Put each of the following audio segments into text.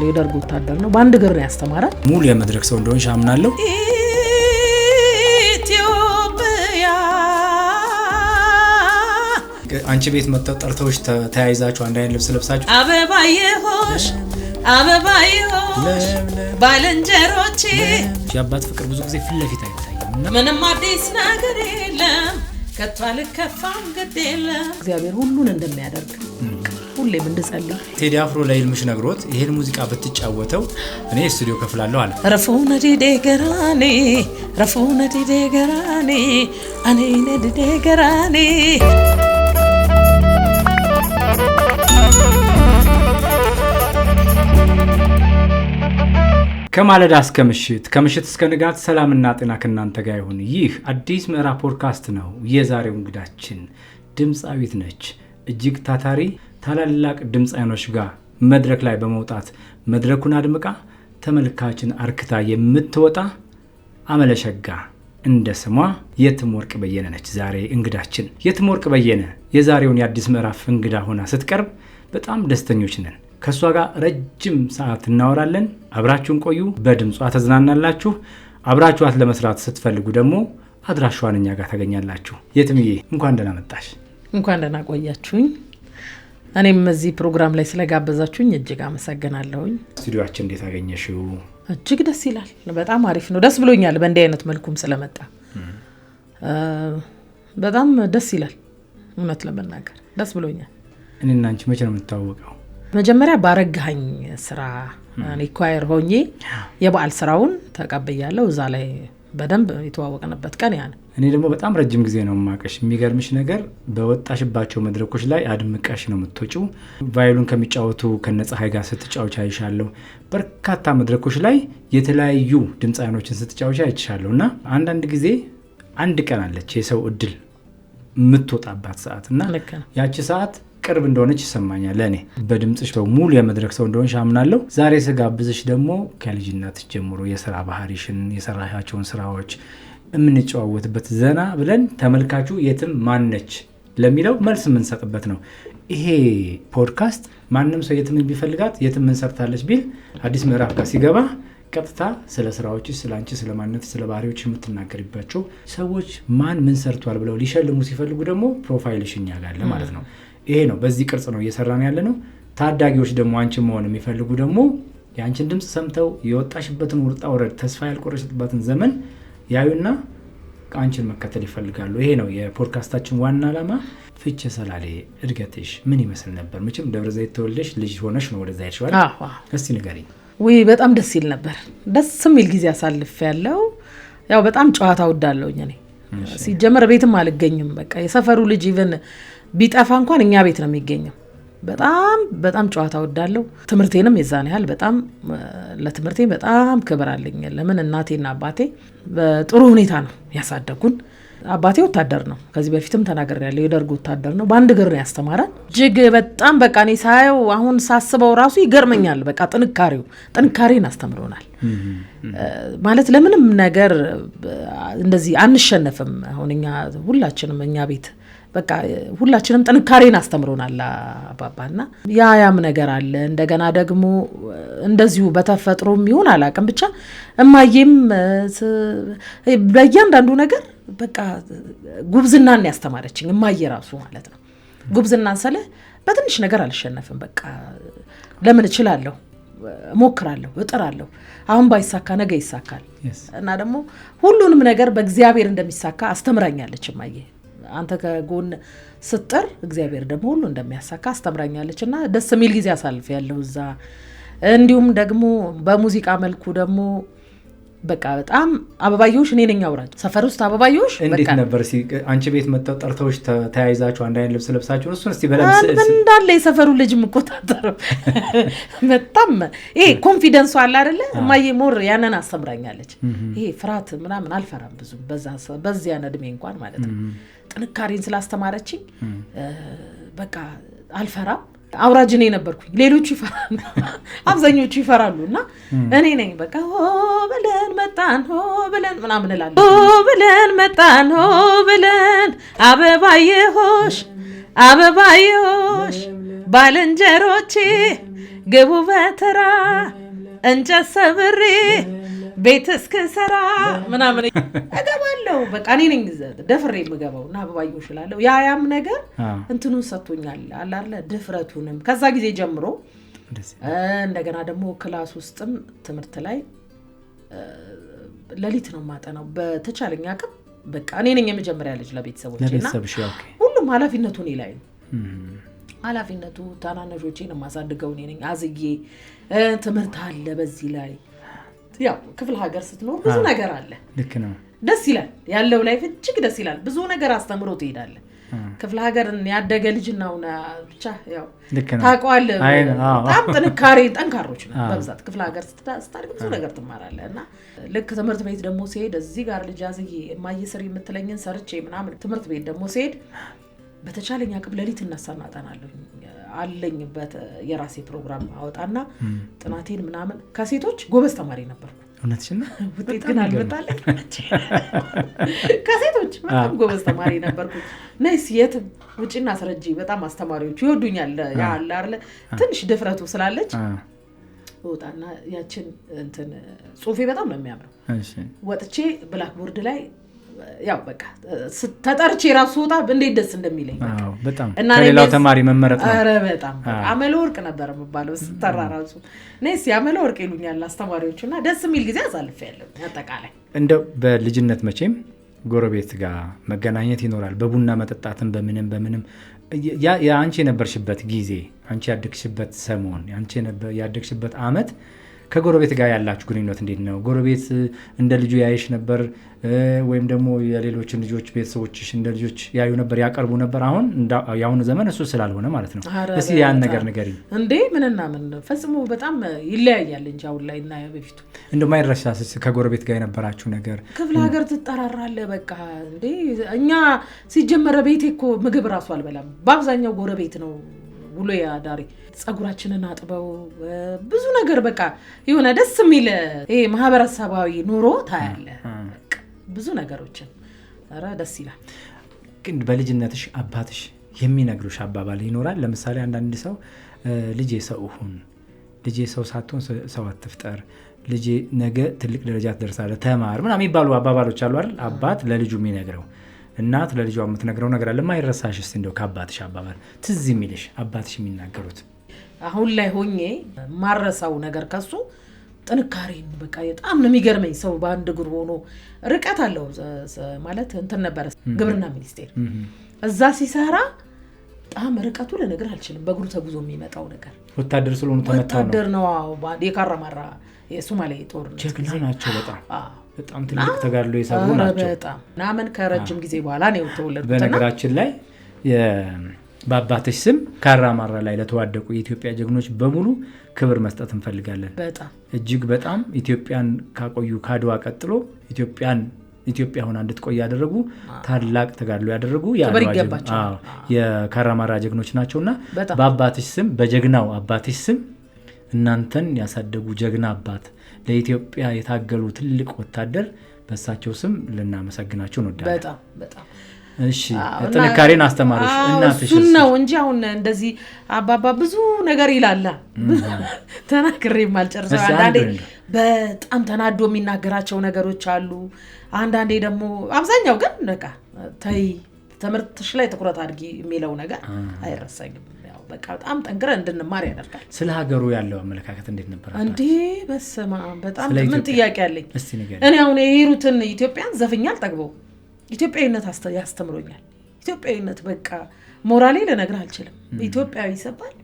ያለው የደርግ ወታደር ነው በአንድ እግር ነው ያስተማረ ሙሉ የመድረክ ሰው እንደሆነ ሻምናለሁ ኢትዮጵያ አንቺ ቤት መጣው ጠርተውሽ ተያይዛችሁ አንድ አይነት ልብስ ለብሳችሁ አበባዬሆሽ ባለንጀሮቼ የአባት ፍቅር ብዙ ጊዜ ፊት ለፊት አይታይም ምንም አዲስ ነገር የለም ከቷ ልከፋም ግድ የለም እግዚአብሔር ሁሉን እንደሚያደርግ ሁሌም እንድጸልይ ቴዲ አፍሮ ለይልምሽ ነግሮት ይሄን ሙዚቃ ብትጫወተው እኔ ስቱዲዮ ከፍላለሁ አለ ረፉነ ዲዴገራኔ አኔ ነዲዴገራኔ ከማለዳ እስከ ምሽት ከምሽት እስከ ንጋት ሰላምና ጤና ከናንተ ጋር ይሁን ይህ አዲስ ምዕራፍ ፖድካስት ነው የዛሬው እንግዳችን ድምጻዊት ነች እጅግ ታታሪ ታላላቅ ድምጻዮች ጋር መድረክ ላይ በመውጣት መድረኩን አድምቃ ተመልካችን አርክታ የምትወጣ አመለሸጋ እንደ ስሟ የትምወርቅ በየነ ነች ዛሬ እንግዳችን የትምወርቅ በየነ የዛሬውን የአዲስ ምዕራፍ እንግዳ ሆና ስትቀርብ በጣም ደስተኞች ነን ከሷ ጋር ረጅም ሰዓት እናወራለን አብራችሁን ቆዩ በድምጿ ተዝናናላችሁ አብራችኋት ለመስራት ስትፈልጉ ደግሞ አድራሻዋን እኛ ጋር ታገኛላችሁ የትምዬ እንኳን ደህና መጣሽ እንኳን ደህና ቆያችሁኝ እኔም እዚህ ፕሮግራም ላይ ስለጋበዛችሁኝ እጅግ አመሰግናለሁኝ ስቱዲዮአችን እንዴት አገኘሽው እጅግ ደስ ይላል በጣም አሪፍ ነው ደስ ብሎኛል በእንዲህ አይነት መልኩም ስለመጣ በጣም ደስ ይላል እውነት ለመናገር ደስ ብሎኛል እኔና አንቺ መቼ ነው የምንተዋወቀው መጀመሪያ ባረጋኝ ስራ እኔ ኳየር ሆኜ የበዓል ስራውን ተቀበያለሁ እዛ ላይ በደንብ የተዋወቀንበት ቀን ያ ነው እኔ ደግሞ በጣም ረጅም ጊዜ ነው ማቀሽ የሚገርምሽ ነገር በወጣሽባቸው መድረኮች ላይ አድምቀሽ ነው የምትወጪው ቫዮሊን ከሚጫወቱ ከነፀሐይ ጋር ስትጫወቻ አይሻለሁ በርካታ መድረኮች ላይ የተለያዩ ድምጻዮችን ስትጫወቻ አይቻለሁና አንዳንድ ጊዜ አንድ ቀን አለች የሰው እድል የምትወጣባት ሰዓትና ያቺ ሰዓት ቅርብ እንደሆነች ይሰማኛል ለኔ በድምጽሽ በሙሉ የመድረክ ሰው እንደሆነ ሻምናለሁ ዛሬ ስጋብዝሽ ደግሞ ከልጅነት ጀምሮ የሥራ ባህሪሽን የሰራሻቸውን ስራዎች እምንጫወትበት ዘና ብለን ተመልካቹ የትም ማነች ለሚለው መልስ የምንሰጥበት ነው ይሄ ፖድካስት ማንንም ሰው የትም ቢፈልጋት የትም ምን ሰርታለች ቢል አዲስ ምዕራፍ ጋር ሲገባ ቀጥታ ስለ ስራዎች ስለ አንቺ ስለ ማንነት ስለ ባህሪዎች የምትናገሪባቸው ሰዎች ማን ምን ሰርቷል ብለው ሊሸልሙ ሲፈልጉ ደግሞ ፕሮፋይልሽ እኛ ጋር አለ ማለት ነው ይሄ ነው በዚህ ቅርጽ ነው እየሰራን ያለ ነው ታዳጊዎች ደግሞ አንቺ መሆን የሚፈልጉ ደግሞ ያንቺን ድምጽ ሰምተው የወጣሽበትን ውርጣ ወረድ ተስፋ ያልቆረጥሽበትን ዘመን ያዩና አንቺን መከተል ይፈልጋሉ ይሄ ነው የፖድካስታችን ዋና ዓላማ ፍቼ ሰላሌ እድገትሽ ምን ይመስል ነበር መቼም ደብረ ዘይት ተወልደሽ ልጅ ሆነሽ ነው ወደዛ ሄድሽዋል እስቲ ንገሪኝ ወይ በጣም ደስ ይል ነበር ደስ የሚል ጊዜ አሳልፌያለሁ ያው በጣም ጨዋታ ወዳለሁኝ እኔ ሲጀመር ቤትም አልገኝም በቃ የሰፈሩ ልጅ ኢቭን ቢጠፋ እንኳን እኛ ቤት ነው የሚገኘው በጣም ጨዋታ ወዳለሁ ትምርቴንም የዛን ያህል በጣም ለትምርቴ በጣም ክብር አለኝ ለምን እናቴና አባቴ በጥሩ ሁኔታ ነው ያሳደጉን አባቴ ወታደር ነው ከዚህ በፊትም ተናግሬያለሁ የደርግ ወታደር ነው በአንድ እግር ነው ያስተማረን እጅግ በጣም በቃ እኔ ሳየው አሁን ሳስበው ራሱ ይገርመኛል በቃ ጥንካሬን አስተምሮናል ማለት ለምንም ነገር እንደዚህ አንሸነፍም አሁን እኛ ሁላችንም እኛ ቤት በቃ ሁላችንም ጥንካሬን አስተምሮናል አባባና ያም ነገር አለ እንደገና ደግሞ እንደዚሁ በተፈጥሮም ይሁን አላቀም ብቻ እማዬም በእያንዳንዱ ነገር በቃ ጉብዝናን ያስተማረችኝ እማዬ ራሱ ማለት ነው ጉብዝናን ስለ በትንሽ ነገር አልሸነፍም በቃ ለምን እችላለሁ ሞክራለሁ እጥራለሁ አሁን ባይሳካ ነገ ይሳካል እና ደግሞ ሁሉንም ነገር በእግዚአብሔር እንደሚሳካ አስተምራኛለች እማዬ አንተ ከጎን ስትጥር እግዚአብሔር ደግሞ ሁሉ እንደሚያሳካ አስተምራኛለችና ደስ የሚል ጊዜ አሳልፍ ያለው እዛ እንዲሁም ደግሞ በሙዚቃ መልኩ ደግሞ በቃ በጣም አበባዮሽ እኔ ነኝ አውራጅ ሰፈር ውስጥ አበባዮሽ እንዴት ነበር አንቺ ቤት መጣው ጠርተውሽ ተያይዛችሁ አንድ አይነት ልብስ ለብሳችሁ እሱን እስቲ በደምብ እንዳለ የሰፈሩ ልጅ መቆጣጠር በጣም ይሄ ኮንፊደንስ አለ አይደለ ማየ ሞር ያነን አስተምራኛለች ይሄ ፍራት ምናምን አልፈራም ብዙ በዚያ ነድሜ እንኳን ማለት ነው ጥንካሬን ስላስተማረችኝ በቃ አልፈራም አውራጅ ነኝ ነበርኩኝ ሌሎቹ ይፈራሉ አብዛኞቹ ይፈራሉና እኔ ነኝ በቃ ሆ ብለን መጣን ሆ ብለን ምናምን እላለሁ ሆ ብለን መጣን ሆ ብለን አበባዬሆሽ ባለንጀሮቼ ግቡ በተራ እንጨት ሰብሬ ቤት እስክሰራ ምናምን እገባለሁ። በቃ እኔ ነኝ ደፍሬ የምገባው እና አበባየሁ እላለሁ። ያም ነገር እንትኑን ሰጥቶኛል አለ አይደል ድፍረቱንም። ከዛ ጊዜ ጀምሮ እንደገና ደግሞ ክላስ ውስጥም ትምህርት ላይ ሌሊት ነው ማጠናው በተቻለኝ አቅም። በቃ እኔ ነኝ የመጀመሪያ ልጅ ለቤተሰቦቼና ሁሉም ኃላፊነቱ እኔ ላይ ነው። ኃላፊነቱ ታናናሾቼን ማሳድገው እኔ ነኝ አዝዬ። ትምህርት አለ በዚህ ላይ ያው ክፍለ ሀገር ስትኖር ብዙ ነገር አለ። ልክ ነው። ደስ ይላል ያለው ላይፍ እጅግ ደስ ይላል። ብዙ ነገር አስተምሮ ትሄዳለህ። ክፍለ ሀገር ያደገ ልጅና ብቻ ያው ታውቀዋለህ። በጣም ጠንካሮች ነው በብዛት ክፍለ ሀገር ስታድግ ብዙ ነገር ትማራለህ። እና ልክ ትምህርት ቤት ደግሞ ሲሄድ እዚህ ጋር ልጅ አዝዬ የማይስር የምትለኝን ሰርቼ ምናምን ትምህርት ቤት ደግሞ ሲሄድ በተቻለኝ አቅም ሌሊት እነሳና አጠናለሁ። አለኝበት የራሴ ፕሮግራም አወጣና ጥናቴን ምናምን። ከሴቶች ጎበዝ ተማሪ ነበርኩ። እውነትሽን ነው። ውጤት ግን አልመጣልኝ። ከሴቶች በጣም ጎበዝ ተማሪ ነበርኩ። ነይስ የት ውጪና አስረጂ። በጣም አስተማሪዎች ይወዱኛል። ያ አለ አይደል ትንሽ ድፍረቱ ስላለች ወጣና ያችን እንትን ጽሁፌ በጣም ነው የሚያምረው። ወጥቼ ብላክቦርድ ላይ ያው በቃ ተጠርቼ ራሱ ወጣ እንዴት ደስ እንደሚለኝ በጣም ከሌላው ተማሪ መመረጥ ነው። አረ በጣም አመለ ወርቅ ነበር የምባለው ስተራ ራሱ ነይስ ያመለ ወርቅ ይሉኛል አስተማሪዎችና ደስ የሚል ጊዜ አሳልፌያለሁ። አጠቃላይ እንደው በልጅነት መቼም ጎረቤት ጋር መገናኘት ይኖራል። በቡና መጠጣትን በምንም አንቺ የነበርሽበት ጊዜ፣ አንቺ ያደግሽበት ሰሞን፣ አንቺ ያደግሽበት አመት ከጎረቤት ጋር ያላችሁ ግንኙነት እንዴት ነው? ጎረቤት እንደ ልጁ ያይሽ ነበር ወይም ደግሞ የሌሎችን ልጆች ቤተሰቦችሽ እንደ ልጆች ያዩ ነበር ያቀርቡ ነበር? አሁን ያሁኑ ዘመን እሱ ስላልሆነ ማለት ነው። እስኪ ያን ነገር ንገሪኝ። እንዴ ምንና ምን ፈጽሞ በጣም ይለያያል እንጂ አሁን ላይ እና በፊቱ እንደው ማይረሳስ ከጎረቤት ጋር የነበራችሁ ነገር? ክፍለ ሀገር ትጠራራለህ በቃ እንዴ። እኛ ሲጀመረ ቤቴ እኮ ምግብ ራሱ አልበላም። በአብዛኛው ጎረቤት ነው ውሎ ያዳሪ። ጸጉራችንን አጥበው ብዙ ነገር በቃ የሆነ ደስ የሚል ይሄ ማህበረሰባዊ ኑሮ ታያለ። ብዙ ነገሮችን ኧረ ደስ ይላል። ግን በልጅነትሽ አባትሽ የሚነግሩሽ አባባል ይኖራል? ለምሳሌ አንዳንድ ሰው ልጄ ሰው ሁን፣ ልጄ ሰው ሳትሆን ሰው አትፍጠር፣ ልጄ ነገ ትልቅ ደረጃ ትደርሳለህ፣ ተማር ምናምን የሚባሉ አባባሎች አሉ አይደል? አባት ለልጁ የሚነግረው፣ እናት ለልጇ የምትነግረው ነገር አለ። ማይረሳሽ እስቲ እንደው ከአባትሽ አባባል ትዝ የሚልሽ አባትሽ የሚናገሩት? አሁን ላይ ሆኜ ማረሳው ነገር ከሱ ጥንካሬን በቃ በጣም ነው የሚገርመኝ። ሰው በአንድ እግር ሆኖ ርቀት አለው ማለት እንትን ነበረ ግብርና ሚኒስቴር እዛ ሲሰራ በጣም ርቀቱ ልነግር አልችልም። በእግሩ ተጉዞ የሚመጣው ነገር ወታደር ስለሆኑ ተመታው ነው። ወታደር ነው የካራማራ የሶማሌ ጦር ጀግና ናቸው። በጣም ትልቅ ተጋድሎ የሰሩ ናቸው። በጣም ናመን ከረጅም ጊዜ በኋላ ነው የተወለዱት። በነገራችን ላይ በአባትሽ ስም ካራማራ ላይ ለተዋደቁ የኢትዮጵያ ጀግኖች በሙሉ ክብር መስጠት እንፈልጋለን። በጣም እጅግ በጣም ኢትዮጵያን ካቆዩ ካድዋ ቀጥሎ ኢትዮጵያ ሆና እንድትቆይ ያደረጉ ታላቅ ተጋድሎ ያደረጉ የካራማራ ጀግኖች ናቸውና በአባትሽ ስም በጀግናው አባትሽ ስም እናንተን ያሳደጉ ጀግና አባት ለኢትዮጵያ የታገሉ ትልቅ ወታደር በእሳቸው ስም ልናመሰግናቸው እንወዳለን። በጣም እሺ። ጥንካሬን አስተማሩሽ እናትሽ ነው እንጂ አሁን እንደዚህ አባባ ብዙ ነገር ይላል ተናግሬ ማልጨርሰው። አንዳንዴ በጣም ተናዶ የሚናገራቸው ነገሮች አሉ። አንዳንዴ ደግሞ አብዛኛው ግን በቃ ተይ ትምህርትሽ ላይ ትኩረት አድርጊ የሚለው ነገር አይረሳኝም። በቃ በጣም ጠንክረን እንድንማር ያደርጋል። ስለ ሀገሩ ያለው አመለካከት እንዴት ነበር? እንዴ በስመ አብ በጣም ምን ጥያቄ አለኝ። እኔ አሁን የሂሩትን ኢትዮጵያን ዘፍኛ አልጠግበው። ኢትዮጵያዊነት ያስተምሮኛል። ኢትዮጵያዊነት በቃ ሞራሌ ልነግርህ አልችልም። ኢትዮጵያዊ ሲባል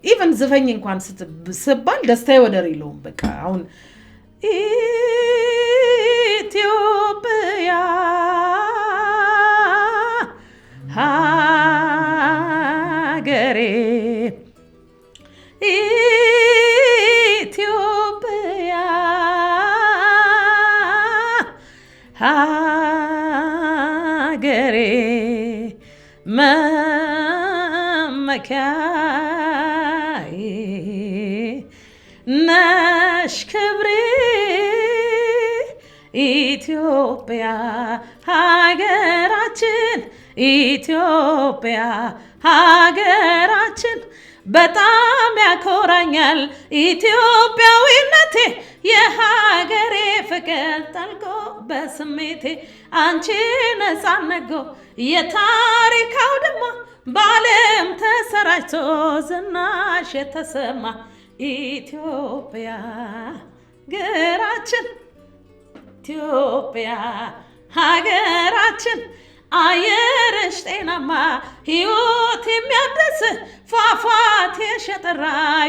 ኢቭን ዝፈኝ እንኳን ስትባል ደስታዬ ወደር የለውም። በቃ አሁን ኢትዮጵያ ሀገሬ ኢትዮጵያ ሀገሬ መመኪያዬ ነሽ ክብሬ ኢትዮጵያ ሀገራችን ኢትዮጵያ ሀገራችን በጣም ያኮራኛል ኢትዮጵያዊነቴ የሀገሬ ፍቅር ጠልቆ በስሜቴ አንቺ ነፃነት ጎ የታሪክ አውድማ በዓለም ተሰራጭቶ ዝናሽ የተሰማ ኢትዮጵያ ሀገራችን ኢትዮጵያ ሀገራችን አየርሽ ጤናማ ሕይወት የሚያድስ ፏፏቴ ሸጠራ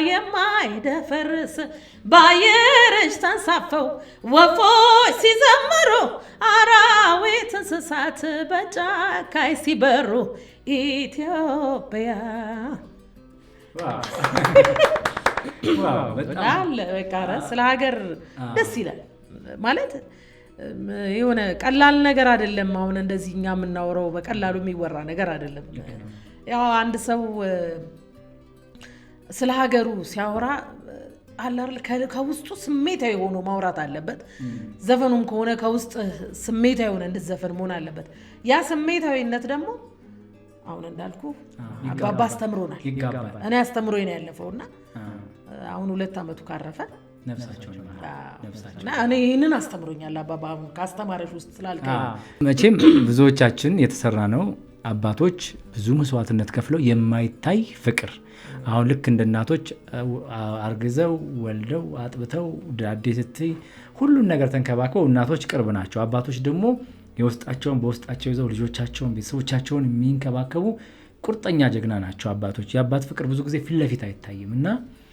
የማይደፈርስ በአየርሽ ተንሳፈው ወፎች ሲዘምሩ አራዊት እንስሳት በጫካይ ሲበሩ ኢትዮጵያ አለ በቃ ስለ ሀገር ደስ ይላል ማለት የሆነ ቀላል ነገር አይደለም። አሁን እንደዚህ እኛ የምናወራው በቀላሉ የሚወራ ነገር አይደለም። ያው አንድ ሰው ስለ ሀገሩ ሲያወራ ከውስጡ ስሜታዊ ሆኖ ማውራት አለበት። ዘፈኑም ከሆነ ከውስጥ ስሜታዊ ሆነ እንድትዘፈን መሆን አለበት። ያ ስሜታዊነት ደግሞ አሁን እንዳልኩ አባባ አስተምሮናል። እኔ አስተምሮኝ ነው ያለፈውና አሁን 2 ዓመቱ ካረፈ ነፍሳቸውና እኔ ይህንን አስተምሮኛል አባባ ካስተማረሽ ውስጥ ስላልከኝ። መቼም ብዙዎቻችን የተሰራ ነው አባቶች ብዙ መስዋዕትነት ከፍለው የማይታይ ፍቅር አሁን ልክ እንደ እናቶች አርግዘው ወልደው አጥብተው ዳዴ ስትይ ሁሉን ነገር ተንከባክበው እናቶች ቅርብ ናቸው። አባቶች ደግሞ የውስጣቸውን በውስጣቸው ይዘው ልጆቻቸውን ቤተሰቦቻቸውን የሚንከባከቡ ቁርጠኛ ጀግና ናቸው አባቶች። የአባት ፍቅር ብዙ ጊዜ ፊት ለፊት አይታይም እና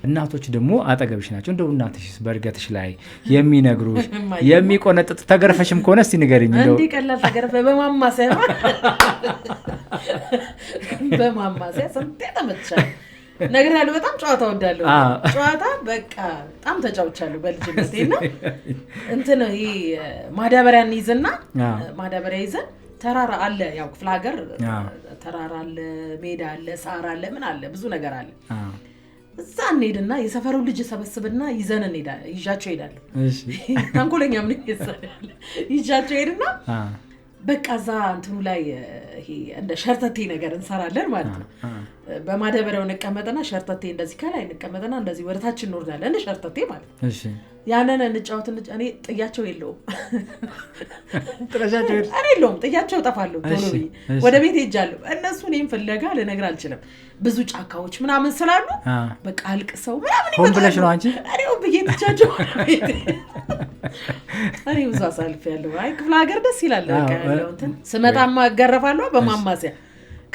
እናቶች ደግሞ አጠገብሽ ናቸው። እንደው እናትሽስ በእርገትሽ ላይ የሚነግሩሽ የሚቆነጥጥ ተገርፈሽም ከሆነ እስቲ ንገሪኝ። እንደው እንዴ ቀላል ተገርፈ በማማሰያ ስንቴ ተመትቻለሁ ነገር ያለው በጣም ጨዋታ ወዳለሁ። ጨዋታ በቃ በጣም ተጫውቻለሁ በልጅነቴና እንትን ይሄ ማዳበሪያ እንይዝና ማዳበሪያ ይዘን ተራራ አለ ያው ክፍለ ሀገር ተራራ አለ ሜዳ አለ ሳር አለ ምን አለ ብዙ ነገር አለ። እዛ እንሄድና የሰፈሩ ልጅ ሰበስብና ይዘን እንሄዳለን። ይዣቸው ሄዳለሁ። እሺ ታንኮለኛ ምን ይሰራል ይዣቸው ሄድና በቃ እዛ እንትኑ ላይ ይሄ እንደ ሸርተቴ ነገር እንሰራለን ማለት ነው። በማዳበሪያው እንቀመጥና ሸርተቴ እንደዚህ ከላይ እንቀመጥና እንደዚህ ወደታችን እንወርዳለን እንደ ሸርተቴ ማለት ነው። እሺ ያንን እንጫወት እኔ ጥያቸው የለውም ጥያቸው የለውም ጥያቸው ጠፋለሁ። ቶሎ ወደ ቤት ሄጃለሁ። እነሱ እኔም ፍለጋ ልነግር አልችልም። ብዙ ጫካዎች ምናምን ስላሉ በቃ አልቅሰው ምናምን ሆን ብለሽ ነው አንቺ እኔው ብዬ ትቻቸው እኔ ብዙ አሳልፌያለሁ። አይ ክፍለ ሀገር ደስ ይላል። በቃ ያለው እንትን ስመጣማ እገረፋለሁ በማማሲያ።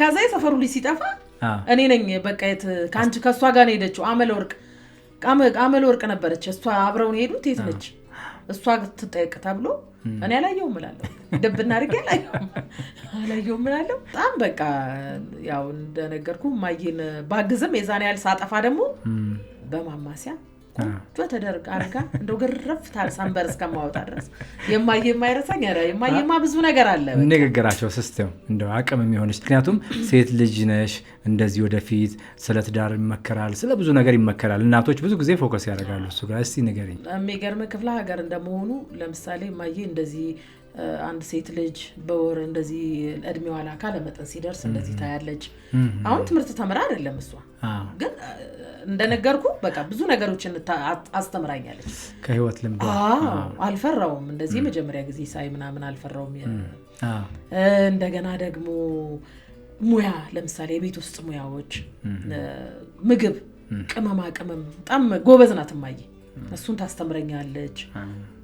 ከዛ የሰፈሩ ልጅ ሲጠፋ እኔ ነኝ በቃ ካንቺ ከሷ ጋር ነው ሄደችው አመለ ወርቅ ነበረች። እሷ አብረውን ሄዱት የት ነች እሷ ትጠይቅ ተብሎ እኔ አላየውም እላለሁ። ደብና አድርጌ አላየውም እላለሁ። በጣም በቃ ያው እንደነገርኩ ማየን ባግዝም የዛኔ ያህል ሳጠፋ ደግሞ በማማሲያ ተደርጋ አርጋ እንደው ገረፍታል ሳንበር እስከማወጣ ድረስ የማይረሳኝ አረ የማይማ ብዙ ነገር አለ። ንግግራቸው ሲስተም እንደው አቅም የሚሆንሽ ምክንያቱም ሴት ልጅ ነሽ። እንደዚህ ወደፊት ስለ ትዳር ይመከራል፣ ስለ ብዙ ነገር ይመከራል። እናቶች ብዙ ጊዜ ፎከስ ያደርጋሉ እሱ ጋር። እስቲ ንገሪኝ። የሚገርም ክፍለ ሀገር እንደመሆኑ ለምሳሌ ማየ እንደዚህ አንድ ሴት ልጅ በወር እንደዚህ እድሜዋ ለአካለ መጠን ሲደርስ እንደዚህ ታያለች። አሁን ትምህርት ተምራ አይደለም እሷ ግን እንደነገርኩ በቃ ብዙ ነገሮችን አስተምራኛለች ከህይወት ልምድ። አልፈራውም እንደዚህ መጀመሪያ ጊዜ ሳይ ምናምን አልፈራውም። እንደገና ደግሞ ሙያ ለምሳሌ የቤት ውስጥ ሙያዎች ምግብ ቅመማ ቅመም በጣም ጎበዝ ናት እማዬ። እሱን ታስተምረኛለች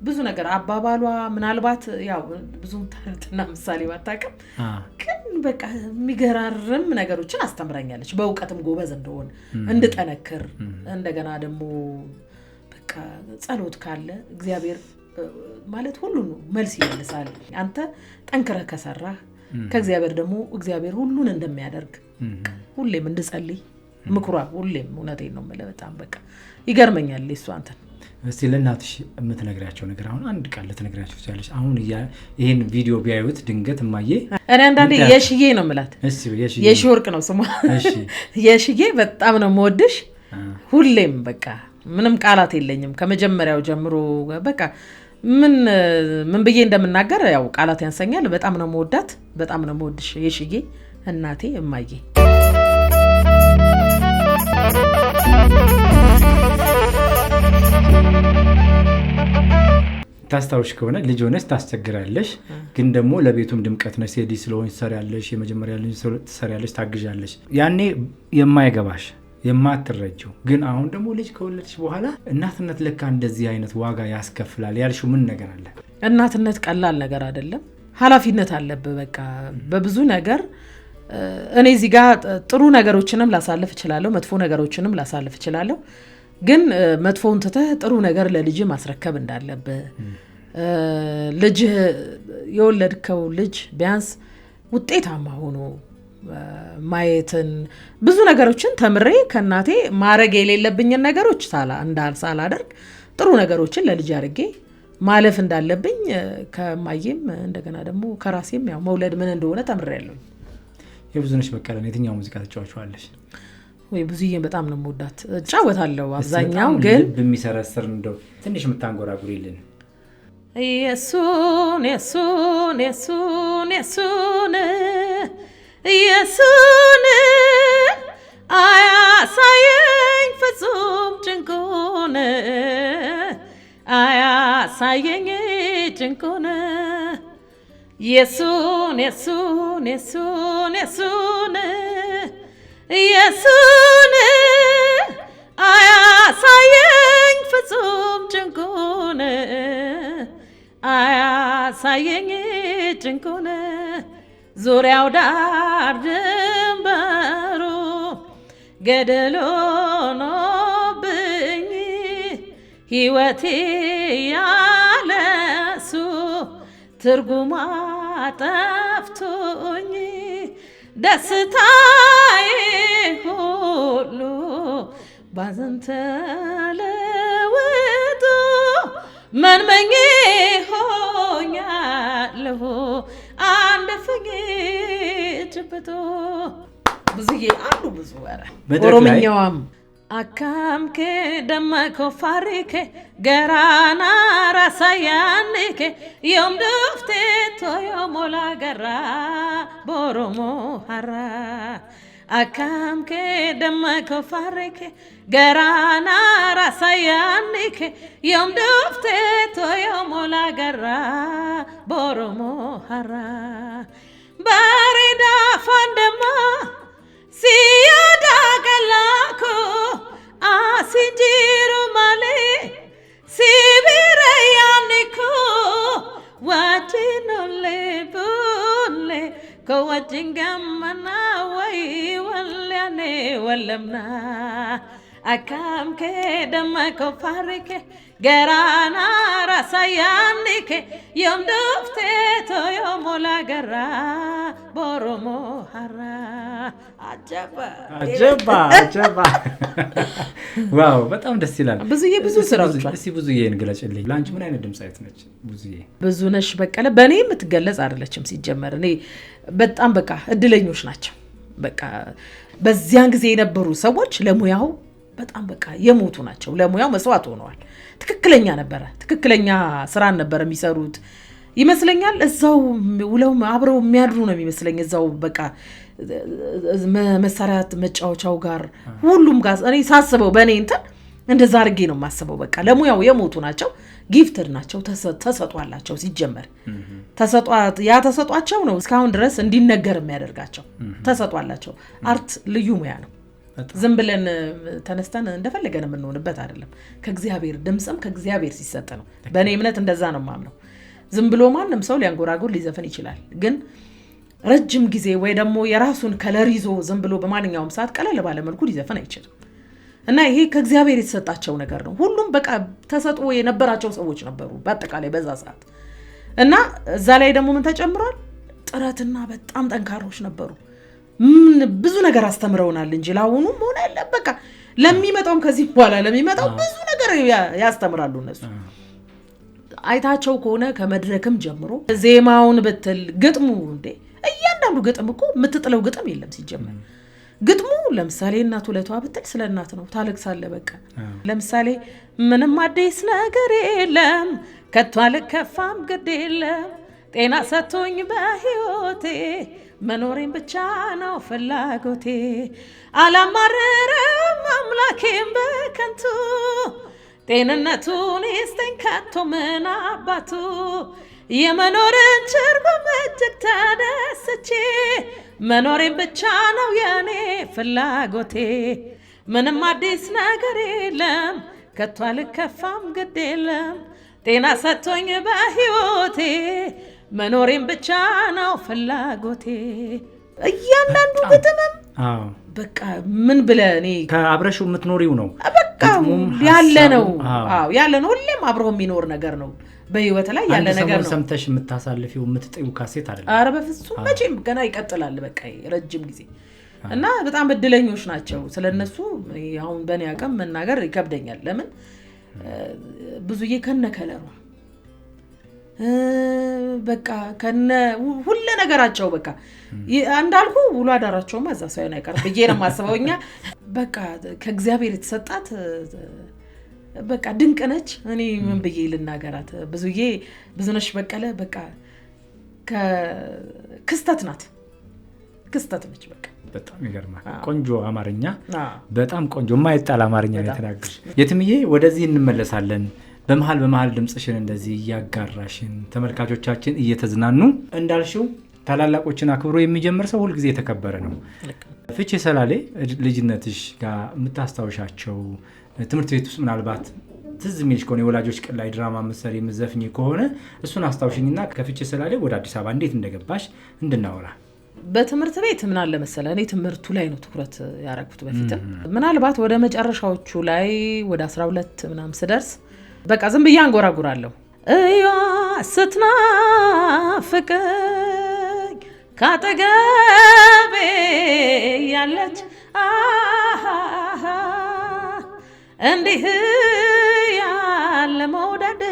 ብዙ ነገር። አባባሏ ምናልባት ያው ብዙ ታሪክና ምሳሌ ባታውቅም ግን በቃ የሚገራርም ነገሮችን አስተምረኛለች። በእውቀትም ጎበዝ እንደሆን እንድጠነክር። እንደገና ደግሞ በቃ ጸሎት ካለ እግዚአብሔር ማለት ሁሉን መልስ ይመልሳል። አንተ ጠንክረህ ከሰራህ ከእግዚአብሔር ደግሞ እግዚአብሔር ሁሉን እንደሚያደርግ ሁሌም እንድጸልይ ምክሯ ሁሌም እውነቴን ነው የምልህ። በጣም በቃ ይገርመኛል እሱ አንተን። እስቲ ለእናትሽ የምትነግራቸው ነገር አሁን አንድ ቃል ልትነግራቸው ትችላለሽ? አሁን ይሄን ቪዲዮ ቢያዩት ድንገት እማዬ እኔ አንዳንዴ የሽዬ ነው የምላት። የሺ ወርቅ ነው ስሟ። የሽዬ በጣም ነው የምወድሽ። ሁሌም በቃ ምንም ቃላት የለኝም ከመጀመሪያው ጀምሮ በቃ ምን ብዬ እንደምናገር ያው ቃላት ያንሰኛል። በጣም ነው የምወዳት፣ በጣም ነው የምወድሽ የሽዬ እናቴ እማዬ። ታስታውሽ ከሆነ ልጅ ሆነሽ ታስቸግራለሽ፣ ግን ደግሞ ለቤቱም ድምቀት ነሽ። ሴዲ ስለሆንሽ ትሰሪያለሽ፣ የመጀመሪያ ልጅ ትሰሪያለሽ፣ ታግዣለሽ። ያኔ የማይገባሽ የማትረጂው፣ ግን አሁን ደግሞ ልጅ ከወለድሽ በኋላ እናትነት ለካ እንደዚህ አይነት ዋጋ ያስከፍላል ያልሽው ምን ነገር አለ? እናትነት ቀላል ነገር አይደለም። ኃላፊነት አለብህ። በቃ በብዙ ነገር እኔ እዚህ ጋር ጥሩ ነገሮችንም ላሳልፍ እችላለሁ፣ መጥፎ ነገሮችንም ላሳልፍ እችላለሁ። ግን መጥፎውን ትተህ ጥሩ ነገር ለልጅ ማስረከብ እንዳለብህ ልጅ የወለድከው ልጅ ቢያንስ ውጤታማ ሆኖ ማየትን ብዙ ነገሮችን ተምሬ ከናቴ ማረግ የሌለብኝን ነገሮች ሳላደርግ ጥሩ ነገሮችን ለልጅ አድርጌ ማለፍ እንዳለብኝ ከማየም እንደገና ደግሞ ከራሴም ያው መውለድ ምን እንደሆነ ተምሬያለሁ። የብዙነሽ በቀለን የትኛው ሙዚቃ ትጫወቻለሽ? ወይ ብዙዬ በጣም ነው የምወዳት፣ እጫወታለሁ አብዛኛው። ግን በሚሰረስር እንደው ትንሽ የምታንጎራጉሪልን ኢየሱስ ኢየሱስ ኢየሱስ ኢየሱስ አያሳየኝ ፍጹም ጭንቁን አያሳየኝ ጭንቁን ኢየሱስ ኢየሱስ ኢየሱስ ኢየሱስ አያሳየኝ ፍጹም ጭንቁን አያሳየኝ ጭንቁን ዙሪያው ዳር ድንበሩ ገደል ሆኖብኝ ሕይወቴ ያለሱ ትርጉማ ጠፍቶኝ ደስታዬ ሁሉ ባዘን ተለውጦ መንመኜ ሆኛለሁ አንድ ፍጌጭብቶ ብዙዬ አሉ ብዙ ወረ ኦሮምኛዋም አካምኬ ደመኮ ፋሪኬ ገራና ራሳያንኬ ዮም ዱፍቴ ቶዮ ሞላ ገራ ቦሮሞ ሀራ አካምኬ ደመኮ ፋሪኬ ገራና ራሳያንኬ ዮም ዱፍቴ ቶዮ ሞላ ገራ ቦሮሞ ሀራ ባሬዳ ፋንደማ ሲያዳ ገላኮ አሲንጂሩ ማሌ ሲቢረያኒኮ ዋጂኖሌ ቡሌ ከዋጂንጋመና ወይ ወልያኔ ወለምና አካምኬ ደመኮ ፋሪኬ ገራና ራሳያኒኬ ዮም ዱፍቴ ቶዮ ሞላ ገራ ቦሮሞ ሀራ አጀባ አጀባ ዋው በጣም ደስ ይላል። ብዙዬ ብዙ ስራዎች እስቲ ብዙዬን ግለጭልኝ። ለአንቺ ምን አይነት ድምጻዊት ነች ብዙዬ? ብዙነሽ በቀለ በእኔ የምትገለጽ አይደለችም። ሲጀመር እኔ በጣም በቃ እድለኞች ናቸው። በቃ በዚያን ጊዜ የነበሩ ሰዎች ለሙያው በጣም በቃ የሞቱ ናቸው። ለሙያው መስዋዕት ሆነዋል። ትክክለኛ ነበረ፣ ትክክለኛ ስራን ነበር የሚሰሩት ይመስለኛል። እዛው ውለው አብረው የሚያድሩ ነው የሚመስለኝ። እዛው በቃ መሳሪያት መጫወቻው ጋር ሁሉም ጋር እኔ ሳስበው በእኔ እንትን እንደዛ አድርጌ ነው የማስበው። በቃ ለሙያው የሞቱ ናቸው። ጊፍትድ ናቸው። ተሰጧላቸው። ሲጀመር ያ ተሰጧቸው ነው እስካሁን ድረስ እንዲነገር የሚያደርጋቸው። ተሰጧላቸው። አርት ልዩ ሙያ ነው። ዝም ብለን ተነስተን እንደፈለገን የምንሆንበት አይደለም። ከእግዚአብሔር ድምጽም ከእግዚአብሔር ሲሰጥ ነው። በእኔ እምነት እንደዛ ነው የማምነው። ዝም ብሎ ማንም ሰው ሊያንጎራጉር ሊዘፈን ይችላል። ግን ረጅም ጊዜ ወይ ደግሞ የራሱን ከለር ይዞ ዝም ብሎ በማንኛውም ሰዓት ቀለል ባለ መልኩ ሊዘፈን አይችልም። እና ይሄ ከእግዚአብሔር የተሰጣቸው ነገር ነው። ሁሉም በቃ ተሰጥኦ የነበራቸው ሰዎች ነበሩ በአጠቃላይ በዛ ሰዓት። እና እዛ ላይ ደግሞ ምን ተጨምሯል? ጥረትና በጣም ጠንካሮች ነበሩ። ብዙ ነገር አስተምረውናል እንጂ ለአሁኑም ሆነ በቃ ለሚመጣውም ከዚህ በኋላ ለሚመጣው ብዙ ነገር ያስተምራሉ እነሱ። አይታቸው ከሆነ ከመድረክም ጀምሮ ዜማውን ብትል ግጥሙ እንዴ እያንዳንዱ ግጥም እኮ የምትጥለው ግጥም የለም ሲጀመር። ግጥሙ ለምሳሌ እናት ውለቷ ብትል ስለ እናት ነው፣ ታለቅሳለህ በቃ። ለምሳሌ ምንም አዲስ ነገር የለም ከቶ አልከፋም ግድ የለም ጤና ሰጥቶኝ በህይወቴ መኖሬን ብቻ ነው ፍላጎቴ አላማረረም አምላኬን በከንቱ ጤንነቱን ይስጠኝ ከቶ ምን አባቱ የመኖርን ትርጉም እጅግ ተደስቼ መኖሬን ብቻ ነው የኔ ፍላጎቴ ምንም አዲስ ነገር የለም ከቶ አልከፋም ግድ የለም ጤና ሰጥቶኝ በሕይወቴ መኖሬን ብቻ ነው ፍላጎቴ እያንዳንዱ ግጥምም በቃ ምን ብለህ እኔ ከአብረሽው የምትኖሪው ነው በቃ ያለ ነው ያለ ነው ሁሌም አብሮ የሚኖር ነገር ነው በህይወት ላይ ያለ ነገር ነው ሰምተሽ የምታሳልፊው የምትጠዩ ካሴት አይደለም ኧረ በፍጹም መቼም ገና ይቀጥላል በቃ ረጅም ጊዜ እና በጣም እድለኞች ናቸው ስለነሱ አሁን በእኔ አቅም መናገር ይከብደኛል ለምን ብዙዬ ከነከለሩ በቃ ከነ ሁሉ ነገራቸው በቃ እንዳልኩ ውሎ አዳራቸው ማዛ ሳይሆን አይቀር ብዬ ነው ማስበውኛ በቃ ከእግዚአብሔር የተሰጣት በቃ ድንቅ ነች እኔ ምን ብዬ ልናገራት ብዙነሽ በቀለ በቃ ክስተት ናት ክስተት ነች በቃ በጣም ይገርማል ቆንጆ አማርኛ በጣም ቆንጆ የማይጣል አማርኛ የተናገርሽ የትምዬ ወደዚህ እንመለሳለን በመሃል ድምጽሽን እንደዚህ ያጋራሽን ተመልካቾቻችን እየተዝናኑ እንዳልሽው ታላላቆችን አክብሮ የሚጀምር ሰው ሁሉ ጊዜ የተከበረ ነው ፍቼ ሰላሌ ልጅነትሽ ጋር የምታስታውሻቸው ትምህርት ቤት ውስጥ ምናልባት ትዝ የሚልሽ ከሆነ የወላጆች ቀን ላይ ድራማ መሰሪ የምትዘፍኚ ከሆነ እሱን አስታውሽኝና ከፍቼ ሰላሌ ወደ አዲስ አበባ እንዴት እንደገባሽ እንድናወራ በትምህርት ቤት ምን አለ መሰለ እኔ ትምህርቱ ላይ ነው ትኩረት ያደረኩት በፊት ምናልባት ወደ መጨረሻዎቹ ላይ ወደ 12 ምናምን ስደርስ በቃ ዝም ብዬ አንጎራጉራለሁ እያ ስትናፍቀኝ ካጠገቤ ያለች እንዲህ ያለ መውደድ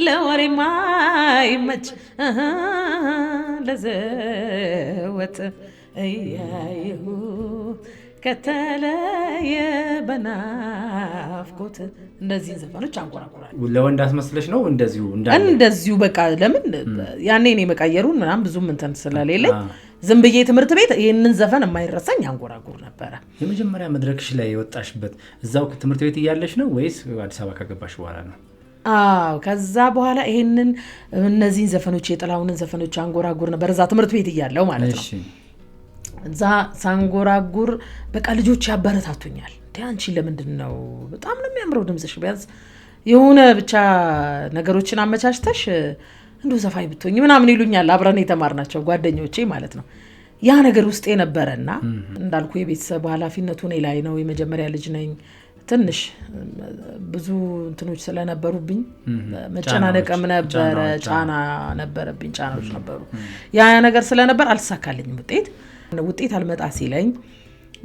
ለወሬ ማይመች ለዘወት እያየሁ ከተለየ በናፍቆት እንደዚህ ዘፈኖች አንቆራቁራለሁ ለወንድ አስመስለሽ ነው እንደዚሁ በቃ ለምን ያኔ እኔ መቀየሩን ምናምን ብዙም እንትን ስለሌለኝ ዝም ብዬ ትምህርት ቤት ይሄንን ዘፈን የማይረሳኝ አንጎራጉር ነበረ የመጀመሪያ መድረክሽ ላይ የወጣሽበት እዛው ትምህርት ቤት እያለሽ ነው ወይስ አዲስ አበባ ከገባሽ በኋላ ነው ከዛ በኋላ ይሄንን እነዚህን ዘፈኖች የጥላሁንን ዘፈኖች አንጎራጉር ነበር እዛ ትምህርት ቤት እያለሁ ማለት ነው እዛ ሳንጎራጉር በቃ ልጆች ያበረታቱኛል አንቺ ለምንድነው በጣም ነው የሚያምረው ድምጽሽ ቢያንስ የሆነ ብቻ ነገሮችን አመቻችተሽ እንደው ዘፋኝ ብትሆኚ ምናምን ይሉኛል አብረን የተማርናቸው ጓደኞቼ ማለት ነው ያ ነገር ውስጥ የነበረና እንዳልኩ የቤተሰብ ኃላፊነቱ እኔ ላይ ነው የመጀመሪያ ልጅ ነኝ ትንሽ ብዙ እንትኖች ስለነበሩብኝ መጨናነቅም ነበረ ጫና ነበረብኝ ጫናዎች ነበሩ ያ ነገር ስለነበር አልተሳካልኝም ውጤት አልመጣ ሲለኝ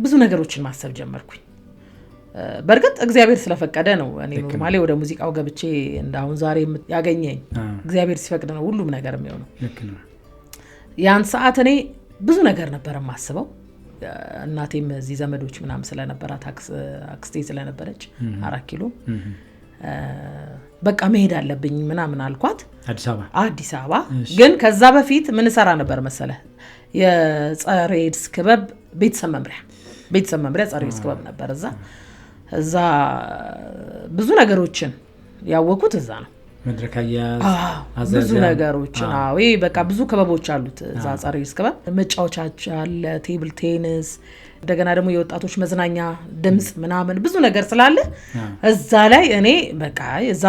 ብዙ ነገሮችን ማሰብ ጀመርኩኝ በርግጥ እግዚአብሔር ስለፈቀደ ነው እኔ ኖርማሊ ወደ ሙዚቃው ገብቼ እንዳሁን ዛሬ ያገኘኝ እግዚአብሔር ሲፈቅድ ነው ሁሉም ነገር የሚሆነው ያን ሰዓት እኔ ብዙ ነገር ነበር ማስበው እናቴም እዚህ ዘመዶች ምናምን ስለነበራት አክስቴ ስለነበረች 4 ኪሎ በቃ መሄድ አለብኝ ምናምን አልኳት አዲስ አበባ ግን ከዛ በፊት ምን ሰራ ነበር መሰለ የጸረ ኤድስ ክበብ ቤተሰብ መምሪያ ጸረ ኤድስ ክበብ ነበር እዛ ብዙ ነገሮችን ያወቁት እዛ ነው መድረካያ ብዙ ነገሮችን በቃ ብዙ ክበቦች አሉት እዛ ጸረ ኤድስ ክበብ መጫወቻች አለ ቴብል ቴኒስ እንደገና ደግሞ የወጣቶች መዝናኛ ድምጽ ምናምን ብዙ ነገር ስላለ እዛ ላይ እኔ በቃ እዛ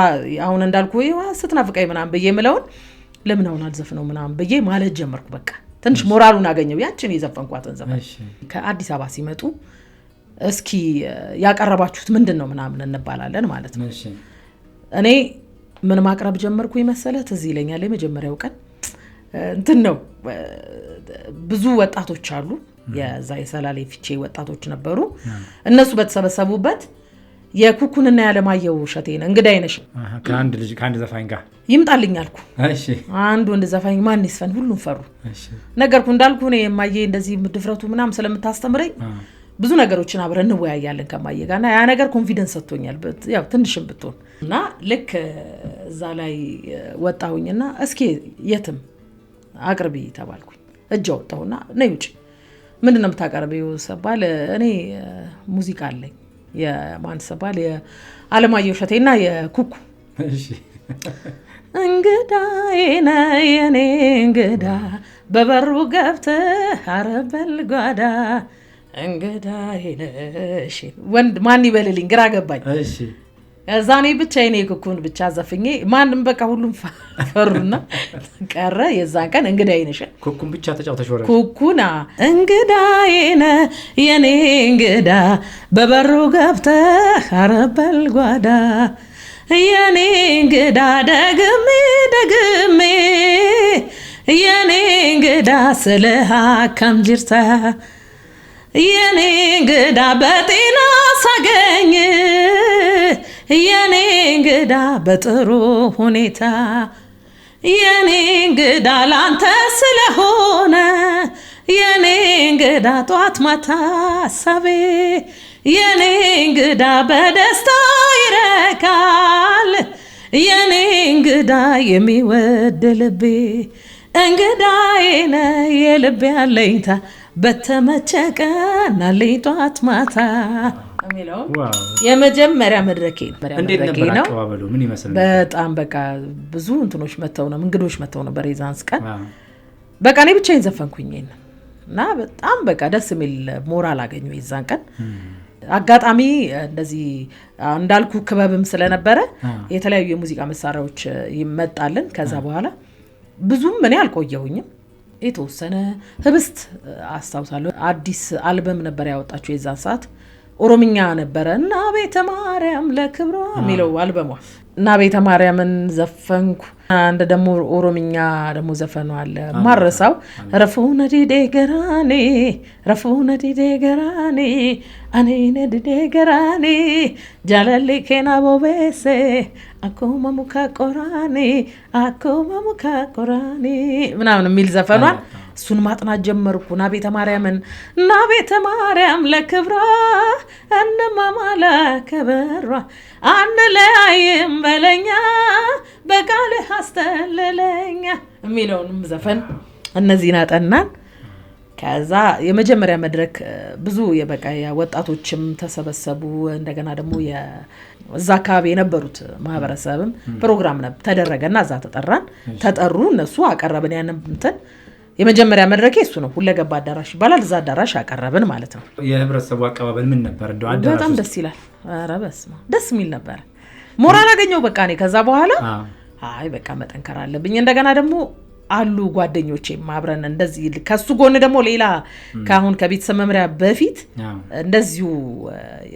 አሁን እንዳልኩ ስትናፍቀኝ ምናምን በየምለውን ለምን አሁን አልዘፍነው ምናምን በየ ማለት ጀመርኩ በቃ ትንሽ ሞራሉን አገኘው ያችን የዘፈንኳትን ዘፈን ከአዲስ አበባ ሲመጡ እስኪ ያቀረባችሁት ምንድነው ምናምን እንባላለን ማለት ነው እኔ ምን ማቅረብ ጀመርኩ ይመሰለ ትዝ ይለኛል የመጀመሪያው ቀን እንትን ነው ብዙ ወጣቶች አሉ የዛ የሰላሌ ፍቼ ወጣቶች ነበሩ እነሱ በተሰበሰቡበት የኩኩንና ያለማየው ሸቴን እንግዳይ ነሽ ከአንድ ዘፋኝ ጋር ይምጣልኝ አልኩ አንድ ወንድ ዘፋኝ ማን ይስፈን ሁሉም ፈሩ ነገርኩ እንዳልኩ እኔ የማየ እንደዚህ ድፍረቱ ምናምን ስለምታስተምረኝ ብዙ ነገሮችን አብረን እንወያያለን ከማየ ጋርና ያ ነገር ኮንፊደንስ ሰጥቶኛል ያው ትንሽም ብትሆን እና ልክ እዛ ላይ ወጣሁኝና እስኪ የትም አቅርቢ ተባልኩኝ እጅ አወጣሁና ነይ ውጪ ምንድን ነው የምታቀርቢው ስባል እኔ ሙዚቃ አለኝ የማን ስባል የአለማየሁ እሸቴና የኩኩ እንግዳዬ ነህ የኔ እንግዳ በበሩ ገብተህ አረበል ጓዳ እንግዳዬ ነሽ ወንድ ማን ይበልልኝ ግራ ገባኝ እዛ እኔ ብቻዬን የኩኩን ብቻ ዘፍኜ ማንም በቃ ሁሉም ፈሩና ቀረ የዛን ቀን እንግዳዬ ነሽ ኩኩን ብቻ ተጫውተሽ ወረድሽ ኩኩና እንግዳዬ ነህ የኔ እንግዳ በበሩ ገብተህ አረበል ጓዳ የኔ እንግዳ ደግሜ የኔ እንግዳ ስለሃ ከምጅርታ የኔ እንግዳ በጤና ሳገኝ የኔ እንግዳ በጥሩ ሁኔታ የኔ እንግዳ ላንተ ስለሆነ የኔ እንግዳ ጧት ማታ ሳቤ የኔ እንግዳ በደስታ ይረካል የኔ እንግዳ የሚወድ ልቤ እንግዳዬ ነህ የልቤ አለኝታ በተመቸቀን አለኝ ጧት ማታ የሚለው የመጀመሪያ መድረኬ ነው። እንዴት ነበር አቀባበሉ? ምን ይመስል ነበር? በጣም በቃ ብዙ እንትኖች መተው ነው እንግዶች መተው ነበር የዛንስ ቀን በቃ እኔ ብቻዬን ዘፈንኩኝ እና በጣም በቃ ደስ የሚል ሞራል አገኘሁ የዛን ቀን አጋጣሚ እንደዚህ እንዳልኩ ክበብም ስለነበረ የተለያዩ የሙዚቃ መሳሪያዎች ይመጣልን ከዛ በኋላ ብዙም እኔ አልቆየሁኝም የተወሰነ ህብስት አስታውሳለሁ አዲስ አልበም ነበር ያወጣችው የዛን ሰዓት ኦሮምኛ ነበረ እና ቤተ ማርያም ለክብሯ የሚለው አልበሟ እና ቤተ ማርያምን ዘፈንኩ አንድ ደግሞ ኦሮምኛ ደግሞ ዘፈኑ አለ ማረሳው ረፉነ ዲዴ ገራኔ አኔ ነዲዴ ገራኔ ጃለሊ ኬና ቦቤሴ አኮማ ሙካ ቆራኔ ምናምን የሚል ዘፈኗን እሱን ማጥናት ጀመርኩና ቤተ ማርያም ለክብሯ እንማማላ ከበሯ አንለያይም በለኛ በቃልህ አስተለለኛ የሚለውንም ዘፈን እነዚህን አጠናን ከዛ የመጀመሪያ መድረክ ብዙ የበቃ ወጣቶችም ተሰበሰቡ እንደገና ደግሞ እዛ አካባቢ የነበሩት ማህበረሰብም ፕሮግራም ተደረገና እዛ ተጠሩ እነሱ አቀረብን ያንን እንትን የመጀመሪያ መድረኬ እሱ ነው ሁለገብ አዳራሽ ይባላል እዛ አዳራሽ አቀረብን ማለት ነው የህብረተሰቡ አቀባበል ምን ነበር እንደው አዳራሽ በጣም ደስ ይላል ኧረ በስመ አብ ደስ የሚል ነበር ሞራል አገኘው በቃ እኔ ከዛ በኋላ አይ በቃ መጠንከር አለብኝ እንደገና ደግሞ አሉ ጓደኞቼ ማብረን እንደዚህ ከሱ ጎን ደግሞ ሌላ ካሁን ከቤተሰብ መምሪያ በፊት እንደዚሁ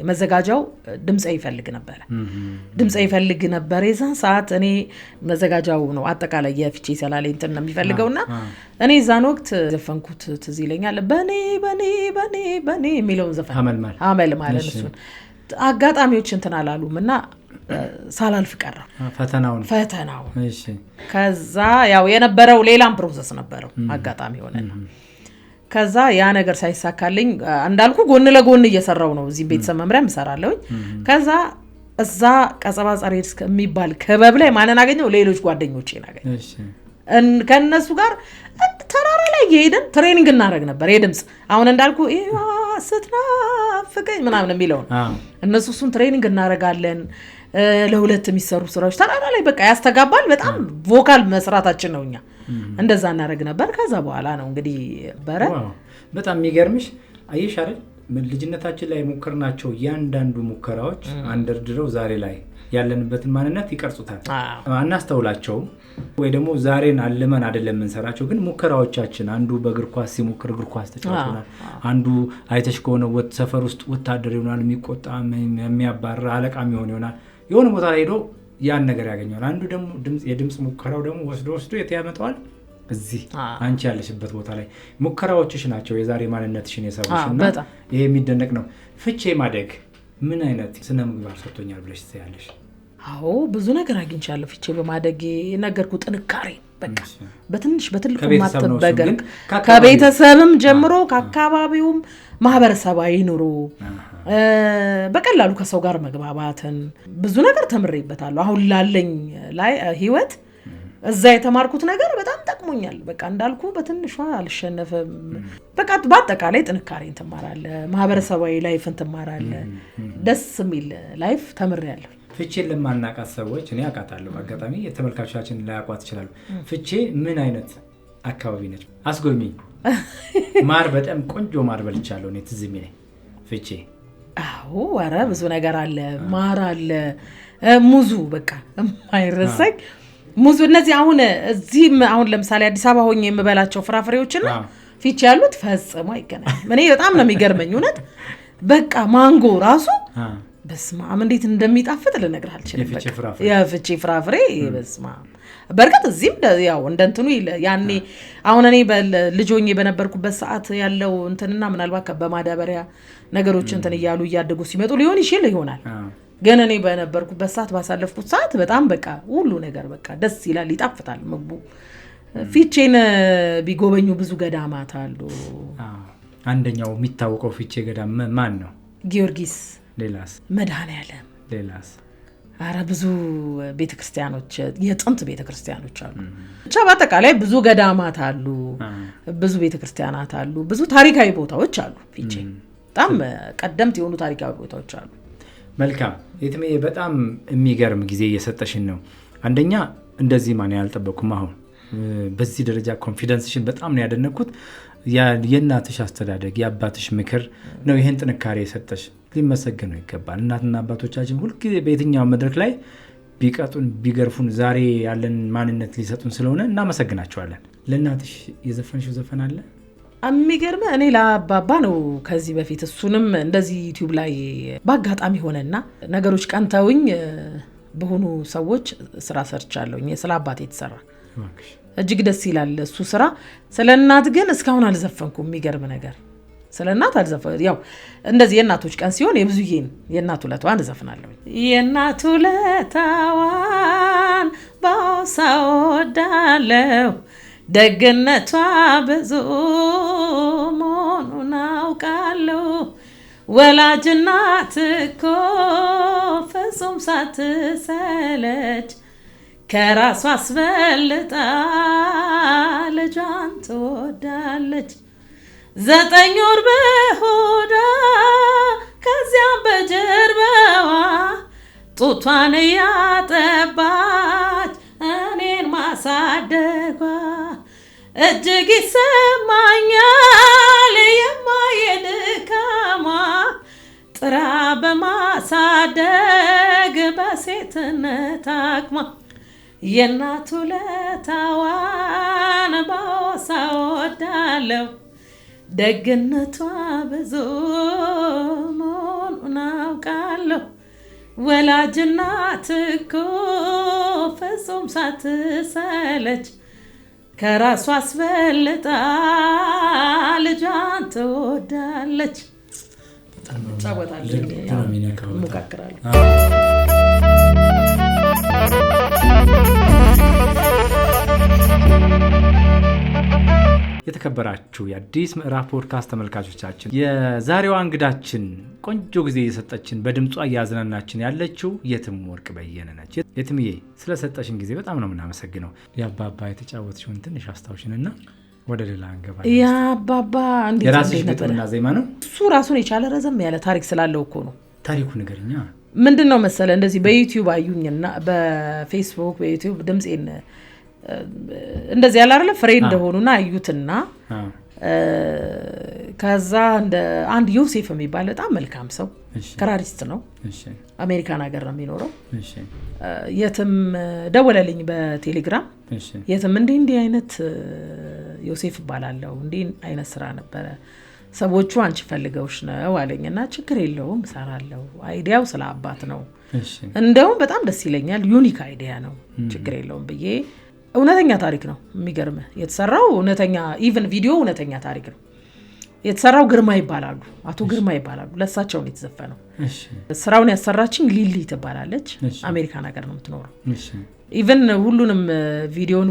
መዘጋጃው ድምጽ ይፈልግ ነበር የዛን ሰዓት እኔ መዘጋጃው ነው አጠቃላይ የፍቼ ሰላሌ እንትን ነው የሚፈልገውና እኔ ዛን ወቅት ዘፈንኩት ትዝ ይለኛል በኔ የሚለውን ዘፈን አመል ማለት እሱን አጋጣሚዎች እንትን አላሉምና ሳላልፍ ቀረው ፈተናው እሺ ከዛ ያው የነበረው ሌላም ፕሮሰስ ነበረው አጋጣሚ ሆነና ከዛ ያ ነገር ሳይሳካልኝ እንዳልኩ ጎን ለጎን እየሰራው ነው እዚህ ቤተሰብ መምሪያም እሰራለሁኝ ከዛ እዛ ቀጸባ ጻሬድ የሚባል ክበብ ላይ ማንን አገኘው ሌሎች ጓደኞቼን አገኘው እሺ ከነሱ ጋር ተራራ ላይ እየሄድን ትሬኒንግ እናደርግ ነበር የድምጽ አሁን እንዳልኩ ስትናፍቀኝ ምናምን የሚለው እነሱ እሱን ትሬኒንግ እናደርጋለን ለሁለት የሚሰሩ ስራዎች ተራራ ላይ በቃ ያስተጋባል በጣም ቮካል መስራታችን ነውኛ እንደዛ እናደርግ ነበር ከዛ በኋላ ነው እንግዲህ በረ በጣም የሚገርምሽ አየሽ አይደል ልጅነታችን ላይ ሞከርናቸው ያንዳንዱ ሙከራዎች አንደርድረው ዛሬ ላይ ያለንበትን ማንነት ይቀርጹታል አናስተውላቸው ወይ ደግሞ ዛሬን አልመን አይደለም እንሰራቸው ግን ሙከራዎቻችን አንዱ በእግር ኳስ ሲሞክር እግር ኳስ ተጫውተናል አንዱ አይተሽ ከሆነ ሰፈር ውስጥ ወታደር ይሆናል የሚቆጣ የሚያባራ አለቃም ይሆናል የሆነ ቦታ ላይ ሄዶ ያን ነገር ያገኛል አንዱ ደግሞ የድምጽ ሙከራው ደግሞ ወስዶ ያመጣዋል እዚህ አንቺ ያለሽበት ቦታ ላይ ሙከራዎችሽ ናቸው የዛሬ ማንነትሽን የሰሩሽና ይሄ የሚደነቅ ነው ፍቼ ማደግ ምን አይነት ስነ ምግባር ሰጥቶኛል ብለሽ ትያለሽ አዎ ብዙ ነገር አግኝቻለሁ ፍቼ በማደግ ነገርኩ ጥንካሬ በቃ በትንሽ በትልቁ ማጥበገር ከቤተሰብም ጀምሮ ከአካባቢውም ማህበረሰባዊ ኑሮ በቀላሉ ከሰው ጋር መግባባትን ብዙ ነገር ተምሬበታለሁ አሁን ላለኝ ላይ ህይወት እዛ የተማርኩት ነገር በጣም ጠቅሞኛል። በቃ እንዳልኩ በትንሿ አልሸነፈም። በቃ በአጠቃላይ ጥንካሬን ትማራለህ፣ ማህበረሰባዊ ላይፍን ትማራለህ። ደስ የሚል ላይፍ ተምሬያለሁ። ፍቼን ለማናቃት ሰዎች እኔ አውቃታለሁ፣ አጋጣሚ የተመልካቾቻችን ላያውቋት ይችላሉ። ፍቼ ምን አይነት አካባቢ ነች? አስጎብኚ። ማር በጣም ቆንጆ ማር በልቻለሁ እኔ ትዝ የሚለኝ ፍቼ። አዎ ኧረ ብዙ ነገር አለ። ማር አለ፣ ሙዙ በቃ የማይረሳኝ ሙዙ። እነዚህ አሁን እዚህም አሁን ለምሳሌ አዲስ አበባ ሆኜ የምበላቸው ፍራፍሬዎችና ፍቼ ያሉት ፈጽሞ አይገናኝም። እኔ በጣም ነው የሚገርመኝ እውነት። በቃ ማንጎ ራሱ በስመ አብ እንዴት እንደሚጣፍጥ ልነግርህ አልችልም። የፍቼ ፍራፍሬ በስመ አብ። በርግጥ እዚህም ያው እንደንትኑ ያኔ አሁን እኔ ልጅ ሆኜ በነበርኩበት ሰዓት ያለው እንትንና ምናልባት በማዳበሪያ ነገሮች እንትን እያሉ እያደጉ ሲመጡ ሊሆን ይችል ይሆናል። ግን እኔ በነበርኩበት ሰዓት ባሳለፍኩት ሰዓት በጣም በቃ ሁሉ ነገር በቃ ደስ ይላል፣ ይጣፍጣል ምግቡ። ፍቼን ቢጎበኙ ብዙ ገዳማት አሉ። አንደኛው የሚታወቀው ፍቼ ገዳም ማን ነው? ጊዮርጊስ። ሌላስ? መድኃኔዓለም። ሌላስ? አረ ብዙ ቤተክርስቲያኖች፣ የጥንት ቤተክርስቲያኖች አሉ። ብቻ በአጠቃላይ ብዙ ገዳማት አሉ፣ ብዙ ቤተክርስቲያናት አሉ፣ ብዙ ታሪካዊ ቦታዎች አሉ። ፍቼ በጣም ቀደምት የሆኑ ታሪካዊ ቦታዎች አሉ። መልካም የትሜ፣ በጣም የሚገርም ጊዜ እየሰጠሽን ነው። አንደኛ እንደዚህ ማን ያልጠበኩም። አሁን በዚህ ደረጃ ኮንፊደንስሽን በጣም ነው ያደነኩት። የእናትሽ አስተዳደግ፣ የአባትሽ ምክር ነው ይህን ጥንካሬ የሰጠሽ። ሊመሰገነው ይገባል። እናትና አባቶቻችን ሁልጊዜ በየትኛው መድረክ ላይ ቢቀጡን ቢገርፉን ዛሬ ያለን ማንነት ሊሰጡን ስለሆነ እናመሰግናቸዋለን። ለእናትሽ የዘፈንሽው ዘፈን አለ? የሚገርመ እኔ ለአባባ ነው ከዚህ በፊት እሱንም እንደዚህ ዩቲዩብ ላይ በአጋጣሚ ሆነና ነገሮች ቀንተውኝ በሆኑ ሰዎች ስራ ሰርቻለሁኝ። ስለ አባቴ የተሰራ እጅግ ደስ ይላል እሱ ስራ። ስለ እናት ግን እስካሁን አልዘፈንኩም። የሚገርም ነገር ስለ እናት አልዘፈንኩም። ያው እንደዚህ የእናቶች ቀን ሲሆን የብዙዬን የእናት ውለታዋን እዘፍናለሁ። የእናት ውለታዋን ባውሳ ወዳለው ደግነቷ ብዙ መሆኑን አውቃለሁ። ወላጅ እናት እኮ ፍጹም ሳትሰለች ከራሷ አስበልጣ ልጇን ትወዳለች። 9 ወር በሆዷ ከዚያም በጀርባዋ ጡቷን እያጠባች እኔን ማሳደጓ እጅግ ይሰማኛል። የማየድካሟ ጥራ በማሳደግ በሴትነት አቅሟ የእናት ውለታዋን ባወሳ ወዳለው ደግነቷ ብዙ መሆኑን አውቃለሁ። ወላጅ እናት እኮ ፍጹም ሳትሰለች ከራሷ አስበልጣ ልጇን ትወዳለች። ሞካክራለሁ። የተከበራችሁ የአዲስ ምዕራፍ ፖድካስት ተመልካቾቻችን፣ የዛሬዋ እንግዳችን ቆንጆ ጊዜ እየሰጠችን በድምጿ እያዝናናችን ያለችው የትም ወርቅ በየነ ነች። የትምዬ ስለሰጠሽን ጊዜ በጣም ነው የምናመሰግነው። የአባባ የተጫወትሽውን ትንሽ አስታውሽንና ወደ ሌላ እንገባ። የአባባ እንዴት የራስሽ ግጥምና ዜማ ነው? እሱ ራሱን የቻለ ረዘም ያለ ታሪክ ስላለው እኮ ነው። ታሪኩ ንገሪኛ። ምንድን ነው መሰለ፣ እንደዚህ በዩቲዩብ አዩኝና በፌስቡክ በዩቲዩብ ድምፄን እንደዚህ ያለ አይደለ ፍሬ እንደሆኑና አዩትና ከዛ እንደ አንድ ዮሴፍ የሚባል በጣም መልካም ሰው ከራሪስት ነው፣ አሜሪካን ሀገር ነው የሚኖረው። የትም ደወለልኝ በቴሌግራም። የትም እንዲህ አይነት ዮሴፍ እባላለሁ፣ እንዲህ አይነት ስራ ነበረ፣ ሰዎቹ አንቺ ፈልገውሽ ነው አለኝና ችግር የለውም እሰራለሁ። አይዲያው ስለ አባት ነው፣ እንደውም በጣም ደስ ይለኛል፣ ዩኒክ አይዲያ ነው፣ ችግር የለውም ብዬ። እውነተኛ ታሪክ ነው የሚገርምህ የተሰራው። እውነተኛ ኢቭን ቪዲዮ እውነተኛ ታሪክ ነው የተሰራው። ግርማ ይባላሉ፣ አቶ ግርማ ይባላሉ። ለሳቸው ነው የተዘፈነው። ስራውን ያሰራችኝ ሊሊ ትባላለች፣ አሜሪካን ሀገር ነው የምትኖረው። ኢቭን ሁሉንም ቪዲዮን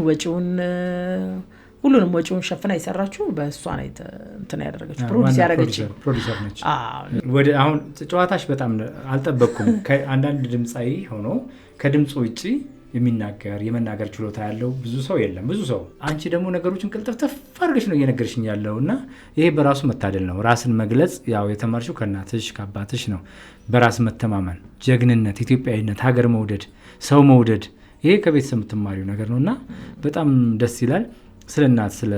ሁሉንም ወጪውን ሸፍና የሰራችው በእሷ ነው እንትን ያደረገችው፣ ፕሮዲስ ያደረገችው ፕሮዲሰር ነች። ወደ አሁን ጨዋታሽ በጣም አልጠበቅኩም። አንዳንድ ድምፃዊ ሆኖ ከድምፁ ውጪ የሚናገር የመናገር ችሎታ ያለው ብዙ ሰው የለም። ብዙ ሰው አንቺ ደግሞ ነገሮችን ቅልጥፍጥፍ አድርገሽ ነው እየነገርሽኝ ያለው እና ይሄ በራሱ መታደል ነው። ራስን መግለጽ ያው የተማርሽው ከእናትሽ ከአባትሽ ነው። በራስ መተማመን፣ ጀግንነት፣ ኢትዮጵያዊነት፣ ሀገር መውደድ፣ ሰው መውደድ ይሄ ከቤተሰብ የምትማሪው ነገር ነው እና በጣም ደስ ይላል። ስለ እናት ስለ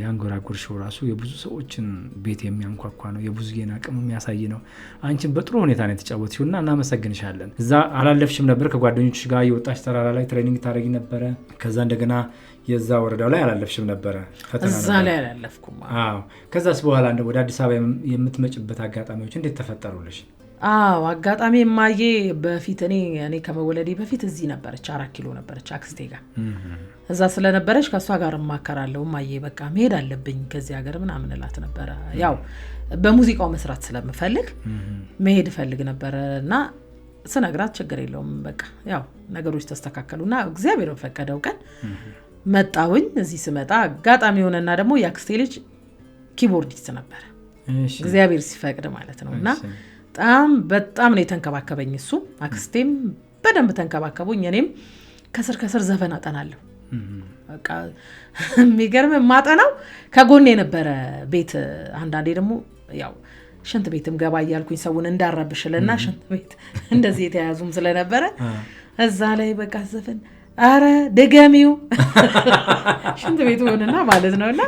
ያንጎራጎርሽው ራሱ የብዙ ሰዎችን ቤት የሚያንኳኳ ነው። የብዙዬን አቅም የሚያሳይ ነው። አንቺን በጥሩ ሁኔታ ነው የተጫወትሽው እና እናመሰግንሻለን። እዛ አላለፍሽም ነበር? ከጓደኞችሽ ጋር የወጣሽ ተራራ ላይ ትሬኒንግ ታደርጊ ነበረ። ከዛ እንደገና የዛ ወረዳው ላይ አላለፍሽም ነበረ? እዛ ላይ አላለፍኩም። አዎ። ከዛስ በኋላ ወደ አዲስ አበባ የምትመጭበት አጋጣሚዎች እንዴት ተፈጠሩልሽ? አዎ አጋጣሚ ማዬ በፊት እኔ ከመወለዴ በፊት እዚህ ነበረች፣ 4 ኪሎ ነበረች አክስቴ ጋር። እዛ ስለነበረች ከሷ ጋር ማከራለው ማዬ በቃ መሄድ አለብኝ ከዚህ ሀገር ምናምን እላት ነበረ። ያው በሙዚቃው መስራት ስለምፈልግ መሄድ ፈልግ ነበረ እና ስነግራት ችግር የለውም በቃ ያው ነገሮች ተስተካከሉና እግዚአብሔር በፈቀደው ቀን መጣሁኝ። እዚህ ስመጣ አጋጣሚ ሆነና ደግሞ የአክስቴ ልጅ ኪቦርዲስት ነበረ፣ እግዚአብሔር ሲፈቅድ ማለት ነውና በጣም ነው የተንከባከበኝ እሱ። አክስቴም በደንብ ተንከባከቡኝ። እኔም ከስር ዘፈን አጠናለሁ። በቃ የሚገርም ማጠናው ከጎኔ የነበረ ቤት። አንዳንዴ ደግሞ ያው ሽንት ቤትም ገባ እያልኩኝ ሰውን እንዳረብሽልና ሽንት ቤት እንደዚህ የተያዙም ስለነበረ እዛ ላይ በቃ ዘፈን አረ ደገሚው ሽንት ቤት ሆነና ማለት ነውና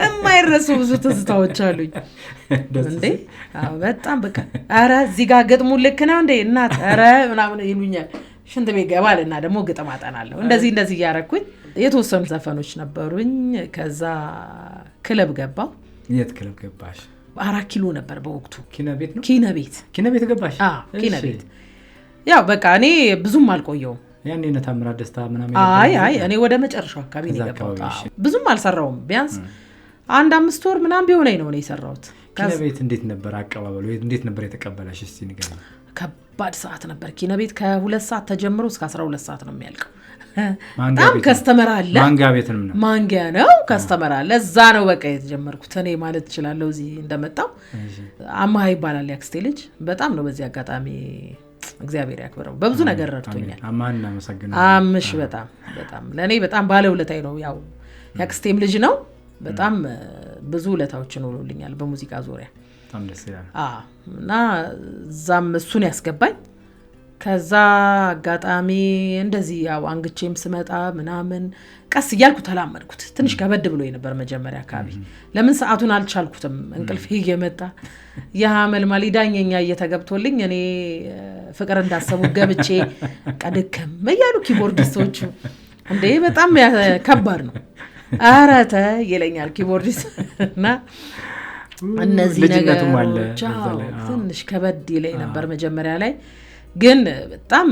የማይረሱ ብዙ ትዝታዎች አሉኝ እንዴ። በጣም በቃ አረ እዚህ ጋር ግጥሙ ልክ ነው እንዴ እናት አረ ምናምን ይሉኛል። ሽንት ቤት ገባልና ደግሞ ግጥም አጠናለሁ። እንደዚህ እያረኩኝ የተወሰኑ ዘፈኖች ነበሩኝ። ከዛ ክለብ ገባው። የት ክለብ ገባሽ? 4 ኪሎ ነበር በወቅቱ። ኪነቤት ነው? ኪነቤት ገባሽ? ኪነቤት። ያው በቃ እኔ ብዙም አልቆየውም። ያኔ ታምራት ደስታ ምናምን አይ እኔ ወደ መጨረሻው አካባቢ ነው የገባሁት። ብዙም አልሰራውም። ቢያንስ 1-5 ወር ምናምን ቢሆነኝ ነው የሰራሁት። ኪነቤት እንዴት ነበር አቀባበሉ? እንዴት ነበር የተቀበለሽ? እስቲ ንገሪኝ። ከባድ ሰዓት ነበር ኪነቤት። ከ2 ሰዓት ተጀምሮ እስከ 12 ሰዓት ነው የሚያልቀው። በጣም ከስተመር አለ። ማንጊያ ነው ከስተመር አለ። እዛ ነው በቃ የተጀመርኩት እኔ ማለት እችላለሁ። እዚህ እንደመጣው አማሃ ይባላል ያክስቴ ልጅ። በጣም ነው በዚህ አጋጣሚ እግዚአብሔር ያክብረው በብዙ ነገር ረድቶኛል። አማን እናመሰግናለን። አምሽ በጣም ለኔ በጣም ባለውለታዬ ነው። ያው ያክስቴም ልጅ ነው። በጣም ብዙ ውለታዎችን ውሎልኛል በሙዚቃ ዙሪያ። በጣም ደስ ይላል። እና ዛም እሱን ያስገባኝ። ከዛ አጋጣሚ እንደዚህ ያው አንግቼም ስመጣ ምናምን ቀስ እያልኩ ተላመድኩት። ትንሽ ከበድ ብሎ ነበር መጀመሪያ አካባቢ። ለምን ሰዓቱን አልቻልኩትም። እንቅልፍ እየመጣ ያ መልማሊ ዳኘኛ እየተገብቶልኝ እኔ ፍቅር እንዳሰቡ ገብቼ ቀደከም እያሉ ኪቦርዲስቶቹ እንዴ በጣም ከባድ ነው አራተ ይለኛል ኪቦርዲስት እና እነዚህ ነገሮች ትንሽ ከበድ ይለኝ ነበር መጀመሪያ ላይ። ግን በጣም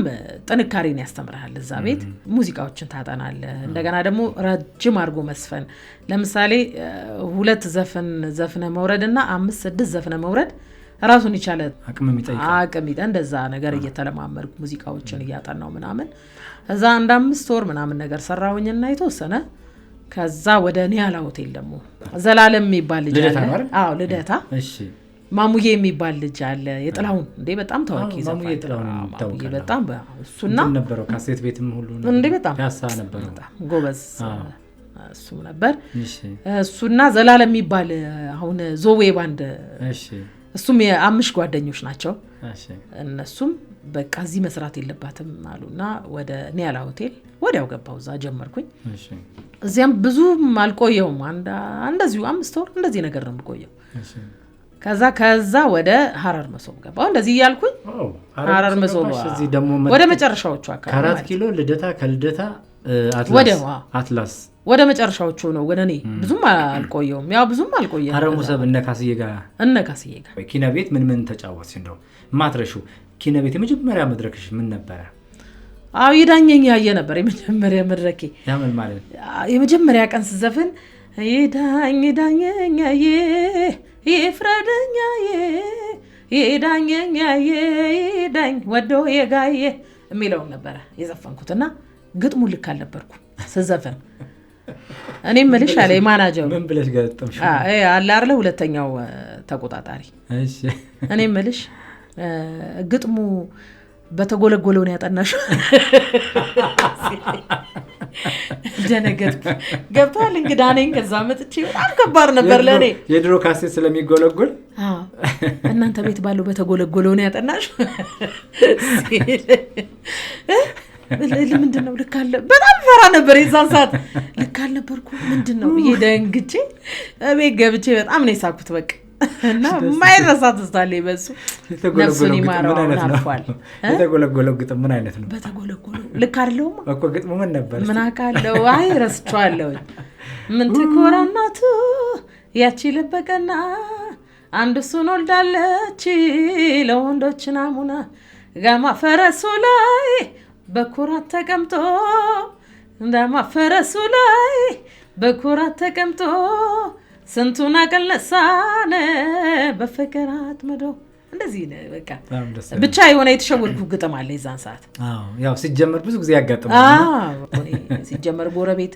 ጥንካሬን ያስተምራል። እዛ ቤት ሙዚቃዎችን ታጠናለህ። እንደገና ደግሞ ረጅም አድርጎ መስፈን። ለምሳሌ 2 ዘፍነ መውረድና 5-6 ዘፍነ መውረድ ራሱን ይቻለ አቅም ይጠይቃል። እንደዛ ነገር እየተለማመድኩ ሙዚቃዎችን እያጠናው ምናምን እዛ 5 ወር ምናምን ነገር ሰራሁኝና የተወሰነ ከዛ ወደ ኒያላ ሆቴል ደግሞ ዘላለም የሚባል ልጅ አለ። ልደታ። እሺ ማሙዬ የሚባል ልጅ አለ። የጥላሁን እንዴ በጣም ታዋቂ ማሙዬ ጥላሁን ማሙዬ በጣም እሱና ነበረው ካሴት ቤትም ሁሉ እንዴ በጣም ያሳ ነበረው ጎበዝ እሱ ነበር። እሱና ዘላለም የሚባል አሁን ዞዌ ባንድ እሱም የ5 ጓደኞች ናቸው። እነሱም በቃ እዚህ መስራት የለባትም አሉና ወደ ኒያላ ሆቴል ወዲያው ገባው። እዛ ጀመርኩኝ። እዚያም ብዙም አልቆየውም። እንደዚሁ 5 ወር እንደዚህ ነገር ነው የምቆየው። ከዛ ወደ ሀረር መሶብ ገባው። እንደዚህ እያልኩኝ ሀረር መሶብ ወደ መጨረሻዎቹ አካባቢ 4 ኪሎ ልደታ፣ ከልደታ አትላስ ወደ መጨረሻዎቹ ነው። ግን እኔ ብዙም አልቆየውም። ያው ብዙም አልቆየም። ሀረር መሶብ እነ ካስዬ ጋር ኪነቤት ምን ተጫወትሽ? እንደው ማትረሹ ኪነቤት የመጀመሪያ መድረክሽ ምን ነበረ? ይዳኘኝ ያየ ነበር የመጀመሪያ መድረኬ። ያምን ማለት የመጀመሪያ ቀን ስዘፍን ይዳኘኝ ይፍረደኛ ይዳኘኛ ይዳኝ ወዶ የጋየ የሚለውን ነበረ የዘፈንኩትና ግጥሙ ልክ አልነበርኩም ስዘፈን። እኔም ምልሽ አለ ማናጀሩ ምን ብለሽ ገጠምሽ? አለ አይደለ ሁለተኛው ተቆጣጣሪ። እኔም ምልሽ ግጥሙ በተጎለጎለው ነው ያጠናሽው ደነገጥ ገብቷል እንግዳ ነኝ ከዛ መጥቼ በጣም ከባድ ነበር ለኔ የድሮ ካሴት ስለሚጎለጎል እናንተ ቤት ባለው በተጎለጎለው ነው ያጠናሽው ምንድነው ልክ አለ በጣም ፈራ ነበር የዛን ሰዓት ልክ አልነበርኩ ምንድነው ይደንግጬ እቤት ገብቼ በጣም ነው የሳኩት በቃ እና ማይረሳት ስታለይ በሱ ነፍሱን ይማረው አልፏል የተጎለጎለው ግጥም ምን አይነት ነው በተጎለጎለው ልክ አይደለም እኮ ግጥሙ ምን ነበር ምን አቃለው አይ ረስቻለሁ ምን ትኮራናቱ ያቺ ለበቀና አንድ ሱን ወልዳለች ለወንዶች ናሙና ጋማ ፈረሱ ላይ በኩራት ተቀምጦ እንዳማ ፈረሱ ላይ በኩራት ተቀምጦ ስንቱን አቀለሳነ በፍቅራት መዶ እንደዚህ ነው በቃ ብቻ የሆነ የተሸወልኩ ግጥም አለ የዛን ሰዓት ያው ሲጀመር ብዙ ጊዜ ያጋጥማል ሲጀመር ጎረቤት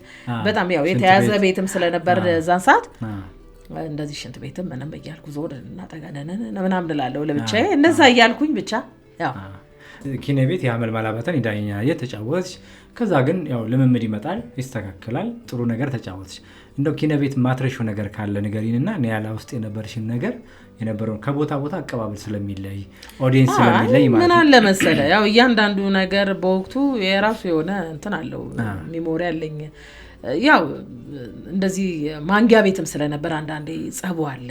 በጣም ያው የተያዘ ቤትም ስለነበር የዛን ሰዓት እንደዚህ ሽንት ቤትም ምንም በያልኩ ዞር እና ተጋነነ ምናምን እላለሁ ለብቻዬ እንደዛ እያልኩኝ ብቻ ያው ኪነ ቤት ያመልማል አባተን ይዳኛ የተጫወተች ከዛ ግን ያው ልምምድ ይመጣል ይስተካከላል ጥሩ ነገር ተጫወተች እንደው ኪነ ቤት ማትረሹ ነገር ካለ ንገሪንና ኒያላ ውስጥ የነበርሽን ነገር የነበረው ከቦታ ቦታ አቀባበል ስለሚለይ ኦዲየንስ ስለሚለይ ማለት ምን አለ መሰለ ያው እያንዳንዱ ነገር በወቅቱ የራሱ የሆነ እንትን አለው ሜሞሪ አለኝ ያው እንደዚህ ማንጊያ ቤትም ስለነበር አንዳንዴ ጸቡ አለ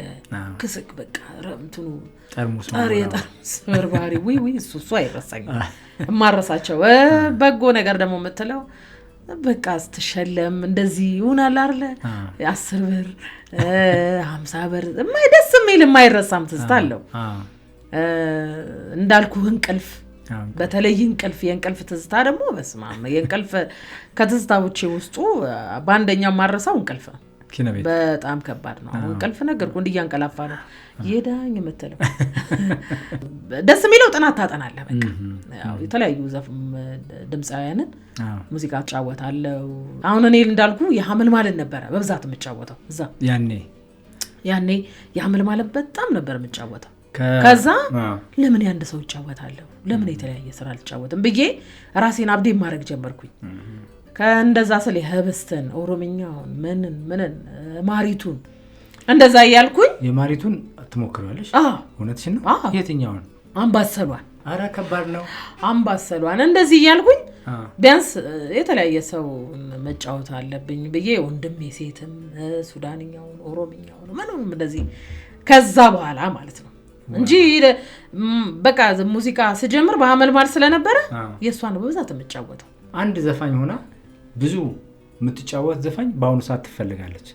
ክስክ በቃ እንትኑ ጠርሙስ በርባሪ ወይ እሱ አይረሳኝም ማረሳቸው በጎ ነገር ደግሞ የምትለው በቃ ስትሸለም እንደዚህ ይሆናል አይደል 10 ብር 50 ብር ደስ የሚል የማይረሳም ትዝታ አለው እንዳልኩ እንቅልፍ በተለይ የእንቅልፍ ትዝታ ደግሞ በስማም የእንቅልፍ ከትዝታዎቼ ውስጡ በአንደኛው ማረሳው እንቅልፍ ነው በጣም ከባድ ነው እንቅልፍ ነገርኩ እንዲያንቀላፋ ነው የዳኝ የምትለው ደስ የሚለው ጥናት ታጠናለህ በቃ ያው የተለያዩ ድምጻውያንን ሙዚቃ ጫወታለው አሁን እኔ እንዳልኩ የሐመልማልን ነበር በብዛት የምጫወተው እዛ ያኔ የሐመልማልን በጣም ነበር የምጫወተው ከዛ ለምን ያንድ ሰው ይጫወታለሁ ለምን የተለያየ ስራ አልጫወትም ብዬ ራሴን አብዴ ማድረግ ጀመርኩኝ ከእንደዛ ስለ ህብስትን ኦሮምኛውን ምንን ማሪቱን እንደዛ ያልኩኝ የማሪቱን ትሞክራለሽ እውነትሽ ነው የትኛውን አምባሰሏን አራ ከባድ ነው አምባሰሏን እንደዚህ ያልኩኝ ቢያንስ የተለያየ ሰው መጫወት አለብኝ ብዬ ወንድሜ ሴትም ሱዳንኛውን ኦሮምኛውን ምንም እንደዚህ ከዛ በኋላ ማለት ነው እንጂ በቃ ሙዚቃ ስጀምር በሐመልማል ስለነበረ የሷን በብዛት የምጫወተው አንድ ዘፋኝ ሆና ብዙ የምትጫወት ዘፋኝ በአሁኑ ሰዓት ትፈልጋለች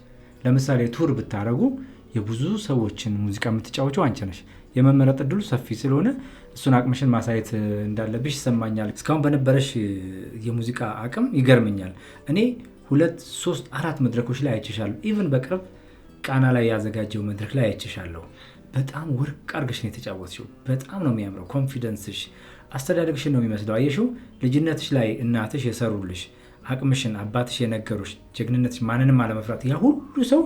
ለምሳሌ ቱር ብታረጉ የብዙ ሰዎችን ሙዚቃ የምትጫወተው አንቺ ነሽ የመመረጥ እድሉ ሰፊ ስለሆነ እሱን አቅምሽን ማሳየት እንዳለብሽ ይሰማኛል እስካሁን በነበረሽ የሙዚቃ አቅም ይገርመኛል እኔ 2 3 4 መድረኮች ላይ አይቼሻለሁ ኢቭን በቅርብ ቃና ላይ ያዘጋጀው መድረክ ላይ አይቼሻለሁ በጣም ወርቅ አርገሽ ነው የተጫወትሽው በጣም ነው የሚያምረው ኮንፊደንስሽ አስተዳደግሽን ነው የሚመስለው አየሽው ልጅነትሽ ላይ እናትሽ የሰሩልሽ አቅምሽን አባትሽ የነገሩሽ ጀግንነትሽ ማንንም አለመፍራት ያ ሁሉ ሰው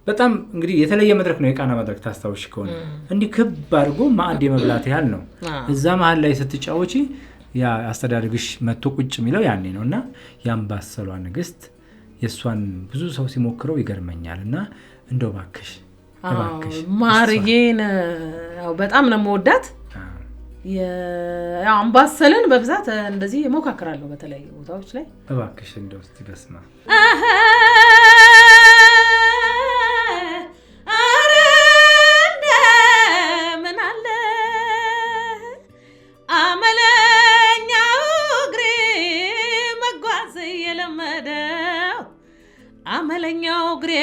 በጣም እንግዲህ የተለየ መድረክ ነው የቃና መድረክ ታስታውሽ ከሆነ እንዲህ ክብ አድርጎ ማዕድ የመብላት ያህል ነው እዛ መሀል ላይ ስትጫወቺ ያ አስተዳደግሽ መጥቶ ቁጭ የሚለው ያኔ ነውና ያምባሰሏ ንግስት የሷን ብዙ ሰው ሲሞክረው ይገርመኛልና እንደው ባክሽ ማርዬን በጣም ነው የምወዳት አምባሰልን በብዛት እንደዚህ ሞካክራለሁ በተለያዩ ቦታዎች ላይ እባክሽ እንደው እስቲ በስማ ምን አለ አመለኛው እግሬ መጓዝ የለመደው አመለኛው እግሬ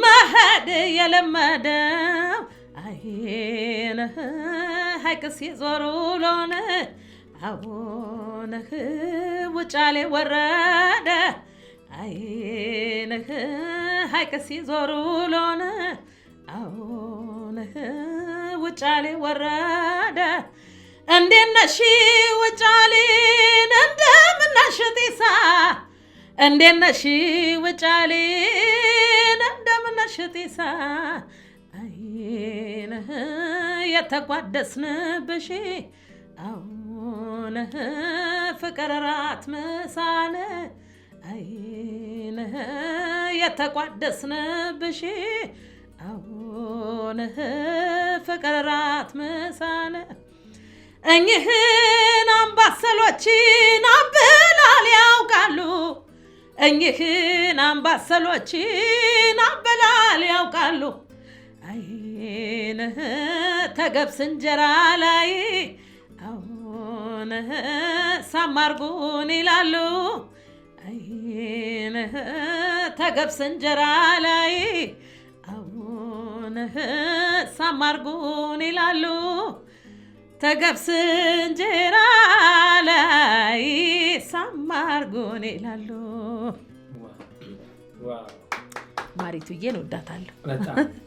መሄድ የለመደው አይነህ ሀይቅስ የዞሩ ሎነ አቦነህ ውጫሌ ወረደ አይነህ ሀይቅስ የዞሩ ሎነ አቦነህ ውጫሌ ወረደ እንዴነሽ ውጫሌን እንደምናሽ ጢሳ እንዴነሽ ውጫሌን እንደምናሽ ጢሳ አይነህ የተቋደስንብሽ አሁን ፍቅር ራት ምሳነ አይነ የተቋደስንብሽ አሁን ፍቅር ራት ምሳነ እኚህን አምባሰሎችን አበላል ያውቃሉ እኚህን አምባሰሎችን አበላል ያውቃሉ አይነ ተገብስ እንጀራ ላይ አሁን ሳማርጉን ይላሉ አይነ ተገብስ እንጀራ ላይ አሁን ሳማርጉን ይላሉ ተገብስ እንጀራ ላይ ሳማርጉን ይላሉ። ማሪቱዬን ወዳታለሁ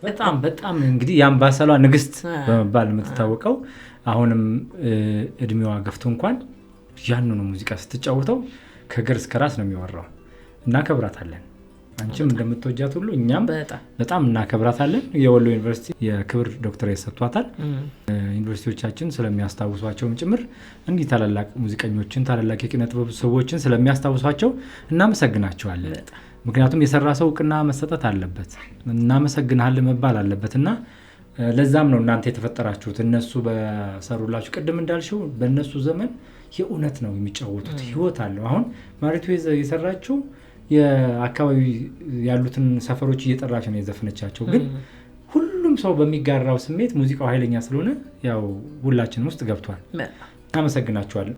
በጣም በጣም እንግዲህ የአምባሰሏ ንግስት በመባል የምትታወቀው አሁንም እድሜዋ ገፍቶ እንኳን ያንኑ ሙዚቃ ስትጫወተው ከግር እስከ ራስ ነው የሚወራው። እናከብራታለን። አንቺም እንደምትወጃት ሁሉ እኛም በጣም እናከብራታለን። የወሎ ዩኒቨርሲቲ የክብር ዶክተሬት ሰጥቷታል። ዩኒቨርሲቲዎቻችን ስለሚያስታውሷቸውም ጭምር እንዲህ ታላላቅ ሙዚቀኞችን ታላላቅ የኪነ ጥበብ ሰዎችን ስለሚያስታውሷቸው እናመሰግናቸዋለን። ምክንያቱም የሰራ ሰው እውቅና መሰጠት አለበት፣ እናመሰግናለን መባል አለበትና ለዛም ነው እናንተ የተፈጠራችሁት። እነሱ በሰሩላችሁ ቅድም እንዳልሽው በእነሱ ዘመን የእውነት ነው የሚጫወቱት፣ ህይወት አለው። አሁን ማሪቱ የሰራችው የአካባቢ ያሉትን ሰፈሮች እየጠራች ነው የዘፈነቻቸው። ግን ሁሉም ሰው በሚጋራው ስሜት ሙዚቃው ኃይለኛ ስለሆነ ያው ሁላችንም ውስጥ ገብቷል። እናመሰግናችኋለን።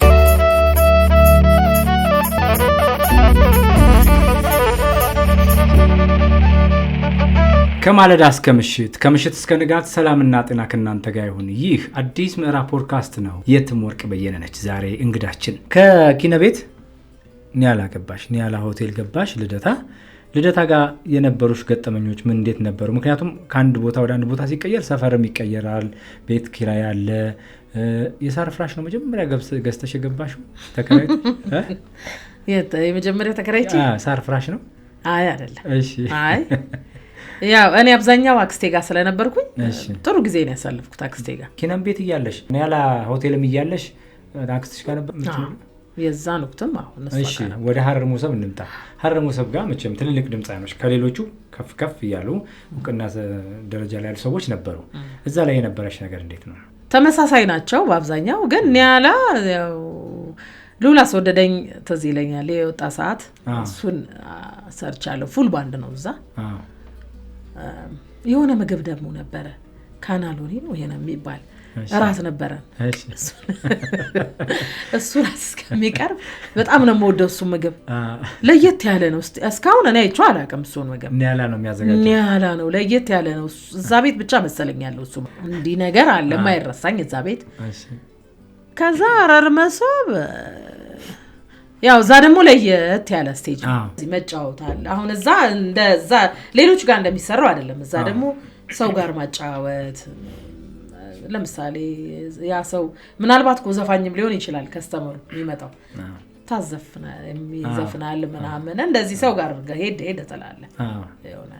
ከማለዳ እስከ ምሽት ከምሽት እስከ ንጋት ሰላምና ጤና ከእናንተ ጋር ይሁን። ይህ አዲስ ምዕራፍ ፖድካስት ነው። የትም ወርቅ በየነ ነች ዛሬ እንግዳችን። ከኪነ ቤት ኒያላ ገባሽ፣ ኒያላ ሆቴል ገባሽ። ልደታ ጋር የነበሩሽ ገጠመኞች ምን እንዴት ነበሩ? ምክንያቱም ከአንድ ቦታ ወደ አንድ ቦታ ሲቀየር ሰፈርም ይቀየራል፣ ቤት ኪራይ አለ። የሳር ፍራሽ ነው መጀመሪያ ገዝተሽ የገባሽው? ተከራይት የመጀመሪያ ተከራይት ሳር ፍራሽ ነው? አይ አይደለም። እሺ አይ ያው እኔ አብዛኛው አክስቴ ጋር ስለነበርኩኝ ጥሩ ጊዜ ነው ያሳለፍኩት አክስቴ ጋር። ኪነም ቤት እያለሽ ኒያላ ሆቴልም እያለሽ አክስትሽ ጋር ነበር ምትኖር? የዛን ወቅትም አሁን እሺ ወደ ሀረር ሙሰብ እንምጣ። ሀረር ሙሰብ ጋር መቼም ትልልቅ ድምጻዮች ከሌሎቹ ከፍ ከፍ እያሉ እውቅና ደረጃ ላይ ያሉ ሰዎች ነበሩ። እዛ ላይ የነበረሽ ነገር እንዴት ነው? ተመሳሳይ ናቸው በአብዛኛው። ግን ኒያላ ሉላ አስወደደኝ ትዝ ይለኛል። የወጣ ሰዓት እሱን ሰርቻለሁ። ፉል ባንድ ነው እዛ። የሆነ ምግብ ደግሞ ነበረ ካናሎኒ ነው የሚባል እራት ነበረ። እሱ ራስ እስከሚቀርብ በጣም ነው የምወደው። እሱ ምግብ ለየት ያለ ነው። እስካሁን እኔ አይቼው አላውቅም። እሱን ምግብ ኒያላ ነው የሚያዘጋጀው። ኒያላ ነው፣ ለየት ያለ ነው። እዛ ቤት ብቻ መሰለኝ ያለው እሱ እንዲህ ነገር አለ የማይረሳኝ እዛ ቤት። ከዛ ሀረር መሶብ ያው እዛ ደግሞ ለየት ያለ ስቴጅ መጫወት አለ። አሁን እዛ እንደዛ ሌሎች ጋር እንደሚሰራው አይደለም። እዛ ደግሞ ሰው ጋር ማጫወት፣ ለምሳሌ ያ ሰው ምናልባት እኮ ዘፋኝም ሊሆን ይችላል ከስተመሩ የሚመጣው የሚዘፍናል ምናምን እንደዚህ ሰው ጋር ሄድ ትላለህ። የሆነ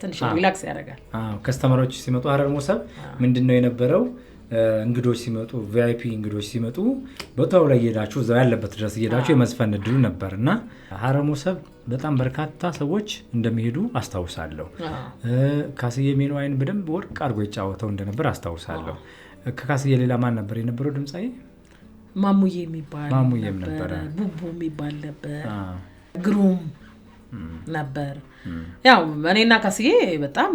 ትንሽ ሪላክስ ያደርጋል። ከስተመሮች ሲመጡ ሀረር ሙሰብ ምንድነው የነበረው? እንግዶች ሲመጡ ቪአይፒ እንግዶች ሲመጡ ቦታው ላይ እየሄዳችሁ እዛው ያለበት ድረስ እየሄዳችሁ የመዝፈን እድሉ ነበር እና ሀረር ሙሰብ በጣም በርካታ ሰዎች እንደሚሄዱ አስታውሳለሁ። ካስዬ ሜኑ አይን በደንብ ወርቅ አድርጎ የጫወተው እንደነበር አስታውሳለሁ። ከካስዬ ሌላ ማን ነበር የነበረው ድምጻዬ? ማሙዬ የሚባል ነበር፣ ቡቡ የሚባል ነበር፣ ግሩም ነበር። ያው እኔና ካስዬ በጣም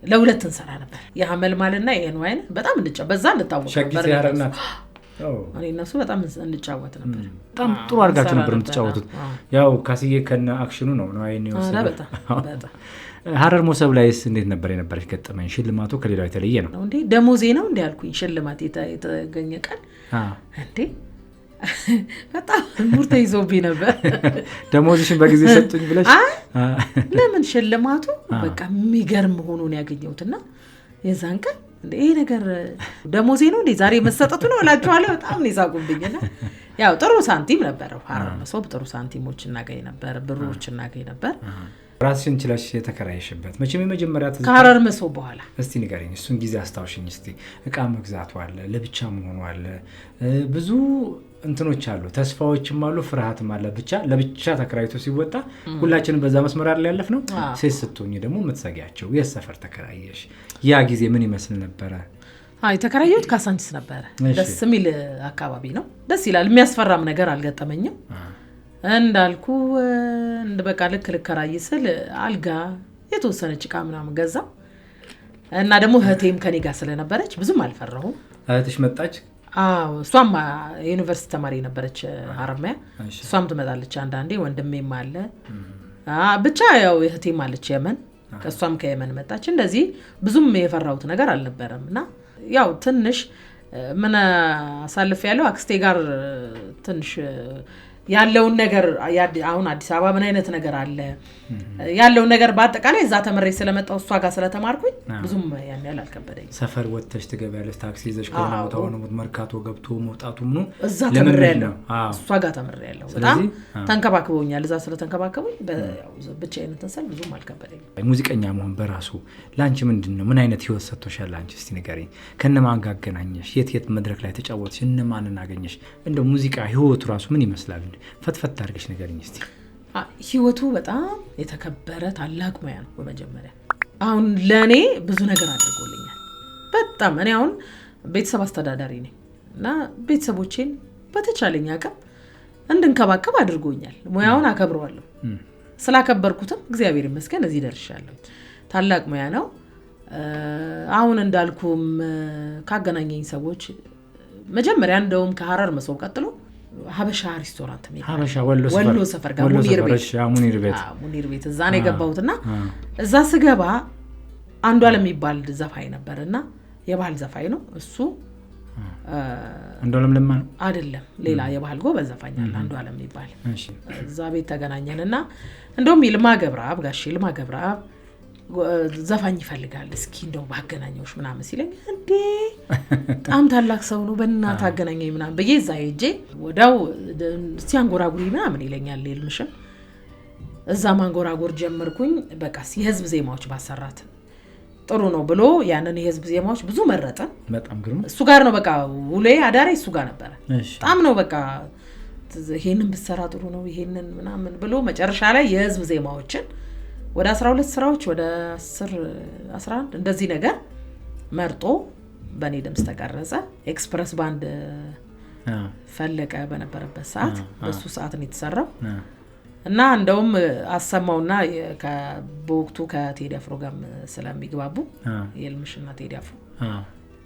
ለሁለት እንሰራ ነበር። የሐመልማልና የንዋይን በጣም በዛ እንታወቅ ነበር። እኔ እነሱ በጣም እንጫወት ነበር። በጣም ጥሩ አድርጋችሁ ነበር የምትጫወቱት። ያው ካስዬ ከነ አክሽኑ ነው አይን ይወሰደ። ሀረር ሙሰብ ላይስ እንዴት ነበር የነበረሽ ገጠመኝ? ሽልማቱ ከሌላው የተለየ ነው እንዴ? ደሞዜ ነው እንዴ ያልኩኝ ሽልማት የተገኘ ቀን እንዴ በጣም ሙር ተይዞብኝ ነበር። ደሞዝሽን በጊዜ ሰጡኝ ብለሽ? ለምን ሽልማቱ በቃ የሚገርም ሆኖን ያገኘሁትና የዛን ቀን ይሄ ነገር ደሞዜ ነው እንዴ ዛሬ መሰጠቱ ነው እላችኋለሁ። በጣም ነው ይሳቁብኝና ያው ጥሩ ሳንቲም ነበር። ሀረር መሶብ ጥሩ ሳንቲሞች እናገኝ ነበር፣ ብሮች እናገኝ ነበር። ራስሽን ችለሽ የተከራየሽበት መቼም የመጀመሪያ ከሀረር መሶብ በኋላ እስቲ ንገሪኝ። እሱን ጊዜ አስታውሽኝ እስቲ። እቃ መግዛቱ አለ፣ ለብቻ መሆኑ አለ፣ ብዙ እንትኖች አሉ፣ ተስፋዎችም አሉ፣ ፍርሃትም አለ። ብቻ ለብቻ ተከራይቶ ሲወጣ ሁላችንም በዛ መስመር አይደል ያለፍነው። ሴት ስትሆኚ ደግሞ የምትሰጊያቸው የት ሰፈር ተከራየሽ? ያ ጊዜ ምን ይመስል ነበረ? የተከራየሁት ካሳንቺስ ነበረ። ደስ የሚል አካባቢ ነው። ደስ ይላል። የሚያስፈራም ነገር አልገጠመኝም። እንዳልኩ በቃ ልክ ልከራይ ስል አልጋ የተወሰነች እቃ ምናምን ገዛ እና ደግሞ እህቴም ከኔ ጋር ስለነበረች ብዙም አልፈራሁም። እህትሽ መጣች? እሷም ዩኒቨርሲቲ ተማሪ ነበረች ሀረማያ። እሷም ትመጣለች አንዳንዴ። ወንድሜም አለ። ብቻ ያው እህቴም አለች የመን፣ ከእሷም ከየመን መጣች። እንደዚህ ብዙም የፈራሁት ነገር አልነበረም። እና ያው ትንሽ ምን አሳልፍ ያለው አክስቴ ጋር ትንሽ ያለውን ነገር አሁን አዲስ አበባ ምን አይነት ነገር አለ ያለውን ነገር በአጠቃላይ እዛ ተመሬ ስለመጣው እሷ ጋር ስለተማርኩኝ ብዙም ያን ያህል አልከበደኝ። ሰፈር ወጥተሽ ትገቢያለሽ፣ ታክሲ ይዘሽ ከሆነ ቦታው ነው መርካቶ ገብቶ መውጣቱ ምኑ እዛ ተመሬያለሁ። እሷ ጋር ተመሬያለሁ። በጣም ተንከባክበውኛል። እዛ ስለተንከባከቡኝ ያው ብቻዬን ተንሰል ብዙም አልከበደኝ። ሙዚቀኛ መሆን በራሱ ላንቺ ምንድነው? ምን አይነት ህይወት ሰጥቶሻል? ላንቺ እስቲ ንገሪኝ። ከነማን ጋር አገናኘሽ? የት መድረክ ላይ ተጫወትሽ? እነማንን አገኘሽ? እንደው ሙዚቃ ህይወቱ ራሱ ምን ይመስላል? ፈትፈት አድርገሽ ንገሪኝ እስቲ። ህይወቱ በጣም የተከበረ ታላቅ ሙያ ነው። በመጀመሪያ አሁን ለኔ ብዙ ነገር አድርጎልኛል። በጣም እኔ አሁን ቤተሰብ አስተዳዳሪ ነኝ እና ቤተሰቦቼን በተቻለኝ አቅም እንድንከባከብ አድርጎኛል። ሙያውን አከብረዋለሁ። ስላከበርኩትም እግዚአብሔር ይመስገን እዚህ ደርሻለሁ። ታላቅ ሙያ ነው። አሁን እንዳልኩም ካገናኘኝ ሰዎች መጀመሪያ እንደውም ከሀረር መሶብ ቀጥሎ ሀበሻ ሬስቶራንት ነው። ሀበሻ ወሎ ሰፈር ጋር ሙኒር ቤት እዛ ነው የገባሁትና እዛ ስገባ አንዱ ዓለም የሚባል ዘፋኝ ነበርና የባህል ዘፋኝ ነው እሱ። አንዱ ዓለም ለማ ነው አይደለም፣ ሌላ የባህል ጎበዝ ዘፋኝ አለ አንዱ ዓለም የሚባል። እዛ ቤት ተገናኘንና እንደውም ይልማ ገብረአብ ጋሽ ይልማ ገብረአብ ዘፋኝ ይፈልጋል እስኪ እንደው ባገናኘውሽ ምናምን ሲለኝ እንዴ በጣም ታላቅ ሰው ነው በእናትህ አገናኘኝ ምናምን በየ እዛ ሄጄ ወዳው ሲያንጎራጉሪ ምናምን ይለኛል። ይልምሽም እዛ ማንጎራጎር ጀመርኩኝ። በቃ የህዝብ ዜማዎች ባሰራት ጥሩ ነው ብሎ ያንን የህዝብ ዜማዎች ብዙ መረጠ። በጣም ግሩም። እሱ ጋር ነው በቃ ውሌ አዳሬ እሱ ጋር ነበር። በጣም ነው በቃ ይሄንን ብትሰራ ጥሩ ነው ይሄንን ምናምን ብሎ መጨረሻ ላይ የህዝብ ዜማዎችን ወደ 12 ስራዎች ወደ 10 11 እንደዚህ ነገር መርጦ በኔ ድምጽ ተቀረጸ። ኤክስፕረስ ባንድ ፈለቀ በነበረበት ሰዓት በሱ ሰዓት ነው የተሰራው እና እንደውም አሰማውና በወቅቱ ከቴዲ አፍሮ ጋር ስለሚግባቡ የልምሽና ቴዲ አፍሮ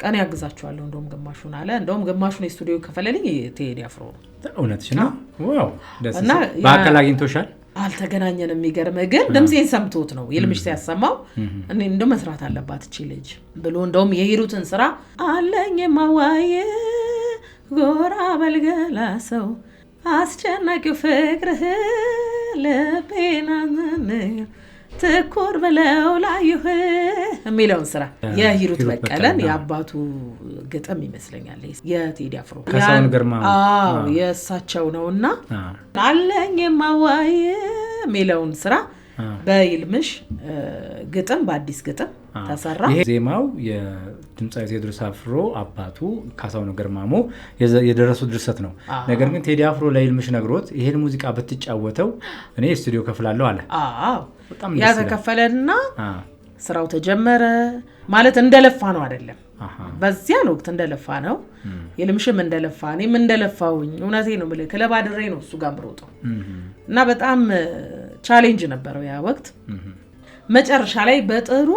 ቀን ያግዛቸዋለሁ እንደውም ግማሹን አለ። እንደውም ግማሹን የስቱዲዮ ከፈለልኝ ቴዲ አፍሮ ነው። እውነትሽ ነው? ዋው ደስ ይላል። በአካል አግኝቶሻል? አልተገናኘንም። የሚገርም ግን ድምጼን ሰምቶት ነው የልምሽ ሲያሰማው እኔ እንደው መስራት አለባት እቺ ልጅ ብሎ እንደውም የሂሩትን ስራ አለኝ ማዋዬ ጎራ በልገላ ሰው አስጨናቂው ፍቅርህ ለቤናን ትኩር ብለው ላዩህ የሚለውን ስራ የሂሩት በቀለን የአባቱ ግጥም ይመስለኛል የቴዲ አፍሮ ከሳውን ግርማ የእሳቸው ነውና አለኝ ማዋዬ የሚለውን ስራ በይልምሽ ግጥም በአዲስ ግጥም ተሰራ። ይሄ ዜማው የድምጻዊ ቴዎድሮስ አፍሮ አባቱ ካሳውን ግርማሞ የደረሱት ድርሰት ነው። ነገር ግን ቴዲ አፍሮ ለይልምሽ ነግሮት ይሄን ሙዚቃ ብትጫወተው እኔ ስቱዲዮ ከፍላለሁ አለ። በጣም ያተከፈለና ስራው ተጀመረ። ማለት እንደለፋ ነው አይደለም፣ በዚያን ወቅት እንደለፋ ነው። ይልምሽም እንደለፋ እኔም እንደለፋውኝ እውነቴን ነው ማለት ክለብ አድሬ ነው እሱ ጋር ምሮጠው እና በጣም ቻሌንጅ ነበረው ያ ወቅት። መጨረሻ ላይ በጥሩ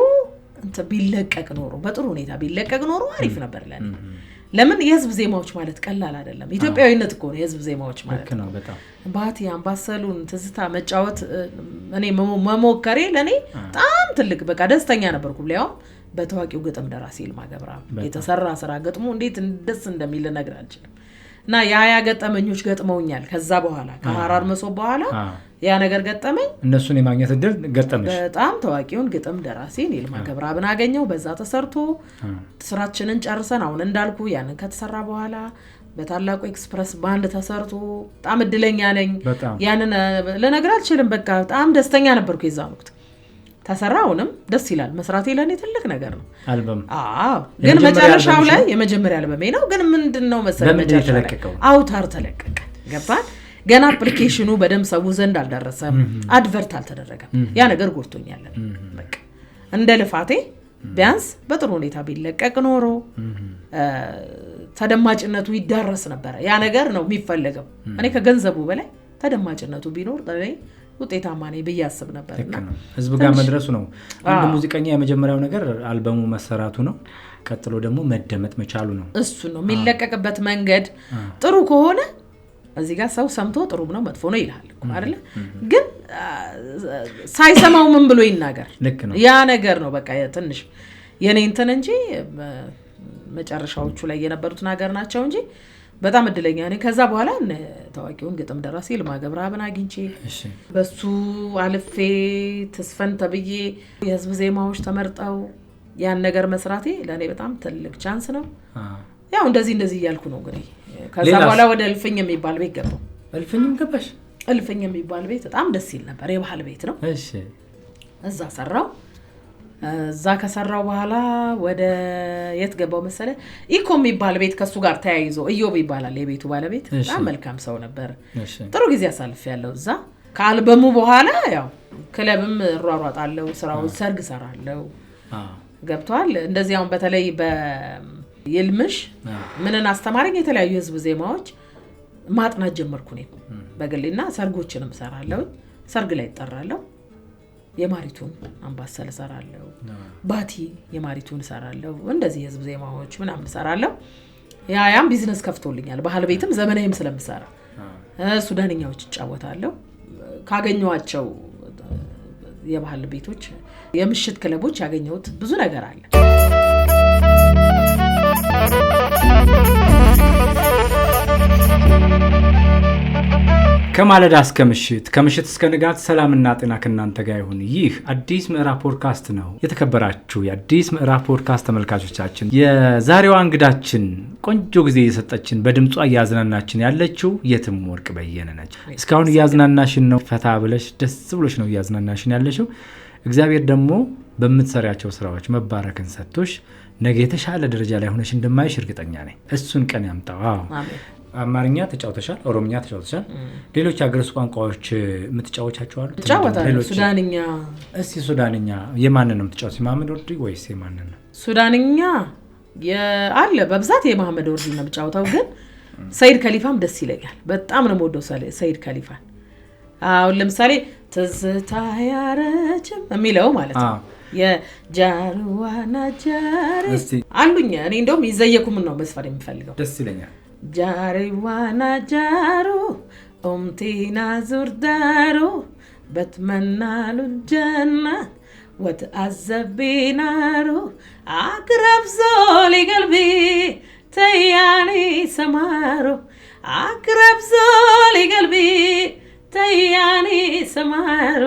ቢለቀቅ ኖሮ በጥሩ ሁኔታ ቢለቀቅ ኖሮ አሪፍ ነበር ለኔ። ለምን የህዝብ ዜማዎች ማለት ቀላል አይደለም። ኢትዮጵያዊነት እኮ ነው የህዝብ ዜማዎች ማለት ነው። በጣም ባቲ አምባሰሉን ትዝታ መጫወት እኔ መሞከሬ ለኔ በጣም ትልቅ በቃ ደስተኛ ነበርኩ። ሊያውም በታዋቂው ግጥም ደራሲ ይልማ ገብረአብ የተሰራ ስራ ገጥሞ እንዴት ደስ እንደሚል ነገር አልችልም። እና ያ ገጠመኞች ገጥመውኛል። ከዛ በኋላ ከሀረር መሶብ በኋላ ያ ነገር ገጠመኝ። እነሱን የማግኘት እድል ገጠመሽ? በጣም ታዋቂውን ግጥም ደራሲ ይልማ ገብረአብን አገኘው። በዛ ተሰርቶ ስራችንን ጨርሰን አሁን እንዳልኩ ያንን ከተሰራ በኋላ በታላቁ ኤክስፕረስ ባንድ ተሰርቶ በጣም እድለኛ ነኝ። ያንን ለነገር አልችልም። በቃ በጣም ደስተኛ ነበርኩ የዛን ወቅት። ተሰራውንም ደስ ይላል። መስራቴ ለኔ ትልቅ ነገር ነው። አልበም ግን መጨረሻው ላይ የመጀመሪያ አልበሜ ነው። ግን ምንድነው መሰለህ መጨረሻው አውታር ተለቀቀ። ገባን? ገና አፕሊኬሽኑ በደም ሰው ዘንድ አልደረሰም። አድቨርት አልተደረገም። ያ ነገር ጎርቶኛል። በቃ እንደ ልፋቴ ቢያንስ በጥሩ ሁኔታ ቢለቀቅ ኖሮ ተደማጭነቱ ይዳረስ ነበር። ያ ነገር ነው የሚፈልገው። እኔ ከገንዘቡ በላይ ተደማጭነቱ ቢኖር ውጤታማ ነኝ ብዬ አስብ ነበርና ህዝብ ጋር መድረሱ ነው። አንድ ሙዚቀኛ የመጀመሪያው ነገር አልበሙ መሰራቱ ነው። ቀጥሎ ደግሞ መደመጥ መቻሉ ነው። እሱ ነው የሚለቀቅበት መንገድ ጥሩ ከሆነ እዚህ ጋር ሰው ሰምቶ ጥሩ ነው መጥፎ ነው ይላል እኮ አይደለ? ግን ሳይሰማው ምን ብሎ ይናገር? ያ ነገር ነው በቃ ትንሽ የኔ እንትን እንጂ መጨረሻዎቹ ላይ የነበሩት ነገር ናቸው እንጂ በጣም እድለኛ ነኝ። ከዛ በኋላ ታዋቂውን ግጥም ደራሲ ይልማ ገብረአብን አግኝቼ በሱ አልፌ ተስፈን ተብዬ የህዝብ ዜማዎች ተመርጠው ያን ነገር መስራቴ ለኔ በጣም ትልቅ ቻንስ ነው። ያው እንደዚህ እያልኩ ነው እንግዲህ። ከዛ በኋላ ወደ እልፍኝ የሚባል ቤት ገባሁ። እልፍኝም ገባሽ? እልፍኝ የሚባል ቤት በጣም ደስ ይል ነበር። የባህል ቤት ነው። እሺ። እዛ ሰራው። እዛ ከሰራው በኋላ ወደ የት ገባው መሰለ? ኢኮ የሚባል ቤት ከሱ ጋር ተያይዞ ኢዮብ ይባላል የቤቱ ባለቤት። በጣም መልካም ሰው ነበር። ጥሩ ጊዜ አሳልፌያለሁ እዛ። ከአልበሙ በኋላ ያው ክለብም ሯሯጣለሁ፣ ስራውን ሰርግ ሰራለሁ። ገብቷል። እንደዚህ አሁን በተለይ በይልምሽ ምንን አስተማረኝ? የተለያዩ ህዝብ ዜማዎች ማጥናት ጀመርኩ እኔ በግሌና ሰርጎችንም ሰራለሁ። ሰርግ ላይ እጠራለሁ። የማሪቱን አምባሰል ሰራለሁ። ባቲ የማሪቱን ሰራለሁ። እንደዚህ ህዝብ ዜማዎች ምናምን ሰራለሁ። ያም ቢዝነስ ከፍቶልኛል። ባህል ቤትም ዘመናዊም ስለምሰራ ሱዳንኛዎች እጫወታለሁ። ካገኘዋቸው የባህል ቤቶች የምሽት ክለቦች ያገኘሁት ብዙ ነገር አለ። ከማለዳ እስከ ምሽት ከምሽት እስከ ንጋት ሰላምና ጤና ከናንተ ጋር ይሁን። ይህ አዲስ ምዕራፍ ፖድካስት ነው። የተከበራችሁ የአዲስ ምዕራፍ ፖድካስት ተመልካቾቻችን፣ የዛሬዋ እንግዳችን ቆንጆ ጊዜ እየሰጠችን በድምጿ እያዝናናችን ያለችው የትም ወርቅ በየነ ነች። እስካሁን እያዝናናሽን ነው። ፈታ ብለሽ ደስ ብሎሽ ነው እያዝናናሽን ያለሽው። እግዚአብሔር ደግሞ በምትሰሪያቸው ስራዎች መባረክን ሰጥቶሽ ነገ የተሻለ ደረጃ ላይ ሆነሽ እንደማይሽ እርግጠኛ ነኝ። እሱን ቀን ያምጣው። አሜን። አማርኛ ተጫውተሻል፣ ኦሮምኛ ተጫውተሻል። ሌሎች ሀገር ውስጥ ቋንቋዎች የምትጫወቻቸው አሉ? ተጫወታለሁ። ሱዳንኛ። እስቲ ሱዳንኛ የማንን ነው የምትጫወቺው? የመሐመድ ወርዲ ወይስ የማንን ነው? ሱዳንኛ አለ በብዛት የመሐመድ ወርዲ ነው የምጫወተው፣ ግን ሰይድ ከሊፋም ደስ ይለኛል። በጣም ነው የምወደው ሰይድ ከሊፋን። አሁን ለምሳሌ ትዝታ ያረጅም የሚለው ማለት ነው የጃሩዋና ጃሪ አሉኝ። እኔ እንደውም ይዘየኩም ነው መስፈር የምፈልገው። ደስ ይለኛል። ጃሪዋና ጃሩ ኦምቲና ዙርዳሩ በትመናሉ ጀና ወትአዘቢናሩ አቅረብ ዞሊ ገልቢ ተያኒ ሰማሩ አቅረብ ዞሊ ገልቢ ተያኒ ሰማሩ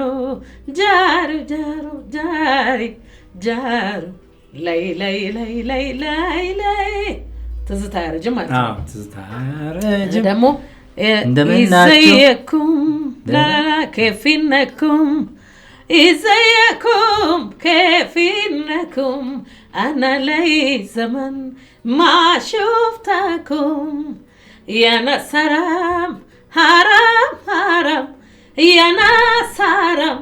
ጃሩ ጃሩ ጃሪ ጃሩ ላይ ላይ ላይ ላይ ላይ ላይ ትዝታ ያረጅም ማለት ነው። ትዝታ ያረጅም ደግሞ ይዘየኩም ከፊነኩም ይዘየኩም ከፊነኩም አና ላይ ዘመን ማሹፍታኩም የነሰራም ሐራም ሐራም የነሰራም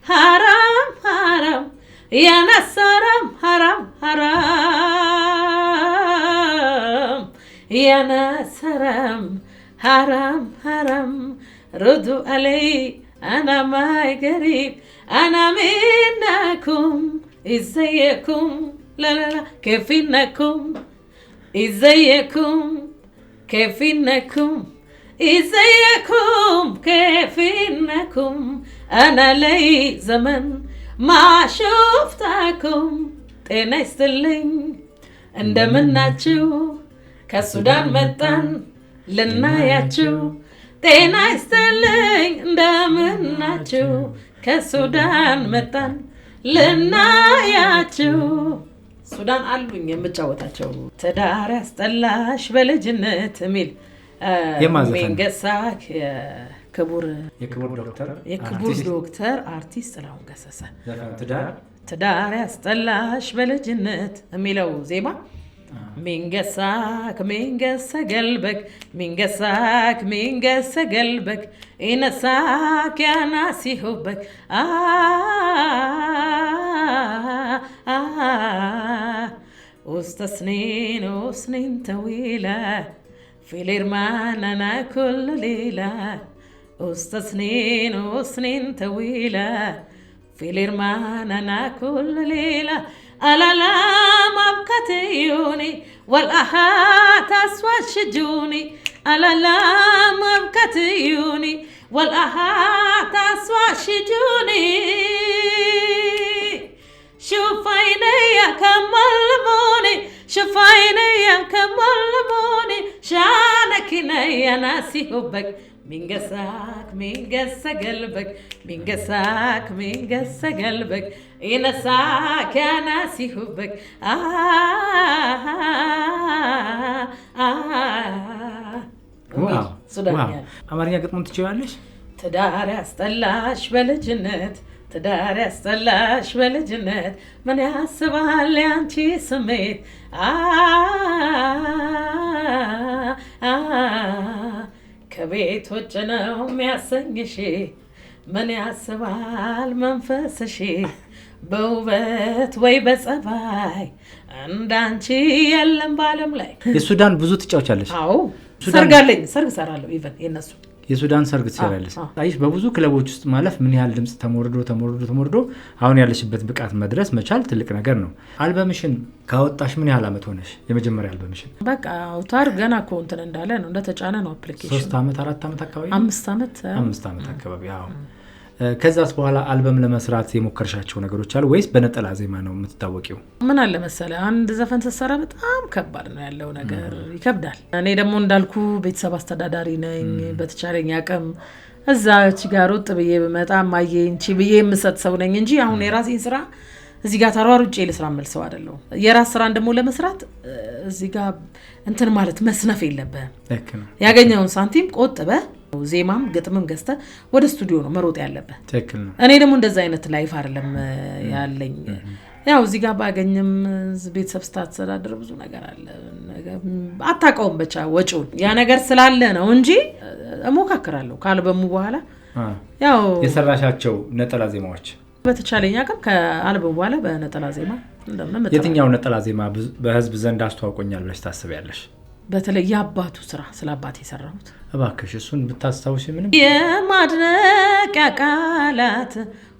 ሐራም ሐራም የነሰራም ሐራም ሐራም የነሰራም ሐራም ሐራም ردوا علي أنا ما قريب أنا منكم إزيكم لا لا لا كيف إنكم إزيكم كيف إنكم إزيكم كيف إنكم أنا لي زمن ما شفتكم ጤና ይስጥልኝ እንደምናችሁ ከሱዳን መጣን ልናያችሁ ጤና ይስጥልኝ እንደምናችሁ ከሱዳን መጣን ልናያችሁ ሱዳን አሉኝ የምጫወታቸው ትዳር ያስጠላሽ በልጅነት የሚል መንገሳክ የክቡር ዶክተር አርቲስት ጥላሁን ገሰሰ ትዳር ያስጠላሽ በልጅነት የሚለው ዜማ ሚንገሳክ ሚንገሰገልበክ ሚንገሳክ ሚንገሰገልበክ ኢነሳክ ያናሲሁበክ وسنين طويلة في الإرماننا كل ليلة سنين طويلة في الإرماننا كل ليلة ألا لا مبكت عيوني والأحات أسود شجوني ألا لا مبكت عيوني والأحات أسود شجوني شوف عيني كملموني شوف عيني كملموني شانك يا ناسي حبك من قسى قلبك من قسى قلبك ينساك يا ناسي حبك ዋው አማርኛ ግጥሙን ትችያለሽ? ትዳር ያስጠላሽ በልጅነት ትዳር ያስጠላሽ በልጅነት ምን ያስባል ያንቺ ስሜት ከቤት ውጭ ነው የሚያሰኝሽ ምን ያስባል መንፈስሽ በውበት ወይ በጸባይ እንዳንቺ የለም ባለም ላይ። የሱዳን ብዙ ትጫወቻለሽ? አዎ ሰርጋለኝ ሰርግ ሰራለሁ ኢቨን የነሱ የሱዳን ሰርግ ትሰራለሽ። አይሽ በብዙ ክለቦች ውስጥ ማለፍ ምን ያህል ድምጽ ተሞርዶ አሁን ያለሽበት ብቃት መድረስ መቻል ትልቅ ነገር ነው። አልበምሽን ካወጣሽ ምን ያህል አመት ሆነሽ? የመጀመሪያ አልበምሽን በቃ አውታር ገና ኮንተን እንዳለ ነው እንደተጫነ ነው አፕሊኬሽን 3 አመት 4 አመት አካባቢ 5 አመት አካባቢ አዎ። ከዛስ በኋላ አልበም ለመስራት የሞከርሻቸው ነገሮች አሉ ወይስ በነጠላ ዜማ ነው የምትታወቂው? ምን አለ መሰለህ አንድ ዘፈን ስትሰራ በጣም ከባድ ነው ያለው ነገር ይከብዳል። እኔ ደግሞ እንዳልኩ ቤተሰብ አስተዳዳሪ ነኝ። በተቻለኝ አቅም እዛች ጋር ወጥ ብዬ በመጣ ማየንቺ ብዬ የምሰጥ ሰው ነኝ እንጂ አሁን የራሴን ስራ እዚህ ጋር ተሯሩጬ ልስራ መልሰው አይደለም። የራስ ስራን ደግሞ ለመስራት እዚህ ጋር እንትን ማለት መስነፍ የለብህም። ልክ ነው። ያገኘውን ሳንቲም ቆጥበህ ዜማም ግጥምም ገዝተ ወደ ስቱዲዮ ነው መሮጥ ያለበት። ትክክል ነው። እኔ ደግሞ እንደዛ አይነት ላይፍ አይደለም ያለኝ። ያው እዚህ ጋር ባገኝም ቤተሰብ ስታስተዳድር ብዙ ነገር አለ አታውቀውም ብቻ ወጪውን ያ ነገር ስላለ ነው እንጂ እሞካክራለሁ ከአልበሙ በኋላ ያው የሰራሻቸው ነጠላ ዜማዎች በተቻለኝ አቅም ከአልበሙ በኋላ በነጠላ ዜማ እንደምን የትኛው ነጠላ ዜማ በህዝብ ዘንድ አስተዋውቆኛል ብለሽ ታስቢያለሽ? በተለይ የአባቱ ስራ ስለአባቴ የሰራሁት እባክሽ እሱን ብታስታውሺ። ምንም የማድነቂያ ቃላት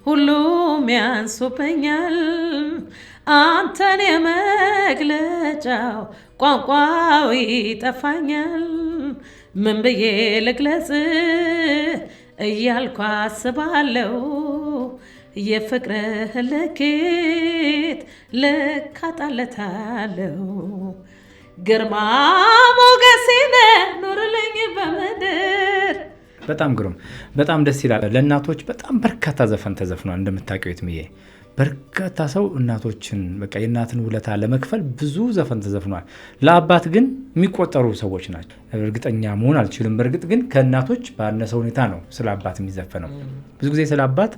ሁሉም ያንሱብኛል አንተን የመግለጫው ቋንቋው ይጠፋኛል ምን ብዬ ልግለጽ እያልኩ አስባለሁ የፍቅርህ ልኬት ልካጣለታለሁ ግርማ ሞገሴነ ኑርልኝ በምድር። በጣም ግሩም በጣም ደስ ይላል። ለእናቶች በጣም በርካታ ዘፈን ተዘፍኗል እንደምታውቂው የትምዬ። በርካታ ሰው እናቶችን በቃ የእናትን ውለታ ለመክፈል ብዙ ዘፈን ተዘፍኗል። ለአባት ግን የሚቆጠሩ ሰዎች ናቸው። እርግጠኛ መሆን አልችልም። በእርግጥ ግን ከእናቶች ባነሰ ሁኔታ ነው ስለ አባት የሚዘፈነው። ብዙ ጊዜ ስለ አባት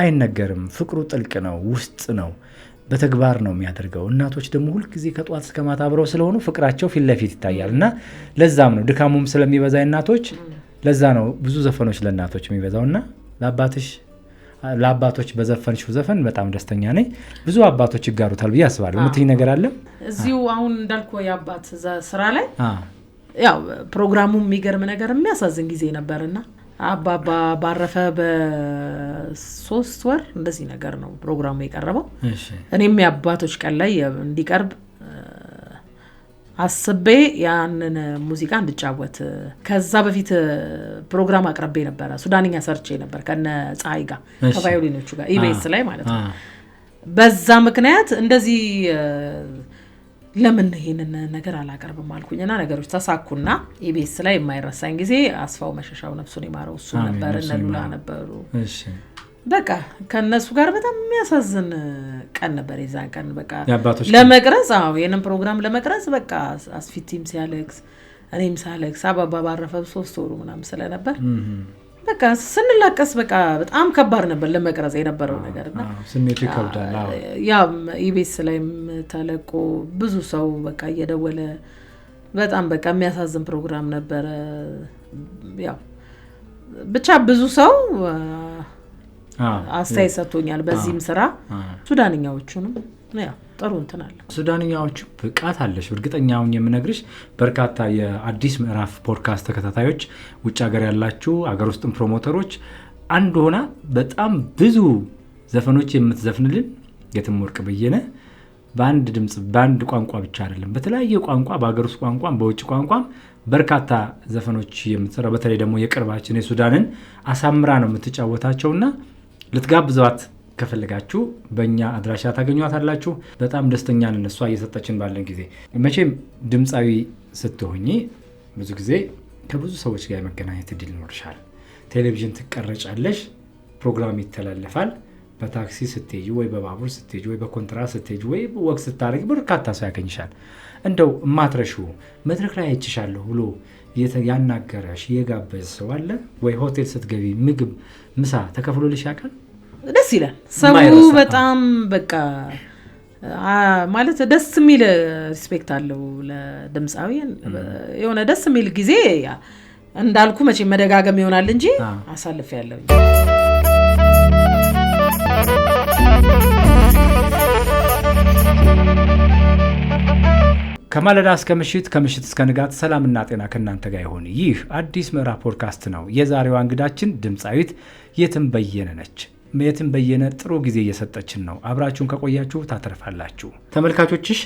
አይነገርም። ፍቅሩ ጥልቅ ነው፣ ውስጥ ነው፣ በተግባር ነው የሚያደርገው። እናቶች ደግሞ ሁሉ ጊዜ ከጧት እስከ ማታ አብረው ስለሆኑ ፍቅራቸው ፊት ለፊት ይታያል እና ለዛም ነው ድካሙም ስለሚበዛ እናቶች ለዛ ነው ብዙ ዘፈኖች ለእናቶች የሚበዛውና ለአባቶች በዘፈንሽው ዘፈን በጣም ደስተኛ ነኝ። ብዙ አባቶች ይጋሩታል ብዬ አስባለሁ። ምትይ ነገር አለ እዚሁ አሁን እንዳልኩ የአባት ስራ ላይ ያው ፕሮግራሙ የሚገርም ነገር የሚያሳዝን ጊዜ ነበርና አባባ ባረፈ በ3 ወር እንደዚህ ነገር ነው ፕሮግራሙ የቀረበው። እኔም የአባቶች ቀን ላይ እንዲቀርብ አስቤ ያንን ሙዚቃ እንድጫወት ከዛ በፊት ፕሮግራም አቅርቤ ነበር። ሱዳንኛ ሰርቼ ነበር ከነ ፀሐይ ጋር ከቫዮሊኖቹ ጋር ኢቢኤስ ላይ ማለት ነው። በዛ ምክንያት እንደዚህ ለምን ይሄንን ነገር አላቀርብም አልኩኝና ነገሮች ተሳኩና ኢቢኤስ ላይ የማይረሳኝ ጊዜ አስፋው መሸሻው ነፍሱን ይማረው እሱ ነበር እነ ሉላ ነበሩ። በቃ ከነሱ ጋር በጣም የሚያሳዝን ቀን ነበር የዛን ቀን በቃ ለመቅረጽ የነን ፕሮግራም ለመቅረጽ በቃ አስፊቲም ሲያለቅስ እኔም ሳለቅስ አባባ ባረፈው 3 ወሩ ምናምን ስለነበር በቃ ስንላቀስ በቃ በጣም ከባድ ነበር ለመቅረጽ የነበረው ነገርና ስሜቱ ይከብዳል። ያ ኢቢኤስ ላይም ተለቆ ብዙ ሰው በቃ እየደወለ በጣም በቃ የሚያሳዝን ፕሮግራም ነበር። ያው ብቻ ብዙ ሰው አስተያየት ሰጥቶኛል በዚህም ስራ ሱዳንኛዎቹንም ያው ጥሩ እንትን አለ። ሱዳንኛዎቹ ብቃት አለሽ እርግጠኛውን የምነግርሽ በርካታ የአዲስ ምዕራፍ ፖድካስት ተከታታዮች ውጭ ሀገር ያላችሁ አገር ውስጥም ፕሮሞተሮች አንድ ሆና በጣም ብዙ ዘፈኖች የምትዘፍንልን የትምወርቅ በየነ በአንድ ድምጽ በአንድ ቋንቋ ብቻ አይደለም በተለያየ ቋንቋ በአገር ውስጥ ቋንቋም በውጭ ቋንቋም በርካታ ዘፈኖች የምትሰራ በተለይ ደግሞ የቅርባችን የሱዳንን አሳምራ ነው የምትጫወታቸውና ልትጋብዟት ከፈለጋችሁ በእኛ አድራሻ ታገኟታላችሁ። በጣም ደስተኛ ነን እሷ እየሰጠችን ባለን ጊዜ። መቼም ድምፃዊ ስትሆኚ ብዙ ጊዜ ከብዙ ሰዎች ጋር የመገናኘት እድል ይኖርሻል። ቴሌቪዥን ትቀረጫለሽ፣ ፕሮግራም ይተላለፋል። በታክሲ ስትሄጂ ወይ በባቡር ስትሄጂ ወይ በኮንትራት ስትሄጂ ወይ ወቅት ስታደርጊ በርካታ ሰው ያገኝሻል። እንደው ማትረሺው መድረክ ላይ አይችሻለሁ ብሎ ያናገረሽ የጋበዘ ሰው አለ ወይ? ሆቴል ስትገቢ ምግብ ምሳ ተከፍሎልሽ ያውቃል? ደስ ይላል። ሰው በጣም በቃ ማለት ደስ የሚል ሪስፔክት አለው ለድምፃዊያን። የሆነ ደስ የሚል ጊዜ እንዳልኩ መቼ መደጋገም ይሆናል እንጂ አሳልፍ ያለው ከማለዳ እስከ ምሽት ከምሽት እስከ ንጋት ሰላምና ጤና ከእናንተ ጋር ይሁን። ይህ አዲስ ምዕራፍ ፖድካስት ነው። የዛሬዋ እንግዳችን ድምፃዊት የትም በየነ ነች። የትም በየነ ጥሩ ጊዜ እየሰጠችን ነው። አብራችሁን ከቆያችሁ ታተርፋላችሁ። ተመልካቾችሽ፣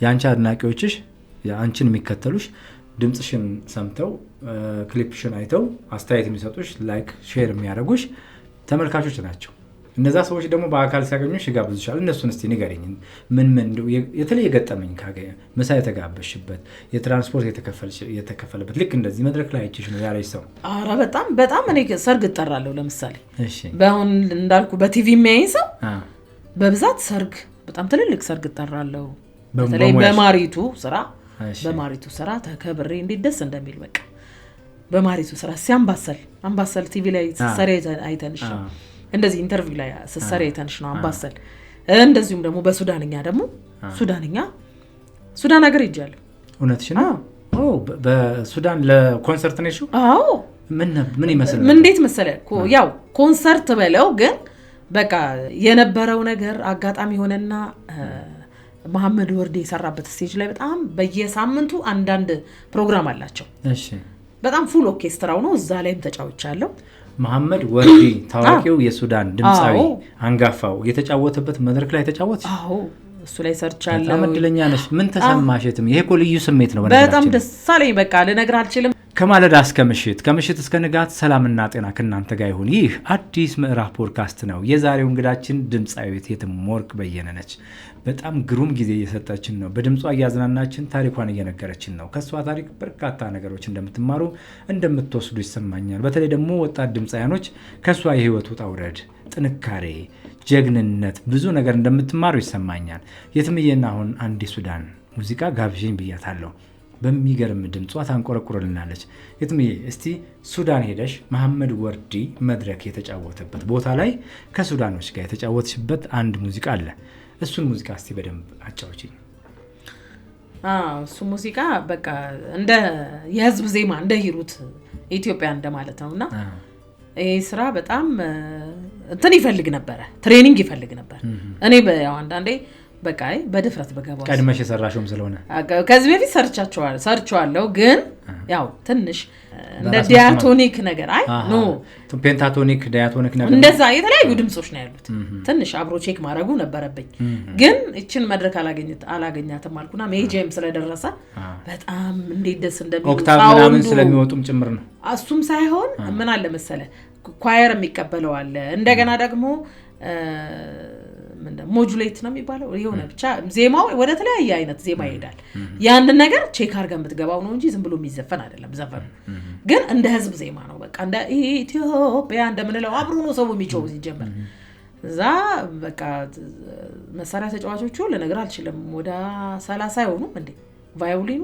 የአንቺ አድናቂዎችሽ፣ የአንቺን የሚከተሉሽ ድምፅሽን ሰምተው ክሊፕሽን አይተው አስተያየት የሚሰጡሽ ላይክ ሼር የሚያደርጉሽ ተመልካቾች ናቸው። እነዛ ሰዎች ደግሞ በአካል ሲያገኙሽ ይጋብዙሻል። እነሱን እስቲ ንገሪኝ፣ ምን የተለየ ገጠመኝ ካገኘ ምሳ የተጋበሽበት የትራንስፖርት የተከፈለበት ልክ እንደዚህ መድረክ ላይ አይችሽ ነው ያለሽ ሰው? ኧረ በጣም እኔ ሰርግ እጠራለሁ። ለምሳሌ በአሁን እንዳልኩ በቲቪ የሚያይ ሰው በብዛት ሰርግ በጣም ትልልቅ ሰርግ እጠራለሁ። በተለይ በማሪቱ ስራ ተከብሬ እንዴት ደስ እንደሚል በቃ በማሪቱ ስራ አምባሰል ቲቪ ላይ ሰሪ አይተንሽ እንደዚህ ኢንተርቪው ላይ ሰሰሪ አይተንሽ ነው አምባሰል። እንደዚሁም ደግሞ በሱዳንኛ ደግሞ ሱዳን ሀገር ሄጃለሁ። እውነትሽ ነው? በሱዳን ለኮንሰርት ነሽ? አዎ። ምን ይመስል ምን እንዴት መሰለ ያው ኮንሰርት በለው ግን በቃ የነበረው ነገር አጋጣሚ ሆነና መሐመድ ወርዴ የሰራበት ስቴጅ ላይ በጣም በየሳምንቱ አንዳንድ ፕሮግራም አላቸው። እሺ። በጣም ፉል ኦርኬስትራው ነው። እዛ ላይም ተጫውቻለሁ። መሐመድ ወርዴ ታዋቂው የሱዳን ድምፃዊ አንጋፋው የተጫወተበት መድረክ ላይ ተጫወት? አዎ፣ እሱ ላይ ሰርቻለሁ። በጣም እድለኛ ነሽ። ምን ተሰማሽትም? ይሄ እኮ ልዩ ስሜት ነው። በጣም ደስ አለኝ። በቃ ልነግርህ አልችልም። ከማለዳ እስከ ምሽት ከምሽት እስከ ንጋት ሰላምና ጤና ከእናንተ ጋር ይሁን። ይህ አዲስ ምዕራፍ ፖድካስት ነው። የዛሬው እንግዳችን ድምፃዊት የትምወርቅ በየነ ነች። በጣም ግሩም ጊዜ እየሰጠችን ነው። በድምጿ እያዝናናችን ታሪኳን እየነገረችን ነው። ከእሷ ታሪክ በርካታ ነገሮች እንደምትማሩ እንደምትወስዱ ይሰማኛል። በተለይ ደግሞ ወጣት ድምፃያኖች ከእሷ የህይወት ውጣ ውረድ፣ ጥንካሬ፣ ጀግንነት ብዙ ነገር እንደምትማሩ ይሰማኛል። የትምዬና አሁን አንድ ሱዳን ሙዚቃ ጋብዥኝ ብያታለሁ። በሚገርም ድምጿ ታንቆረቁርልናለች። የትምዬ እስቲ ሱዳን ሄደሽ መሐመድ ወርዲ መድረክ የተጫወተበት ቦታ ላይ ከሱዳኖች ጋር የተጫወተሽበት አንድ ሙዚቃ አለ። እሱን ሙዚቃ እስቲ በደንብ አጫውቺኝ። እሱ ሙዚቃ በቃ እንደ የህዝብ ዜማ እንደ ሂሩት ኢትዮጵያ እንደማለት ነውና ይሄ ስራ በጣም እንትን ይፈልግ ነበረ፣ ትሬኒንግ ይፈልግ ነበር። እኔ አንዳንዴ በቃ በድፍረት በገባው ቀድመሽ የሰራሽውም ስለሆነ ከዚህ በፊት ሰርቻለሁ፣ ግን ያው ትንሽ እንደ ዲያቶኒክ ነገር ፔንታቶኒክ ዲያቶኒክ ነገር እንደዛ የተለያዩ ድምጾች ነው ያሉት። ትንሽ አብሮ ቼክ ማድረጉ ነበረብኝ፣ ግን እችን መድረክ አላገኛትም አልኩና ሜጄም ስለደረሰ በጣም እንዴት ደስ እንደሚል ኦክታቭ ምናምን ስለሚወጡም ጭምር ነው። እሱም ሳይሆን ምን አለ መሰለ ኳየር የሚቀበለው አለ። እንደገና ደግሞ ሞጁሌት ነው የሚባለው የሆነ ብቻ ዜማው ወደ ተለያየ አይነት ዜማ ይሄዳል ያንን ነገር ቼክ አድርገን ብትገባው ነው እንጂ ዝም ብሎ የሚዘፈን አይደለም ዘፈኑ ግን እንደ ህዝብ ዜማ ነው በቃ እንደ ኢትዮጵያ እንደምንለው አብሮ ነው ሰው የሚጮው ሲጀመር እዛ በቃ መሳሪያ ተጫዋቾቹ ለነገር አልችልም ወደ 30 አይሆኑም እንዴ ቫዮሊኑ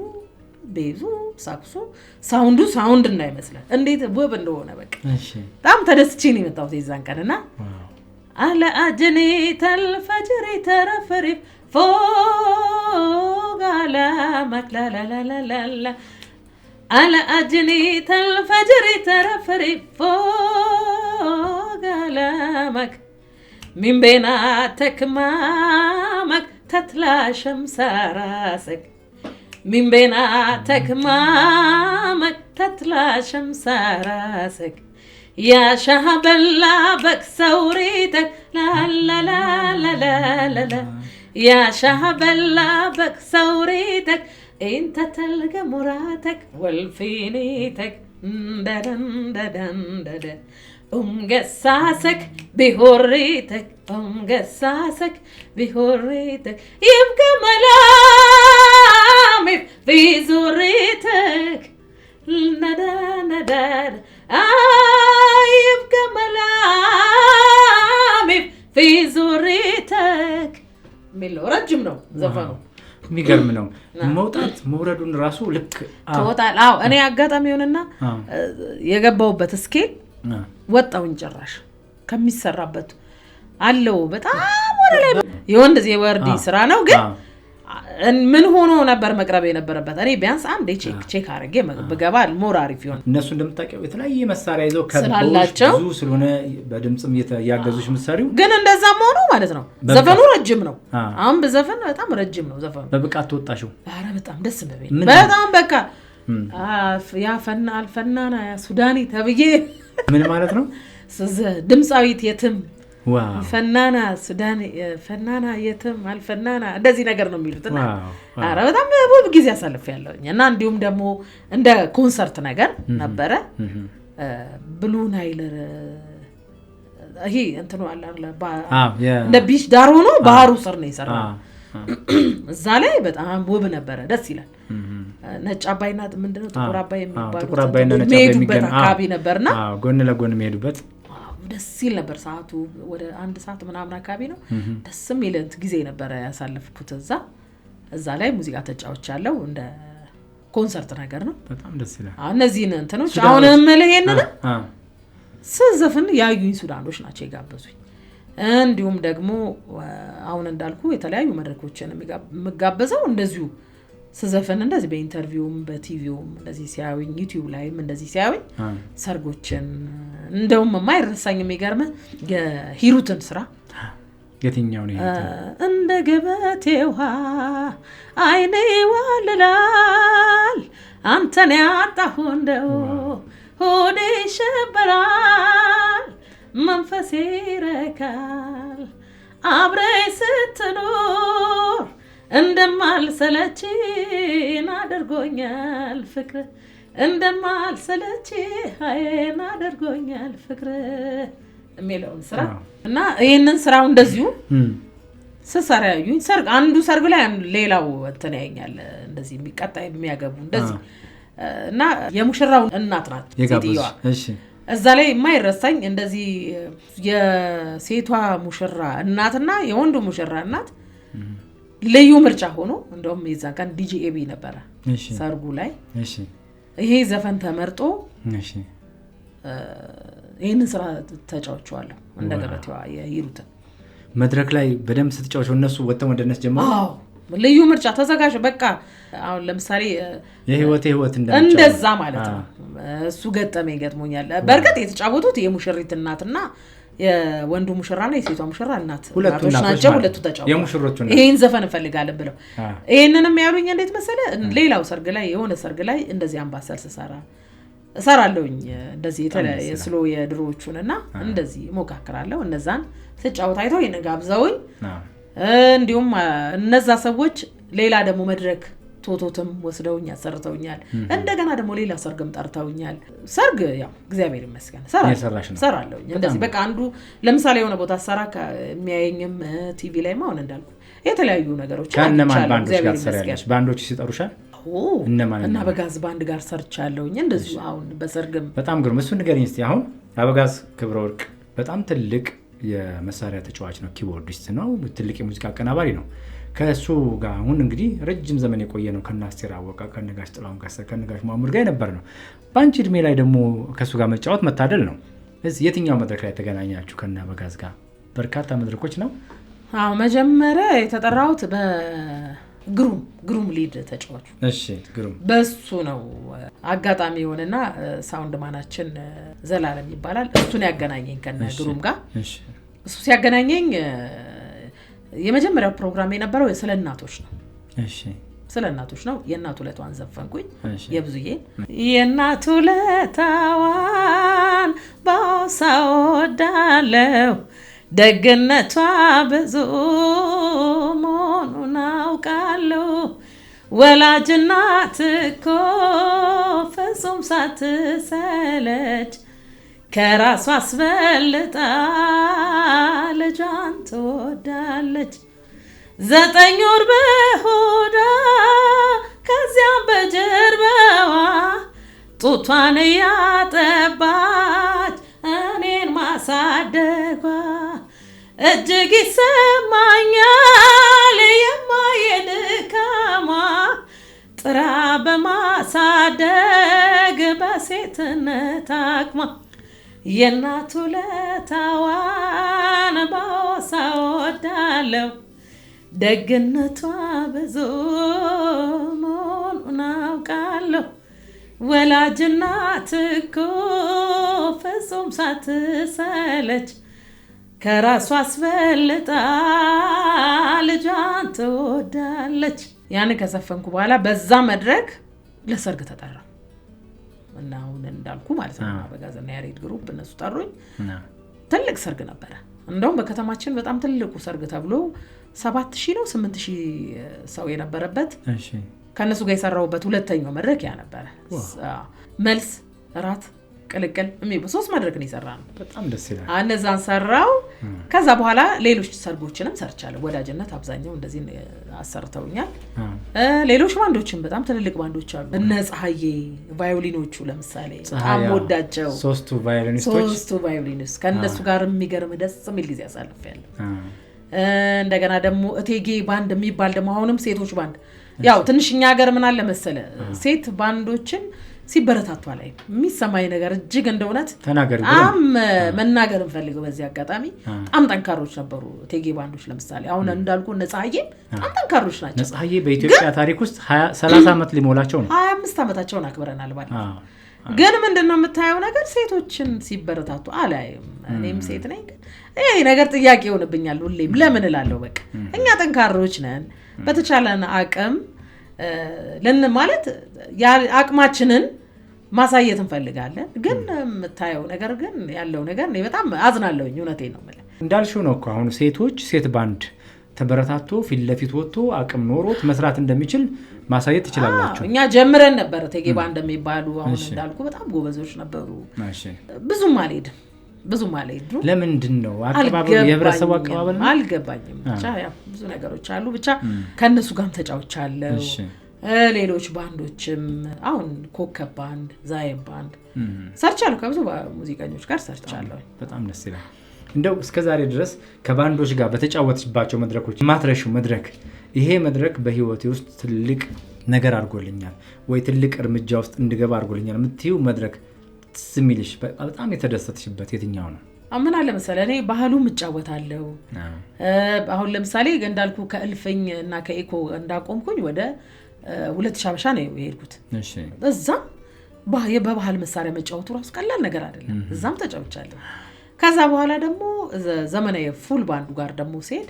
ቤዙ ሳክሱ ሳውንድ እና ይመስላል እንዴት ውብ እንደሆነ በቃ በጣም ተደስቼ ነው የመጣሁት የዛን ቀንና على أجنية الفجر ترفرف فوق علامك لا لا لا لا لا لا على أجنية الفجر ترفرف فوق علامك من بيناتك مامك تطلع شمس راسك من بيناتك مامك تطلع شمس راسك يا شهب اللعبك سوريتك لا لا لا لا لا لا لا يا شهب اللعبك سوريتك انت تلقى مراتك والفينيتك ددن ددن ددن قصاصك بهريتك قصاصك بهريتك يبقى ملامح في زوريتك ندا ندا يبقى ملامح في زوريتك ميلو رجم ነው ዘፈኑ የሚገርም ነው መውጣት መውረዱን ራሱ ልክ ተወጣል እኔ አጋጣሚ ሆነና የገባውበት ስኬል ወጣውን ጭራሽ ከሚሰራበት አለው በጣም ወደ ላይ የወንድ የወርዲ ስራ ነው ግን ምን ሆኖ ነበር መቅረብ የነበረበት እኔ ቢያንስ አንዴ ቼክ አድርጌ በገባ ሞር አሪፍ ይሆን እነሱ እንደምታውቀው የተለያየ መሳሪያ ይዘው ከብዙ ስለሆነ በድምጽም ያገዙሽ መሳሪያው ግን እንደዛም ሆኖ ማለት ነው ዘፈኑ ረጅም ነው አሁን በዘፈን በጣም ረጅም ነው ዘፈኑ በብቃት ተወጣሽው ኧረ በጣም ደስ በቤት በጣም በቃ ያ አልፈናና ያ ሱዳኒ ተብዬ ምን ማለት ነው ድምጻዊት የትም ዋው ፈናና ሱዳኒ ፈናና የትም አልፈናና እንደዚህ ነገር ነው የሚሉትና አረ በጣም ብዙ ጊዜ ያሳልፋለሁኝ እና እንዲሁም ደግሞ እንደ ኮንሰርት ነገር ነበረ ብሉ ናይለር ይሄ እንትኑ አለ እንደ ቢች ዳር ሆኖ ባህሩ ስር ነው የሰራው እዛ ላይ በጣም ውብ ነበረ ደስ ይላል ነጭ አባይና ምንድነው ጥቁር አባይ የሚባለው ጥቁር አባይና ነጭ አባይ የሚገናኝ አካባቢ ነበርና ጎን ለጎን የሚሄዱበት ደስ ይል ነበር ሰዓቱ ወደ 1 ሰዓት ምናምን አካባቢ ነው ደስ የሚል ጊዜ ነበር ያሳለፍኩት እዛ ላይ ሙዚቃ ተጫዋች ያለው እንደ ኮንሰርት ነገር ነው በጣም ደስ ይላል እነዚህን እንትኖች አሁንም ለሄንን ስዘፍን ያዩኝ ሱዳኖች ናቸው የጋበዙኝ እንዲሁም ደግሞ አሁን እንዳልኩ የተለያዩ መድረኮችን መጋበዘው እንደዚሁ ስዘፈን እንደዚህ በኢንተርቪውም በቲቪውም እንደዚህ ሲያዩኝ ዩቲዩብ ላይም እንደዚህ ሲያዩኝ ሰርጎችን እንደውም የማይረሳኝ የሚገርም የሂሩትን ስራ የትኛው ነው እንደ ገበቴ ውሃ አይኔ ዋልላል አንተን ያጣሁ እንደው ሆዴ ይሸበራል መንፈሴ ይረካል አብረኝ ስትኖር እንደማልሰለችኝ አድርጎኛል ፍቅር እንደማልሰለችኝ አድርጎኛል ፍቅር የሚለውን ስራ እና ይሄንን ስራው እንደዚሁ ስሰራ ያዩኝ አንዱ ሰርግ ላይ ሌላው ተነያኛል እንደዚህ የሚቀጣይ የሚያገቡ እንደዚህ እና የሙሽራው እናት ናት ሴትየዋ እሺ እዛ ላይ የማይረሳኝ እንደዚህ የሴቷ ሙሽራ እናትና የወንዱ ሙሽራ እናት ልዩ ምርጫ ሆኖ እንደውም የዛን ቀን ዲጂ ኤቢ ነበር ሰርጉ ላይ እሺ ይሄ ዘፈን ተመርጦ እሺ ይሄንን ስራ ተጫውቻለሁ እንደ ገበቴዋ የሂሩት መድረክ ላይ በደም ስትጫወቸው እነሱ ወጥተው ወደነስ ጀመሩ ልዩ ምርጫ ተዘጋጅ በቃ አሁን ለምሳሌ የህይወት እንደዛ ማለት ነው እሱ ገጥሞኛል በርግጥ የተጫወቱት የሙሽሪት እናትና የወንዱ ሙሽራና የሴቷ ሙሽራ እናት ናቸው ሁለቱ ተጫወቱ ይሄን ዘፈን እንፈልጋለን ብለው ይሄንንም ያሉኝ እንዴት መሰለ ሌላው ሰርግ ላይ የሆነ ሰርግ ላይ እንደዚህ አምባሰል እሰራለሁኝ እንደዚህ የተለየ ስሎ የድሮዎቹንና እንደዚህ ሞካክራለሁ እነዛን ተጫውታ አይተው ይነጋብዘውኝ እንዲሁም እነዛ ሰዎች ሌላ ደግሞ መድረክ ቶቶትም ወስደውኝ አሰርተውኛል። እንደገና ደግሞ ሌላ ሰርግም ጠርተውኛል። ሰርግ ያው እግዚአብሔር ይመስገን ሰራለሁ እንደዚህ በቃ አንዱ ለምሳሌ የሆነ ቦታ ሰራ የሚያየኝም ቲቪ ላይ ማውን እንዳልኩ የተለያዩ ነገሮች ከነማን ባንዶች ጋር ሰራያለሽ? ባንዶች ሲጠሩሻል? እና በጋዝ ባንድ ጋር ሰርቻለሁኝ እንደዚህ። አሁን በሰርግም በጣም ግሩም። እሱ ንገሪኝ እስቲ። አሁን አበጋዝ ክብረ ወርቅ በጣም ትልቅ የመሳሪያ ተጫዋች ነው፣ ኪቦርዲስት ነው፣ ትልቅ የሙዚቃ አቀናባሪ ነው። ከሱ ጋር አሁን እንግዲህ ረጅም ዘመን የቆየ ነው። ከናስቴር አወቀ፣ ከነጋሽ ጥላሁን ገሰሰ፣ ከነጋሽ ማሙድ ጋር የነበር ነው። በአንቺ እድሜ ላይ ደግሞ ከሱ ጋር መጫወት መታደል ነው። እዚህ የትኛው መድረክ ላይ ተገናኛችሁ? ከና አበጋዝ ጋር በርካታ መድረኮች ነው። አዎ መጀመሪያ የተጠራሁት በግሩም ሊድ ተጫዋቹ። እሺ ግሩም በሱ ነው አጋጣሚ የሆነና ሳውንድ ማናችን ዘላለም ይባላል። እሱን ያገናኘኝ ከነ ግሩም ጋር። እሱ ሲያገናኘኝ የመጀመሪያው ፕሮግራም የነበረው ስለ እናቶች ነው። እሺ ስለ እናቶች ነው። የእናት ውለታዋን ዘፈንኩኝ። የብዙዬ የእናት ውለታዋን ባውሳው ወዳለው ደግነቷ ብዙ መሆኑን አውቃለሁ። ወላጅ እናት እኮ ፍጹም ሳትሰለች ከራሷ አስበልጣ ልጇን ትወዳለች። 9 ወር በሆዷ ከዚያም በጀርባዋ ጡቷን እያጠባች እኔን ማሳደጓ እጅግ ይሰማኛል የማየን ድካሟ። ጥራ በማሳደግ በሴትነት አቅሟ የእናት ውለታዋን ባወሳ ወዳለው ደግነቷ ብዙ መሆኑን አውቃለሁ። ወላጅ እናት እኮ ፍጹም ሳትሰለች ከራሷ አስበልጣ ልጇን ትወዳለች። ያን ከሰፈንኩ በኋላ በዛ መድረክ ለሰርግ ተጠራ እና አሁን እንዳልኩ ማለት ነው አበጋዝና ያሬድ ግሩፕ እነሱ ጠሩኝ። ትልቅ ሰርግ ነበረ። እንደውም በከተማችን በጣም ትልቁ ሰርግ ተብሎ 7000 ነው 8000 ሰው የነበረበት። እሺ ከነሱ ጋር የሰራውበት ሁለተኛው መድረክ ያ ነበረ። መልስ ራት ቅልቅል የሚባል 3 መድረክ ነው የሰራነው። በጣም ደስ ይላል። እነዛን ሰራው። ከዛ በኋላ ሌሎች ሰርጎችንም ሰርቻለሁ። ወዳጅነት አብዛኛው እንደዚህ አሰርተውኛል። ሌሎች ባንዶችም በጣም ትልልቅ ባንዶች አሉ። እነ ፀሐዬ ቫዮሊኖቹ ለምሳሌ በጣም ወዳቸው 3 ቫዮሊኖች ከነሱ ጋር የሚገርም ደስ የሚል ጊዜ አሳልፌያለሁ። እንደገና ደግሞ እቴጌ ባንድ የሚባል ደግሞ አሁንም ሴቶች ባንድ ያው ትንሽኛ ሀገር ምን አለ መሰለ ሴት ባንዶችን ሲበረታቱ ላይ የሚሰማኝ ነገር እጅግ እንደውነት መናገር እንፈልገው በዚህ አጋጣሚ በጣም ጠንካሮች ነበሩ እቴጌ ባንዶች። ለምሳሌ አሁን እንዳልኩ እነ ፀሐዬ በጣም ጠንካሮች ናቸው። ፀሐዬ በኢትዮጵያ ታሪክ ውስጥ 30 ዓመት ሊሞላቸው ነው። 25 ዓመታቸውን አክብረናል ባል። ግን ምንድነው የምታየው ነገር ሴቶችን ሲበረታቱ አላየም። እኔም ሴት ነኝ ግን ይሄ ነገር ጥያቄ ይሆንብኛል ሁሌም። ለምን እላለሁ በቃ እኛ ጠንካሮች ነን። በተቻለን አቅም ማለት አቅማችንን ማሳየት እንፈልጋለን። ግን የምታየው ነገር ግን ያለው ነገር እኔ በጣም አዝናለሁኝ። እውነቴን ነው ማለት እንዳልሽው ነው እኮ አሁን ሴት ባንድ ተበረታቶ ፊት ለፊት ወጥቶ አቅም ኖሮት መስራት እንደሚችል ማሳየት ትችላላችሁ። እኛ ጀምረን ነበር እቴጌ ባንድ የሚባሉ አሁን እንዳልኩ በጣም ጎበዞች ነበሩ። ብዙም አልሄድም። ለምንድን ነው አቀባበሉ የህብረተሰቡ አቀባበል አልገባኝም። ብቻ ያው ብዙ ነገሮች አሉ። ብቻ ከነሱ ጋርም ተጫውቻለሁ። ሌሎች ባንዶችም አሁን ኮከብ ባንድ፣ ዛይም ባንድ ሰርቻለሁ። ከብዙ ሙዚቀኞች ጋር ሰርቻለሁ። በጣም ደስ ይላል። እንደው እስከዛሬ ድረስ ከባንዶች ጋር በተጫወትሽባቸው መድረኮች ማትረሺው መድረክ ይሄ መድረክ በህይወቴ ውስጥ ትልቅ ነገር አድርጎልኛል ወይ ትልቅ እርምጃ ውስጥ እንድገባ አድርጎልኛል የምትይው መድረክ ስሚልሽ በጣም የተደሰትሽበት የትኛው ነው? ምን አለ መሰለህ እኔ ባህሉም እጫወታለሁ። አሁን ለምሳሌ እንዳልኩ ከእልፍኝ እና ከኢኮ እንዳቆምኩኝ ወደ 2000 ሀበሻ ነው የሄድኩት። እሺ እዛም በባህል መሳሪያ መጫወቱ ራሱ ቀላል ነገር አይደለም። እዛም ተጫውቻለሁ። ከዛ በኋላ ደግሞ ዘመናዊ ፉል ባንዱ ጋር ደግሞ ሲሄድ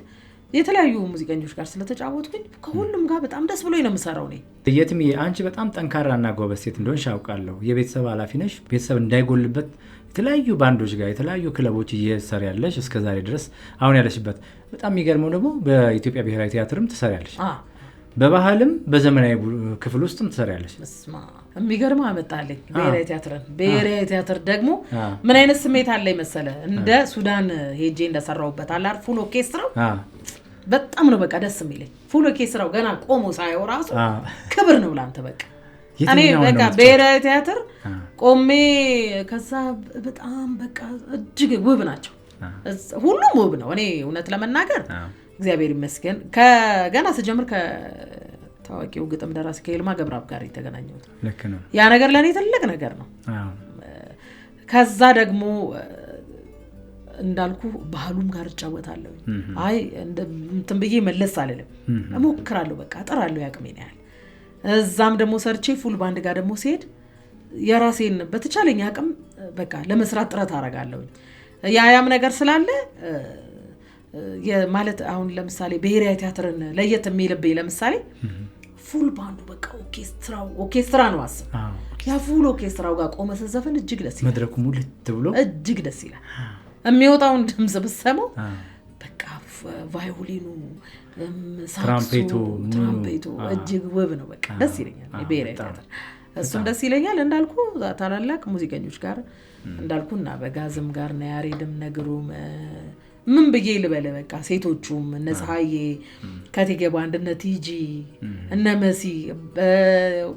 የተለያዩ ሙዚቀኞች ጋር ስለተጫወትኩኝ ከሁሉም ጋር በጣም ደስ ብሎኝ ነው የምሰራው። ነኝ የትም አንቺ በጣም ጠንካራና ጎበዝ ሴት እንደሆንሽ አውቃለሁ። የቤተሰብ ኃላፊ ነሽ። ቤተሰብ እንዳይጎልበት የተለያዩ ባንዶች ጋር የተለያዩ ክለቦች እየሰሪያለሽ እስከዛሬ ድረስ አሁን ያለሽበት። በጣም የሚገርመው ደግሞ በኢትዮጵያ ብሔራዊ ቲያትርም ትሰሪያለሽ። በባህልም በዘመናዊ ክፍል ውስጥም ትሰሪያለሽ። መስማ የሚገርም አመጣልኝ ብሔራዊ ቲያትርን። ብሔራዊ ቲያትር ደግሞ ምን አይነት ስሜት አለ መሰለ እንደ ሱዳን ሄጄ እንደሰራውበት አላር ፉል ኦርኬስትራው በጣም ነው በቃ ደስ የሚለኝ። ፉል ኦርኬስትራው ገና ቆሞ ሳይው ራሱ ክብር ነው ላንተ በቃ እኔ በቃ ብሔራዊ ቲያትር ቆሜ ከዛ በጣም በቃ እጅግ ውብ ናቸው ሁሉም ውብ ነው። እኔ እውነት ለመናገር እግዚአብሔር ይመስገን ከገና ስጀምር ከታዋቂው ግጥም ደራሲ ከይልማ ገብረአብ ጋር የተገናኘሁት ልክ ነው። ያ ነገር ለኔ ትልቅ ነገር ነው። ከዛ ደግሞ እንዳልኩ ባህሉም ጋር እጫወታለሁ። አይ እንትን ብዬ መለስ አልልም እሞክራለሁ በቃ እጥራለሁ ያቅሜን ያህል። እዛም ደግሞ ሰርቼ ፉል ባንድ ጋር ደግሞ ሲሄድ የራሴን በተቻለኝ አቅም በቃ ለመስራት ጥረት አደርጋለሁ። ያያም ነገር ስላለ ማለት አሁን ለምሳሌ ብሔራዊ ቲያትርን ለየት የሚልብኝ ለምሳሌ ፉል ባንዱ በቃ ኦርኬስትራ ነው አስብ። ያ ፉል ኦርኬስትራው ጋር ቆመ ስዘፍን እጅግ ደስ ይላል። መድረኩ ሙልት ብሎ እጅግ ደስ ይላል። የሚወጣውን ድምጽ ብትሰማው በቃ ቫዮሊኑ ትራምፔቱ እጅግ ውብ ነው። በቃ ደስ ይለኛል ብሔራዊ ቲያትር እሱም ደስ ይለኛል። እንዳልኩ ታላላቅ ሙዚቀኞች ጋር እንዳልኩና በጋዝም ጋር ነው ያሬድም ነግሩም ምን ብዬ ልበለ በቃ ሴቶቹም እነ ፀሐዬ ከቴጌባ አንድነት ቲጂ እነ መሲ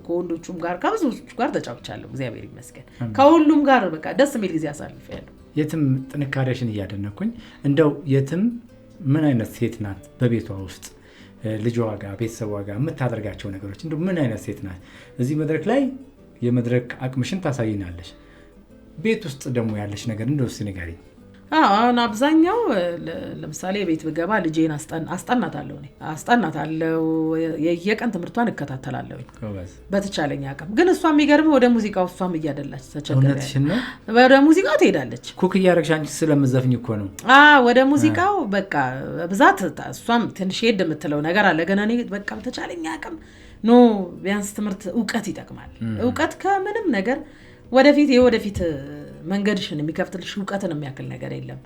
ከወንዶቹም ጋር ከብዙዎች ጋር ተጫውቻለሁ እግዚአብሔር ይመስገን። ከሁሉም ጋር በቃ ደስ የሚል ጊዜ አሳልፌያለሁ። የትም ጥንካሬሽን እያደነኩኝ እንደው የትም ምን አይነት ሴት ናት በቤቷ ውስጥ ልጇ ጋር ቤተሰቧ ጋር የምታደርጋቸው ነገሮች እንደው ምን አይነት ሴት ናት? እዚህ መድረክ ላይ የመድረክ አቅምሽን ታሳይናለሽ። ቤት ውስጥ ደግሞ ያለሽ ነገር እንደው እስኪ ንገሪኝ። አሁን አብዛኛው ለምሳሌ ቤት ብገባ ልጄን አስጠናታለሁ የየቀን ትምህርቷን እከታተላለሁ በተቻለኝ አቅም። ግን እሷ የሚገርም ወደ ሙዚቃው እሷም እያደላች ተቸገረች ነው ወደ ሙዚቃው ትሄዳለች። ኩክ እያደረግሽ አንቺ ስለምዘፍኝ እኮ ነው ወደ ሙዚቃው በቃ በብዛት እሷም ትንሽ ሄድ የምትለው ነገር አለ። ግን እኔ በቃ በተቻለኝ አቅም ኖ ቢያንስ ትምህርት እውቀት ይጠቅማል። እውቀት ከምንም ነገር ወደፊት መንገድሽን የሚከፍትልሽ እውቀትን የሚያክል ነገር የለም።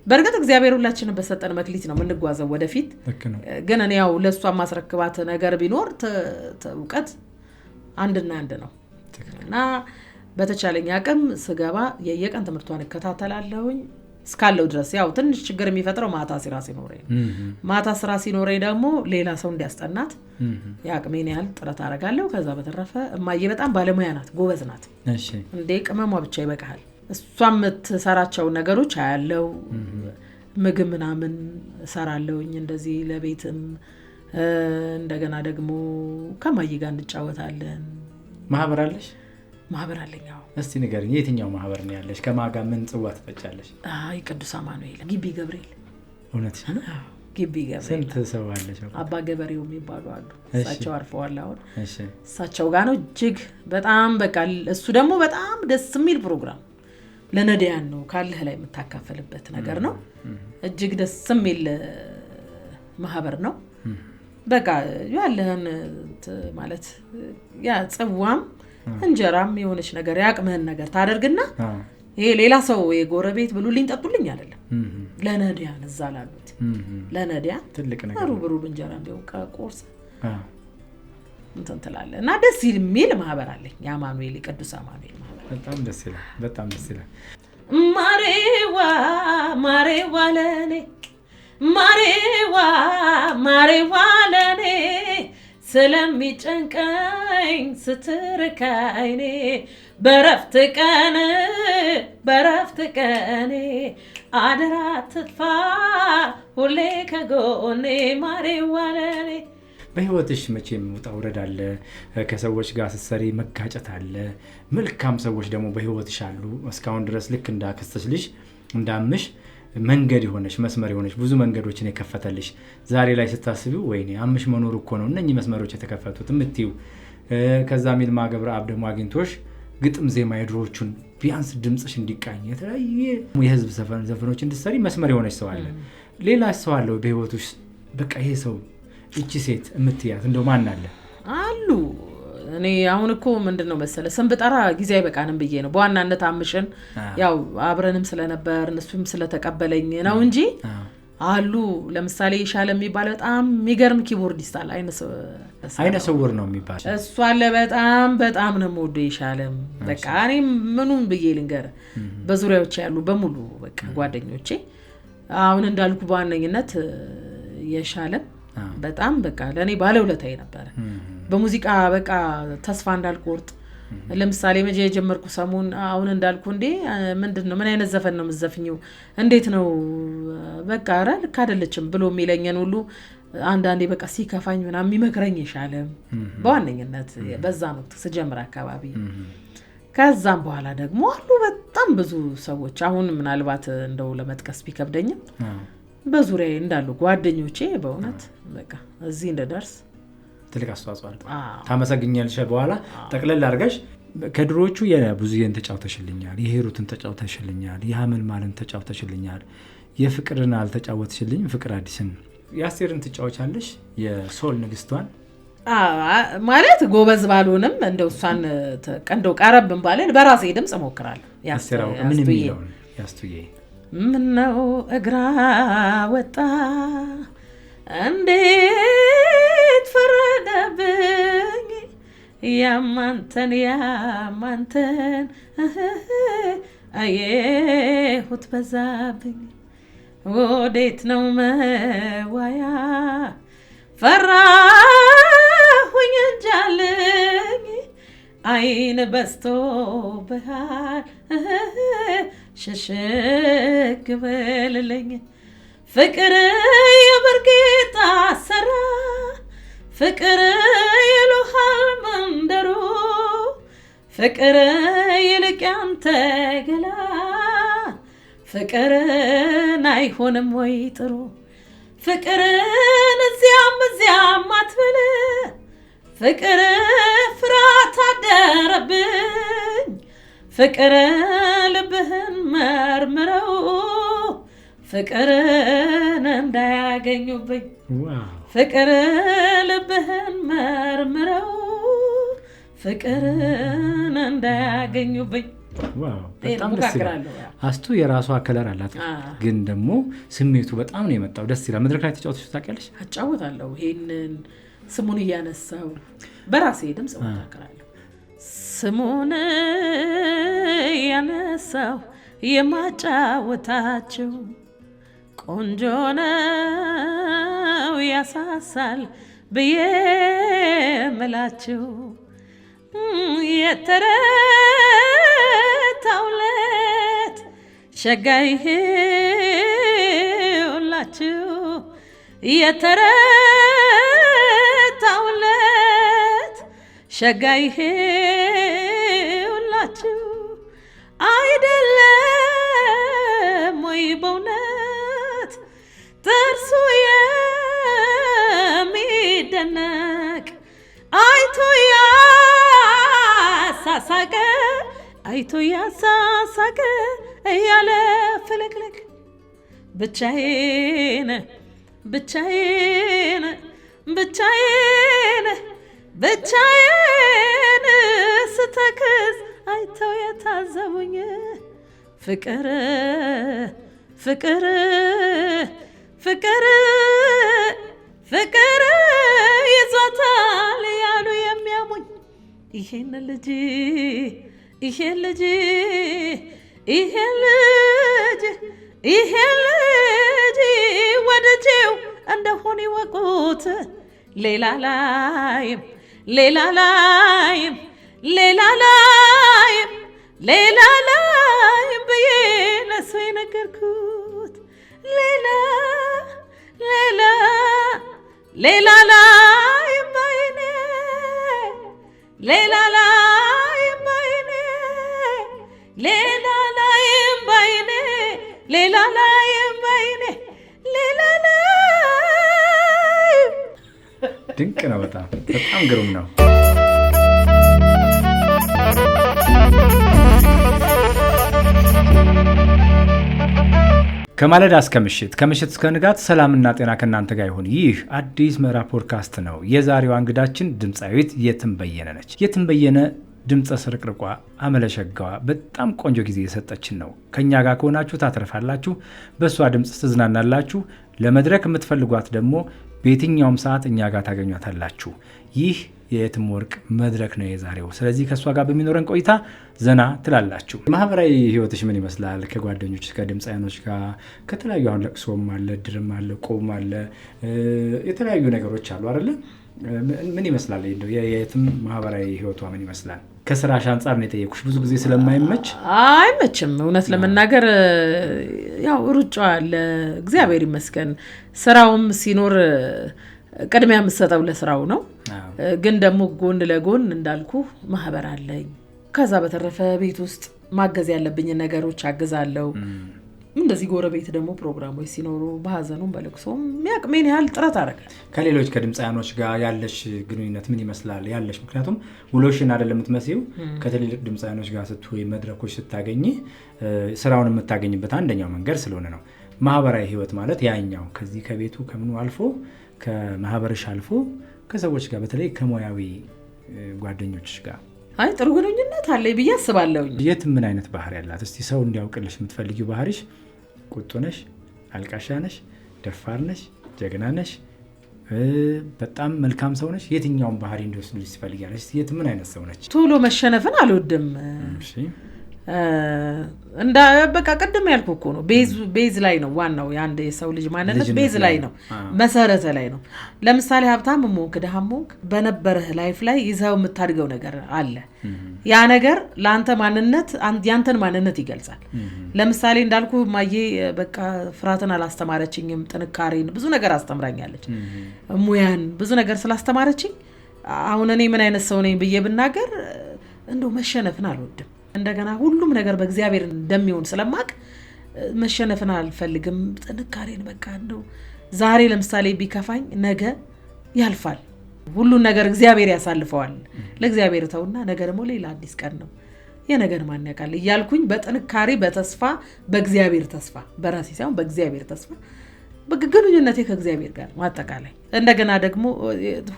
በእርግጥ እግዚአብሔር ሁላችንን በሰጠን መክሊት ነው የምንጓዘው ወደፊት። ግን እኔ ያው ለሷ ማስረክባት ነገር ቢኖር እውቀት አንድና አንድ ነው እና በተቻለኝ አቅም ስገባ የየቀን ትምህርቷን እከታተላለሁኝ እስካለው ድረስ። ያው ትንሽ ችግር የሚፈጥረው ማታ ስራ ሲኖረኝ ደግሞ ሌላ ሰው እንዲያስጠናት ያቅሜን ያህል ጥረት አደርጋለሁ። ከዛ በተረፈ እማዬ በጣም ባለሙያ ናት፣ ጎበዝ ናት። እንዴ ቅመሟ ብቻ ይበቃል። እሷም የምትሰራቸው ነገሮች አያለው። ምግብ ምናምን እሰራለሁኝ እንደዚህ ለቤትም። እንደገና ደግሞ ከማዬ ጋር እንጫወታለን። ማህበር አለሽ? ማህበር አለኝ። እስቲ ንገሪኝ፣ የትኛው ማህበር ነው ያለሽ? ከማጋ ምን ጽዋ ትፈጫለሽ? ቅዱስ አማኑኤል ግቢ ገብርኤል። እውነትሽ ነው? ግቢ ገብርኤል። ስንት ሰው አለሽ? አባ ገበሬው የሚባሉ አሉ። እሳቸው አርፈዋል አሁን። እሳቸው ጋር ነው እጅግ በጣም በቃ እሱ ደግሞ በጣም ደስ የሚል ፕሮግራም ለነዳያን ነው ካለህ ላይ የምታካፈልበት ነገር ነው። እጅግ ደስ የሚል ማህበር ነው። በቃ ያለህን ማለት ያ ጽዋም እንጀራም የሆነች ነገር ያቅምህን ነገር ታደርግና ይሄ ሌላ ሰው የጎረቤት ብሉልኝ ጠጡልኝ አይደለም። ለነዳያን እዛ ላሉት ለነዳያን ትልቅ ነገር ሩብ እንጀራ እንደው ቁርስ እንትን ትላለህ እና ደስ የሚል ማህበር አለኝ። የአማኑኤል ቅዱስ አማኑኤል ማህበር በጣም ደስ ይላል። በጣም ደስ ይላል። ማሬዋ ለኔ ማሬዋ ለኔ ስለሚጨንቀኝ ስትርካይኔ በረፍት ቀኔ አደራ ትጥፋ ሁሌ ከጎኔ ማሬዋ ለኔ። በህይወትሽ መቼም ውጣ ውረድ አለ፣ ከሰዎች ጋር ስትሰሪ መጋጨት አለ። መልካም ሰዎች ደግሞ በህይወትሽ አሉ። እስካሁን ድረስ ልክ እንዳከስተሽ ልጅ እንዳምሽ መንገድ የሆነች መስመር የሆነች ብዙ መንገዶችን የከፈተልሽ ዛሬ ላይ ስታስቢው ወይኔ አምሽ መኖር እኮ ነው እነኚህ መስመሮች የተከፈቱት የምትይው። ከዛ ይልማ ገብረአብ ደግሞ አግኝቶሽ ግጥም ዜማ የድሮዎቹን ቢያንስ ድምጽሽ እንዲቃኝ የተለያየ የህዝብ ዘፈኖች እንድትሰሪ መስመር የሆነች ሰው አለ። ሌላ ሰው አለ በህይወትሽ በቃ ይሄ ሰው እቺ ሴት የምትያት እንደው ማን አለ? አሉ እኔ አሁን እኮ ምንድነው መሰለ ስም ብጠራ ጊዜ አይበቃንም ብዬ ነው። በዋናነት አምሽን ያው አብረንም ስለነበር እነሱም ስለተቀበለኝ ነው እንጂ አሉ። ለምሳሌ የሻለም የሚባለው በጣም የሚገርም ኪቦርዲስት አለ። አይነ ስውር ነው የሚባል እሱ አለ። በጣም ነው የምወደው የሻለም። በቃ እኔ ምኑን ብዬ ልንገር፣ በዙሪያዎቼ ያሉ በሙሉ በቃ ጓደኞቼ አሁን እንዳልኩ በዋነኝነት የሻለም በጣም በቃ ለኔ ባለውለታዬ ነበር። በሙዚቃ በቃ ተስፋ እንዳልቆርጥ ለምሳሌ መቼ የጀመርኩ ሰሞን አሁን እንዳልኩ እንዴ ምንድነው ምን አይነት ዘፈን ነው የምትዘፍኚው እንዴት ነው በቃ አረ ልክ አይደለችም ብሎ የሚለኝን ሁሉ አንዳንዴ በቃ ሲከፋኝ ምናምን የሚመክረኝ የሻለም በዋነኝነት በዛ ነው ስጀምር አካባቢ። ከዛም በኋላ ደግሞ አሉ በጣም ብዙ ሰዎች አሁን ምናልባት እንደው ለመጥቀስ ቢከብደኝም በዙሪያዬ እንዳሉ ጓደኞቼ በእውነት በቃ እዚህ እንደደርስ ትልቅ አስተዋጽኦ አለ። ታመሰግኛለሽ። በኋላ ጠቅለል አድርገሽ ከድሮቹ የብዙዬን ተጫውተሽልኛል፣ የሄሩትን ተጫውተሽልኛል፣ የሐመልማልን ተጫውተሽልኛል፣ የፍቅርን አልተጫወትሽልኝ ፍቅር አዲስን። የአስቴርን ትጫወቻለሽ የሶል ንግስቷን ማለት ጎበዝ ባልሆንም እንደው እሷን እንደው ቀረብን ባለን በራሴ ድምጽ እሞክራለሁ። ያስቴራው ምን የሚለው ያስቱዬ ምነው እግራ ወጣ እንዴት ፈረደብኝ ያማንተን አየሁት በዛብኝ ወዴት ነው መዋያ ፈራሁኝ እንጃልኝ አይን በስቶ በሃል ሽሽግ በልልኝ ፍቅር የበርጌታ ሰራ ፍቅር ይሉሃል መንደሩ ፍቅር ይልቅ ያንተ ገላ ፍቅርን አይሆንም ወይ ጥሩ ፍቅርን እዚያም አትበል ፍቅር ፍርሃት አደረብኝ ፍቅር ልብህን መርምረው ፍቅርን እንዳያገኙብኝ ፍቅር ልብህን መርምረው ፍቅርን እንዳያገኙብኝ። በጣም ደስ ይላል። አስቱ የራሷ ከለር አላት፣ ግን ደግሞ ስሜቱ በጣም ነው የመጣው። ደስ ይላል። መድረክ ላይ ተጫውተሽ ታውቂያለሽ? አጫውታለሁ። ይሄንን ስሙን እያነሳው በራሴ ድምጽ እሞክራለሁ። ስሙን እያነሳው የማጫወታቸው ቆንጆ ነው ያሳሳል ብዬ ምላቸው የተረታውለት ሸጋይ ሁላችሁ የተረታውለት ሸጋይ ሁላችሁ አይደለም ወይ በእውነት ጥርሱ የሚደነቅ አይቶ ያሳሳቀ እያለ ፍልቅልቅ ብቻዬን ስተክዝ አይተው የታዘቡኝ ፍቅር ይዞታል ያሉ የሚያሙኝ ይሄን ልጅ ወደጄው እንደሆነ ይወቁት ሌላ ላይም ብዬ ለሱ የነገርኩት ሌላ ላይም ባይኔ ሌላ ላይም ባይኔ ድንቅ ነው። በጣም ግሩም ነው። ከማለዳ እስከ ምሽት ከምሽት እስከ ንጋት ሰላምና ጤና ከእናንተ ጋር ይሁን። ይህ አዲስ ምዕራፍ ፖድካስት ነው። የዛሬዋ እንግዳችን ድምፃዊት የትም በየነ ነች። የትም በየነ ድምፀ ስርቅርቋ አመለሸጋዋ በጣም ቆንጆ ጊዜ የሰጠችን ነው። ከኛ ጋር ከሆናችሁ ታተርፋላችሁ፣ በእሷ ድምፅ ትዝናናላችሁ። ለመድረክ የምትፈልጓት ደግሞ በየትኛውም ሰዓት እኛ ጋር ታገኟታላችሁ። ይህ የየትም ወርቅ መድረክ ነው የዛሬው። ስለዚህ ከእሷ ጋር በሚኖረን ቆይታ ዘና ትላላችሁ። ማህበራዊ ህይወትሽ ምን ይመስላል? ከጓደኞች ከድምፃያኖች ጋር ከተለያዩ አሁን ለቅሶም አለ፣ ድርም አለ፣ ቆም አለ፣ የተለያዩ ነገሮች አሉ አይደለ? ምን ይመስላል የየትም ማህበራዊ ህይወቷ ምን ይመስላል? ከስራሽ አንጻር ነው የጠየኩሽ፣ ብዙ ጊዜ ስለማይመች። አይመችም እውነት ለመናገር ያው ሩጫ አለ። እግዚአብሔር ይመስገን ስራውም ሲኖር ቅድሚያ የምትሰጠው ለስራው ነው። ግን ደግሞ ጎን ለጎን እንዳልኩ ማህበር አለኝ። ከዛ በተረፈ ቤት ውስጥ ማገዝ ያለብኝ ነገሮች አግዛለሁ። እንደዚህ ጎረቤት ደግሞ ፕሮግራሞች ሲኖሩ በሀዘኑም በለቅሶም የሚያቅሜን ያህል ጥረት አደርጋለሁ። ከሌሎች ከድምፃያኖች ጋር ያለሽ ግንኙነት ምን ይመስላል? ያለሽ ምክንያቱም ውሎሽን አይደለም የምትመስዪው ከትልልቅ ድምፃያኖች ጋር ስትሆይ መድረኮች ስታገኝ ስራውን የምታገኝበት አንደኛው መንገድ ስለሆነ ነው። ማህበራዊ ህይወት ማለት ያኛው ከዚህ ከቤቱ ከምኑ አልፎ ከማህበረሽ አልፎ ከሰዎች ጋር በተለይ ከሙያዊ ጓደኞች ጋር አይ ጥሩ ግንኙነት አለኝ ብዬ አስባለሁ። የት ምን አይነት ባህሪ ያላት እስቲ ሰው እንዲያውቅልሽ የምትፈልጊው ባህሪሽ? ቁጡ ነሽ? አልቃሻ ነሽ? ደፋር ነሽ? ጀግና ነሽ? በጣም መልካም ሰው ነሽ? የትኛውን ባህሪ እንዲወስድልሽ ትፈልጊያለሽ? የት ምን አይነት ሰው ነች? ቶሎ መሸነፍን አልወድም። እንዳ በቃ ቀደም ያልኩ እኮ ነው። ቤዝ ላይ ነው ዋናው የአንድ የሰው ልጅ ማንነት ቤዝ ላይ ነው፣ መሰረተ ላይ ነው። ለምሳሌ ሀብታም ሞንክ ደሃም ሞንክ በነበረህ ላይፍ ላይ ይዘው የምታድገው ነገር አለ። ያ ነገር ለአንተ ማንነት ያንተን ማንነት ይገልጻል። ለምሳሌ እንዳልኩ ማዬ በቃ ፍርሃትን አላስተማረችኝም፣ ጥንካሬን ብዙ ነገር አስተምራኛለች። ሙያን ብዙ ነገር ስላስተማረችኝ አሁን እኔ ምን አይነት ሰው ነኝ ብዬ ብናገር እንደው መሸነፍን አልወድም። እንደገና ሁሉም ነገር በእግዚአብሔር እንደሚሆን ስለማቅ መሸነፍን አልፈልግም። ጥንካሬን በቃ እንደው ዛሬ ለምሳሌ ቢከፋኝ ነገ ያልፋል። ሁሉን ነገር እግዚአብሔር ያሳልፈዋል። ለእግዚአብሔር ተውና ነገ ደግሞ ሌላ አዲስ ቀን ነው። የነገር ማን ያውቃል እያልኩኝ በጥንካሬ በተስፋ በእግዚአብሔር ተስፋ በራሴ ሳይሆን በእግዚአብሔር ተስፋ በግንኙነቴ ከእግዚአብሔር ጋር ማጠቃላይ እንደገና ደግሞ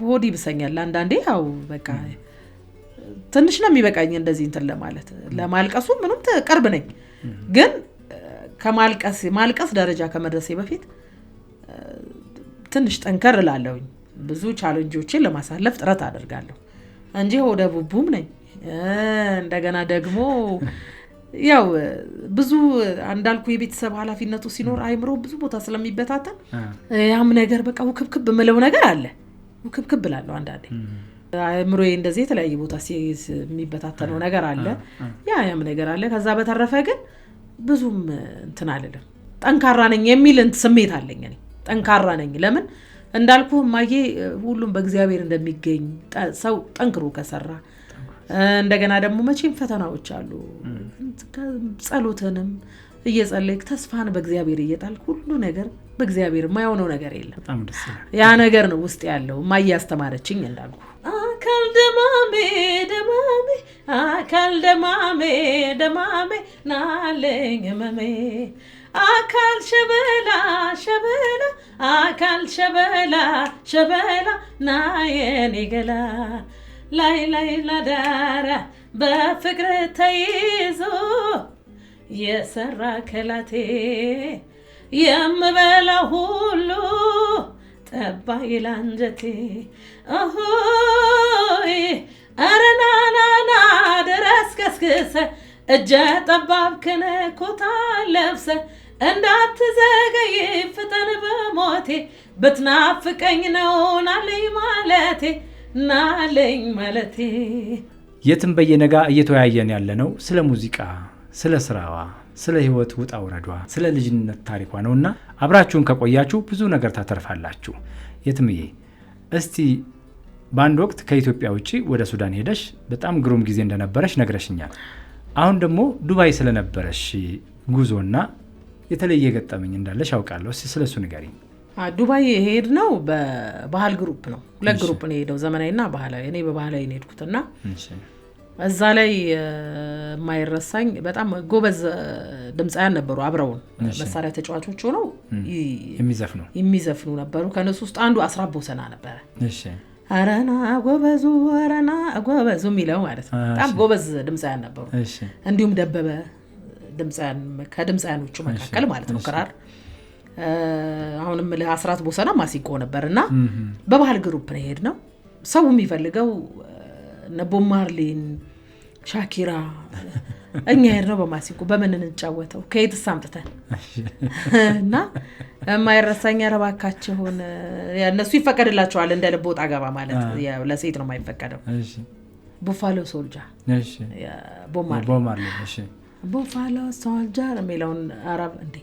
ሆዲ ብሰኛል አንዳንዴ ያው በቃ ትንሽ ነው የሚበቃኝ እንደዚህ እንትን ለማልቀሱ ምንም ቅርብ ነኝ። ግን ከማልቀስ ደረጃ ከመድረሴ በፊት ትንሽ ጠንከር እላለሁኝ። ብዙ ቻሌንጆችን ለማሳለፍ ጥረት አደርጋለሁ እንጂ ወደ ቡቡም ነኝ። እንደገና ደግሞ ያው ብዙ እንዳልኩ የቤተሰብ ኃላፊነቱ ሲኖር አይምሮ ብዙ ቦታ ስለሚበታተን ያም ነገር በቃ ውክብክብ ምለው ነገር አለ። ውክብክብ እላለሁ አንዳንዴ አእምሮዬ እንደዚህ የተለያየ ቦታ የሚበታተነው ነገር አለ። ያም ነገር አለ። ከዛ በተረፈ ግን ብዙም እንትን አልልም። ጠንካራ ነኝ የሚል ስሜት አለኝ። እኔ ጠንካራ ነኝ። ለምን እንዳልኩ ማዬ ሁሉም በእግዚአብሔር እንደሚገኝ ሰው ጠንክሮ ከሰራ እንደገና ደግሞ መቼም ፈተናዎች አሉ። ጸሎትንም እየጸለይክ ተስፋን በእግዚአብሔር እየጣልክ ሁሉ ነገር በእግዚአብሔር የማይሆነው ነገር የለም። ያ ነገር ነው ውስጥ ያለው ማዬ ያስተማረችኝ እንዳልኩ አካል ደማሜ ደማሜ አካል ደማሜ ደማሜ ናለኝ መሜ አካል ሸበላ ሸበላ አካል ሸበላ ሸበላ ናየኔ ገላ ላይ ላይ ላዳራ በፍቅር ተይዞ የሰራ ከላቴ የምበላ ሁሉ ጠባ ይላንጀቴ ኦሆይ አረናናና ድረስ ከስክሰ እጀ ጠባብ ከነኮታ ለብሰ እንዳትዘገይ ፍጠን በሞቴ ብትናፍቀኝ ነው ናለኝ ማለቴ። የትም በየነጋ እየተወያየን ያለነው ስለ ሙዚቃ፣ ስለ ስራዋ፣ ስለ ህይወት ውጣ ውረዷ፣ ስለ ልጅነት ታሪኳ ነውና አብራችሁን ከቆያችሁ ብዙ ነገር ታተርፋላችሁ። የትምዬ እስቲ በአንድ ወቅት ከኢትዮጵያ ውጪ ወደ ሱዳን ሄደሽ በጣም ግሩም ጊዜ እንደነበረሽ ነግረሽኛል። አሁን ደግሞ ዱባይ ስለነበረሽ ጉዞና የተለየ ገጠመኝ እንዳለሽ አውቃለሁ። እስቲ ስለሱ ንገሪኝ። ዱባይ ሄድ ነው በባህል ግሩፕ ነው። ሁለት ግሩፕ ነው ሄደው ዘመናዊና ባህላዊ። እኔ በባህላዊ ነው ሄድኩትና እዛ ላይ የማይረሳኝ በጣም ጎበዝ ድምፃያን ነበሩ። አብረውን መሳሪያ ተጫዋቾች ሆነው የሚዘፍኑ ነበሩ። ከነሱ ውስጥ አንዱ አስራት ቦሰና ነበረ አረና ጎበዙ አረና ጎበዙ የሚለው ማለት ነው። በጣም ጎበዝ ድምፃያን ነበሩ። እንዲሁም ደበበ ከድምፃያኖቹ መካከል ማለት ነው ክራር። አሁንም ለአስራት ቦሰና ማሲንቆ ነበርና በባህል ግሩፕ ነው የሄድነው። ሰው የሚፈልገው ቦብ ማርሊን፣ ሻኪራ፣ እኛ ሄድነው በማሲንቆ። በምን እንጫወተው ከየትስ አምጥተን እና የማይረሳኝ ረባካቸውን እነሱ ይፈቀድላቸዋል እንደ ልብ ወጣ ገባ ማለት ለሴት ነው የማይፈቀደው። ቡፋሎ ሶልጀር ቦብ ማርሊ ቡፋሎ ሶልጀር የሚለውን አረብ እንዴ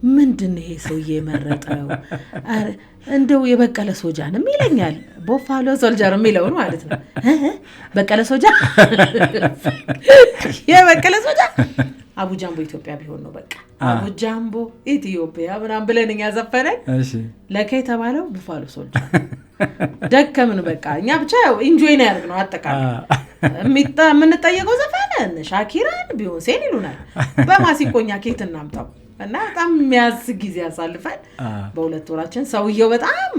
ምንድን ይሄ ሰውዬ የመረጠው? እንደው የበቀለ ሶጃንም ይለኛል። ቡፋሎ ሶልጀር የሚለውን ማለት ነው። በቀለ ሶጃ የበቀለ ሶጃ አቡጃምቦ ኢትዮጵያ ቢሆን ነው በቃ አቡጃምቦ ኢትዮጵያ ምናምን ብለን እኛ ዘፈነን። ለካ የተባለው ቡፋሎ ሶልጀር ደከምን በቃ እኛ ብቻ ኢንጆይ ነው ያደርግነው። አጠቃላይ የምንጠየቀው ዘፈን ሻኪራን ቢዮንሴን ይሉናል። በማሲንቆኛ ኬት እናምጣው እና በጣም የሚያስቅ ጊዜ ያሳልፈን በሁለት ወራችን። ሰውየው በጣም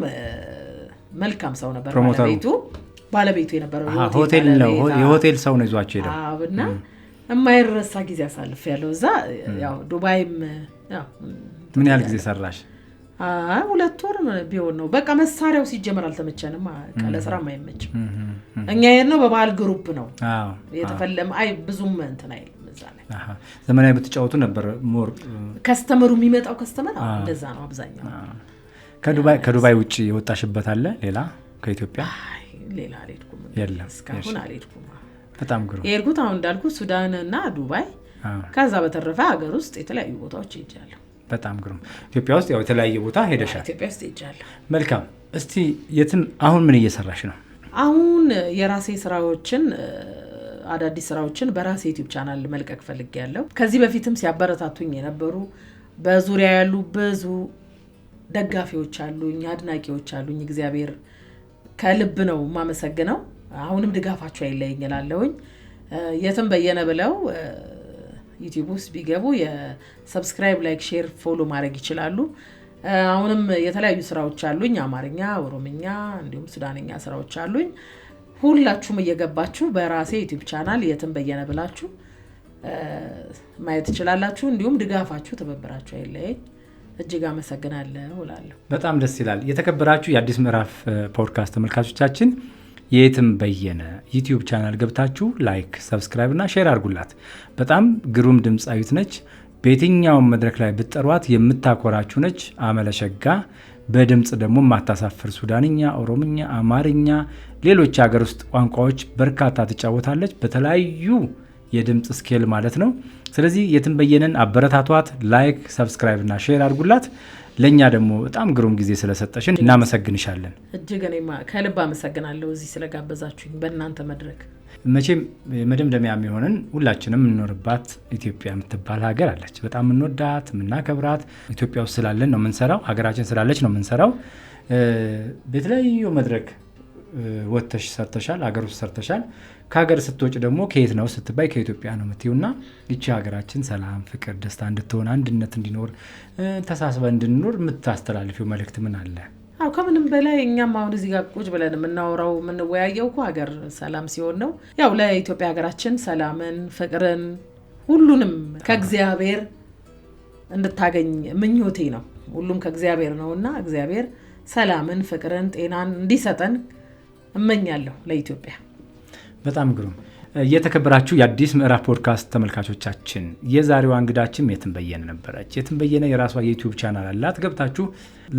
መልካም ሰው ነበር። ባለቤቱ የነበረው ሆቴል ነው የሆቴል ሰው ነው ይዟቸው ሄደው እና የማይረሳ ጊዜ ያሳልፍ ያለው እዛ። ያው ዱባይም ያው ምን ያህል ጊዜ ሰራሽ? 2 ወር ቢሆን ነው በቃ። መሳሪያው ሲጀመር አልተመቸንም። ለስራም አይመችም። እኛ የሄድነው በባህል ግሩፕ ነው የተፈለም ብዙም እንትን አይልም። እዛ ላይ ዘመናዊ ብትጫወቱ ነበር ሞር ከስተመሩ የሚመጣው ከስተመር እንደዛ ነው አብዛኛው። ከዱባይ ውጪ የወጣሽበት አለ ሌላ ከኢትዮጵያ? ሌላ አልሄድኩም እስካሁን አልሄድኩም። በጣም ግሩም የሄድኩት አሁን እንዳልኩ ሱዳን እና ዱባይ፣ ከዛ በተረፈ ሀገር ውስጥ የተለያዩ ቦታዎች ሄጃለሁ። በጣም ግሩም። ኢትዮጵያ ውስጥ ያው የተለያየ ቦታ ሄደሻል? ኢትዮጵያ ውስጥ ሄጃለሁ። መልካም። እስቲ የትም አሁን ምን እየሰራሽ ነው? አሁን የራሴ ስራዎችን አዳዲስ ስራዎችን በራሴ ዩቲዩብ ቻናል መልቀቅ ፈልጌያለሁ። ከዚህ በፊትም ሲያበረታቱኝ የነበሩ በዙሪያ ያሉ ብዙ ደጋፊዎች አሉኝ፣ አድናቂዎች አሉኝ። እግዚአብሔር ከልብ ነው የማመሰግነው። አሁንም ድጋፋችሁ አይለየኝ እላለሁኝ። የትም በየነ ብለው ዩቲዩብ ውስጥ ቢገቡ የሰብስክራይብ፣ ላይክ፣ ሼር፣ ፎሎ ማድረግ ይችላሉ። አሁንም የተለያዩ ስራዎች አሉኝ፣ አማርኛ፣ ኦሮምኛ እንዲሁም ሱዳንኛ ስራዎች አሉኝ። ሁላችሁም እየገባችሁ በራሴ ዩቲዩብ ቻናል የትም በየነ ብላችሁ ማየት ትችላላችሁ። እንዲሁም ድጋፋችሁ ትብብራችሁ አይለየኝ። እጅግ አመሰግናለሁ እላለሁ። በጣም ደስ ይላል። የተከበራችሁ የአዲስ ምዕራፍ ፖድካስት ተመልካቾቻችን የትም በየነ ዩቲዩብ ቻናል ገብታችሁ ላይክ፣ ሰብስክራይብ እና ሼር አድርጉላት። በጣም ግሩም ድምፃዊት ነች። በየትኛውም መድረክ ላይ ብትጠሯት የምታኮራችሁ ነች። አመለሸጋ በድምፅ ደግሞ የማታሳፍር ሱዳንኛ፣ ኦሮምኛ፣ አማርኛ፣ ሌሎች ሀገር ውስጥ ቋንቋዎች በርካታ ትጫወታለች በተለያዩ የድምፅ ስኬል ማለት ነው። ስለዚህ የትም በየነን አበረታቷት። ላይክ፣ ሰብስክራይብ እና ሼር አድርጉላት። ለኛ ደግሞ በጣም ግሩም ጊዜ ስለሰጠሽን እናመሰግንሻለን። እጅግ እኔማ ከልብ አመሰግናለሁ እዚህ ስለጋበዛችሁኝ በእናንተ መድረክ። መቼም መደምደሚያ የሚሆነን ሁላችንም የምንኖርባት ኢትዮጵያ የምትባል ሀገር አለች። በጣም የምንወዳት የምናከብራት ኢትዮጵያ ውስጥ ስላለን ነው የምንሰራው፣ ሀገራችን ስላለች ነው የምንሰራው። በተለያዩ መድረክ ወጥተሽ ሰርተሻል፣ ሀገር ውስጥ ሰርተሻል። ከሀገር ስትወጭ ደግሞ ከየት ነው ስትባይ ከኢትዮጵያ ነው የምትይውና ይቺ ሀገራችን ሰላም፣ ፍቅር፣ ደስታ እንድትሆን አንድነት እንዲኖር ተሳስበ እንድንኖር የምታስተላልፊው መልእክት ምን አለ? ከምንም በላይ እኛም አሁን እዚህ ጋር ቁጭ ብለን የምናወራው የምንወያየው እኮ ሀገር ሰላም ሲሆን ነው። ያው ለኢትዮጵያ ሀገራችን ሰላምን፣ ፍቅርን ሁሉንም ከእግዚአብሔር እንድታገኝ ምኞቴ ነው። ሁሉም ከእግዚአብሔር ነውና እግዚአብሔር ሰላምን፣ ፍቅርን፣ ጤናን እንዲሰጠን እመኛለሁ ለኢትዮጵያ። በጣም ግሩም። የተከበራችሁ የአዲስ ምዕራፍ ፖድካስት ተመልካቾቻችን የዛሬዋ እንግዳችን የትም በየነ ነበረች። የትም በየነ የራሷ የዩቲዩብ ቻናል አላት። ገብታችሁ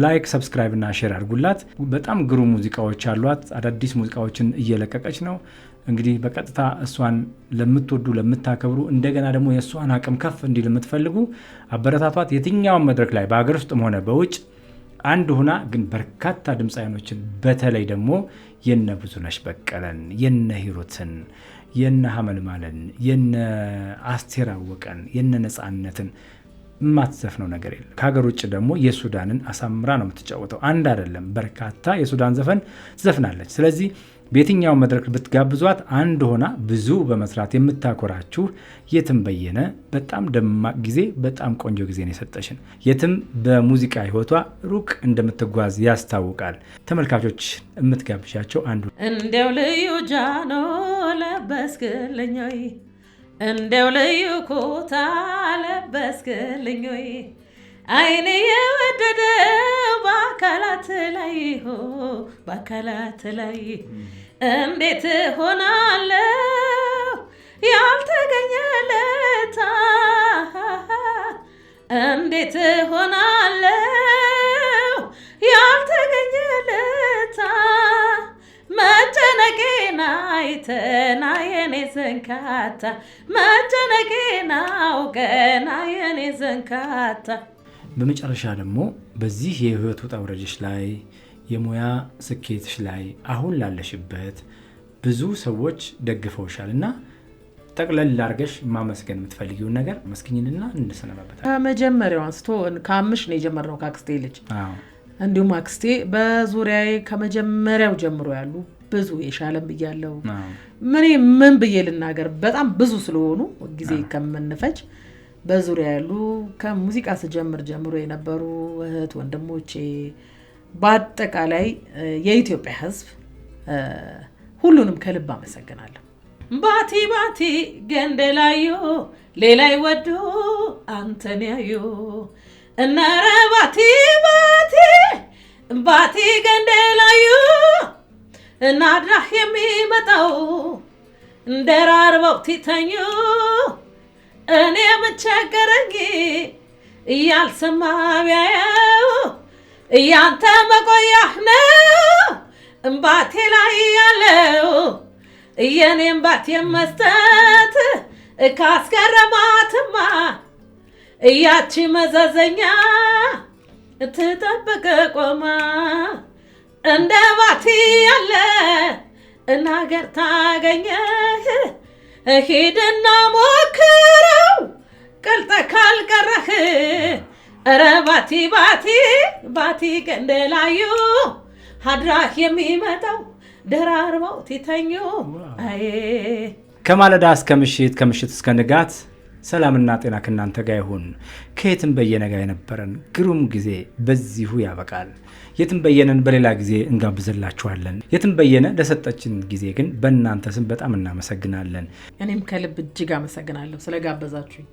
ላይክ፣ ሰብስክራይብ እና ሼር አድርጉላት። በጣም ግሩም ሙዚቃዎች አሏት። አዳዲስ ሙዚቃዎችን እየለቀቀች ነው። እንግዲህ በቀጥታ እሷን ለምትወዱ ለምታከብሩ፣ እንደገና ደግሞ የእሷን አቅም ከፍ እንዲል የምትፈልጉ አበረታቷት። የትኛውን መድረክ ላይ በሀገር ውስጥም ሆነ በውጭ አንድ ሁና ግን በርካታ ድምፃውያኖችን በተለይ ደግሞ የነ ብዙነሽ በቀለን፣ የነ ሂሩትን፣ የነ ሀመልማለን፣ የነ አስቴር አወቀን፣ የነ ነፃነትን የማትዘፍነው ነገር የለም። ከሀገር ውጭ ደግሞ የሱዳንን አሳምራ ነው የምትጫወተው። አንድ አይደለም በርካታ የሱዳን ዘፈን ትዘፍናለች። ስለዚህ በየትኛው መድረክ ብትጋብዟት አንድ ሆና ብዙ በመስራት የምታኮራችሁ የትም በየነ በጣም ደማቅ ጊዜ፣ በጣም ቆንጆ ጊዜ ነው የሰጠሽን። የትም በሙዚቃ ህይወቷ ሩቅ እንደምትጓዝ ያስታውቃል። ተመልካቾች የምትጋብዣቸው አንዱ እንደው ልዩ ጃኖ ለበስክልኝ ወይ፣ እንደው ልዩ ኩታ ለበስክልኝ ወይ፣ አይኔ የወደደው በአካላት ላይ በአካላት ላይ እንዴት ሆናለሁ ያልተገኘለታ፣ እንዴት ሆናለሁ ያልተገኘለታ፣ መጨነቄን አይተና የኔ ዘንካታ፣ መጨነቄን አውቀና የኔ ዘንካታ። በመጨረሻ ደግሞ በዚህ የህይወት ውጣ ውረድሽ ላይ የሙያ ስኬትሽ ላይ አሁን ላለሽበት ብዙ ሰዎች ደግፈውሻል እና ጠቅለል አድርገሽ ማመስገን የምትፈልጊውን ነገር መስኪኝንና እንሰነባበታለን። ከመጀመሪያው አንስቶ ከአምሽ ነው የጀመርነው ከአክስቴ ልጅ። እንዲሁም አክስቴ በዙሪያዬ ከመጀመሪያው ጀምሮ ያሉ ብዙ የሻለም ብያለው ምን ብዬ ልናገር፣ በጣም ብዙ ስለሆኑ ጊዜ ከምንፈጅ በዙሪያ ያሉ ከሙዚቃ ስጀምር ጀምሮ የነበሩ እህት ወንድሞቼ፣ በአጠቃላይ የኢትዮጵያ ሕዝብ ሁሉንም ከልብ አመሰግናለሁ። ባቲ ባቲ ገንደላዩ ሌላ ይወዱ አንተን ያዩ እነረ ባቲ ባቲ ባቲ ገንደላዩ እናድራህ የሚመጣው እንደራርበው ትተኙ እኔ የምቸገረኝ እያልሰማ ቢያየው እያንተ መቆያህ ነው እምባቴ ላይ ያለው የኔም ባት የመስጠት ካስገረማትማ እያቺ መዘዘኛ ትጠብቅ ቆማ እንደ ባቲ ያለ እናገር ታገኘህ ሂድና ሞክረው ቀልጠ ካልቀረህ ኧረ ባቲ ባቲ ባቲ ገንደላዩ ሀድራህ የሚመጣው ደራርበው ትተኙ። አይ ከማለዳ እስከ ምሽት ከምሽት እስከ ንጋት ሰላምና ጤና ከእናንተ ጋር ይሁን። ከየትም በየነ ጋር የነበረን ግሩም ጊዜ በዚሁ ያበቃል። የትም በየነን በሌላ ጊዜ እንጋብዘላችኋለን። የትም በየነ ለሰጠችን ጊዜ ግን በእናንተ ስም በጣም እናመሰግናለን። እኔም ከልብ እጅግ አመሰግናለሁ ስለጋበዛችሁኝ።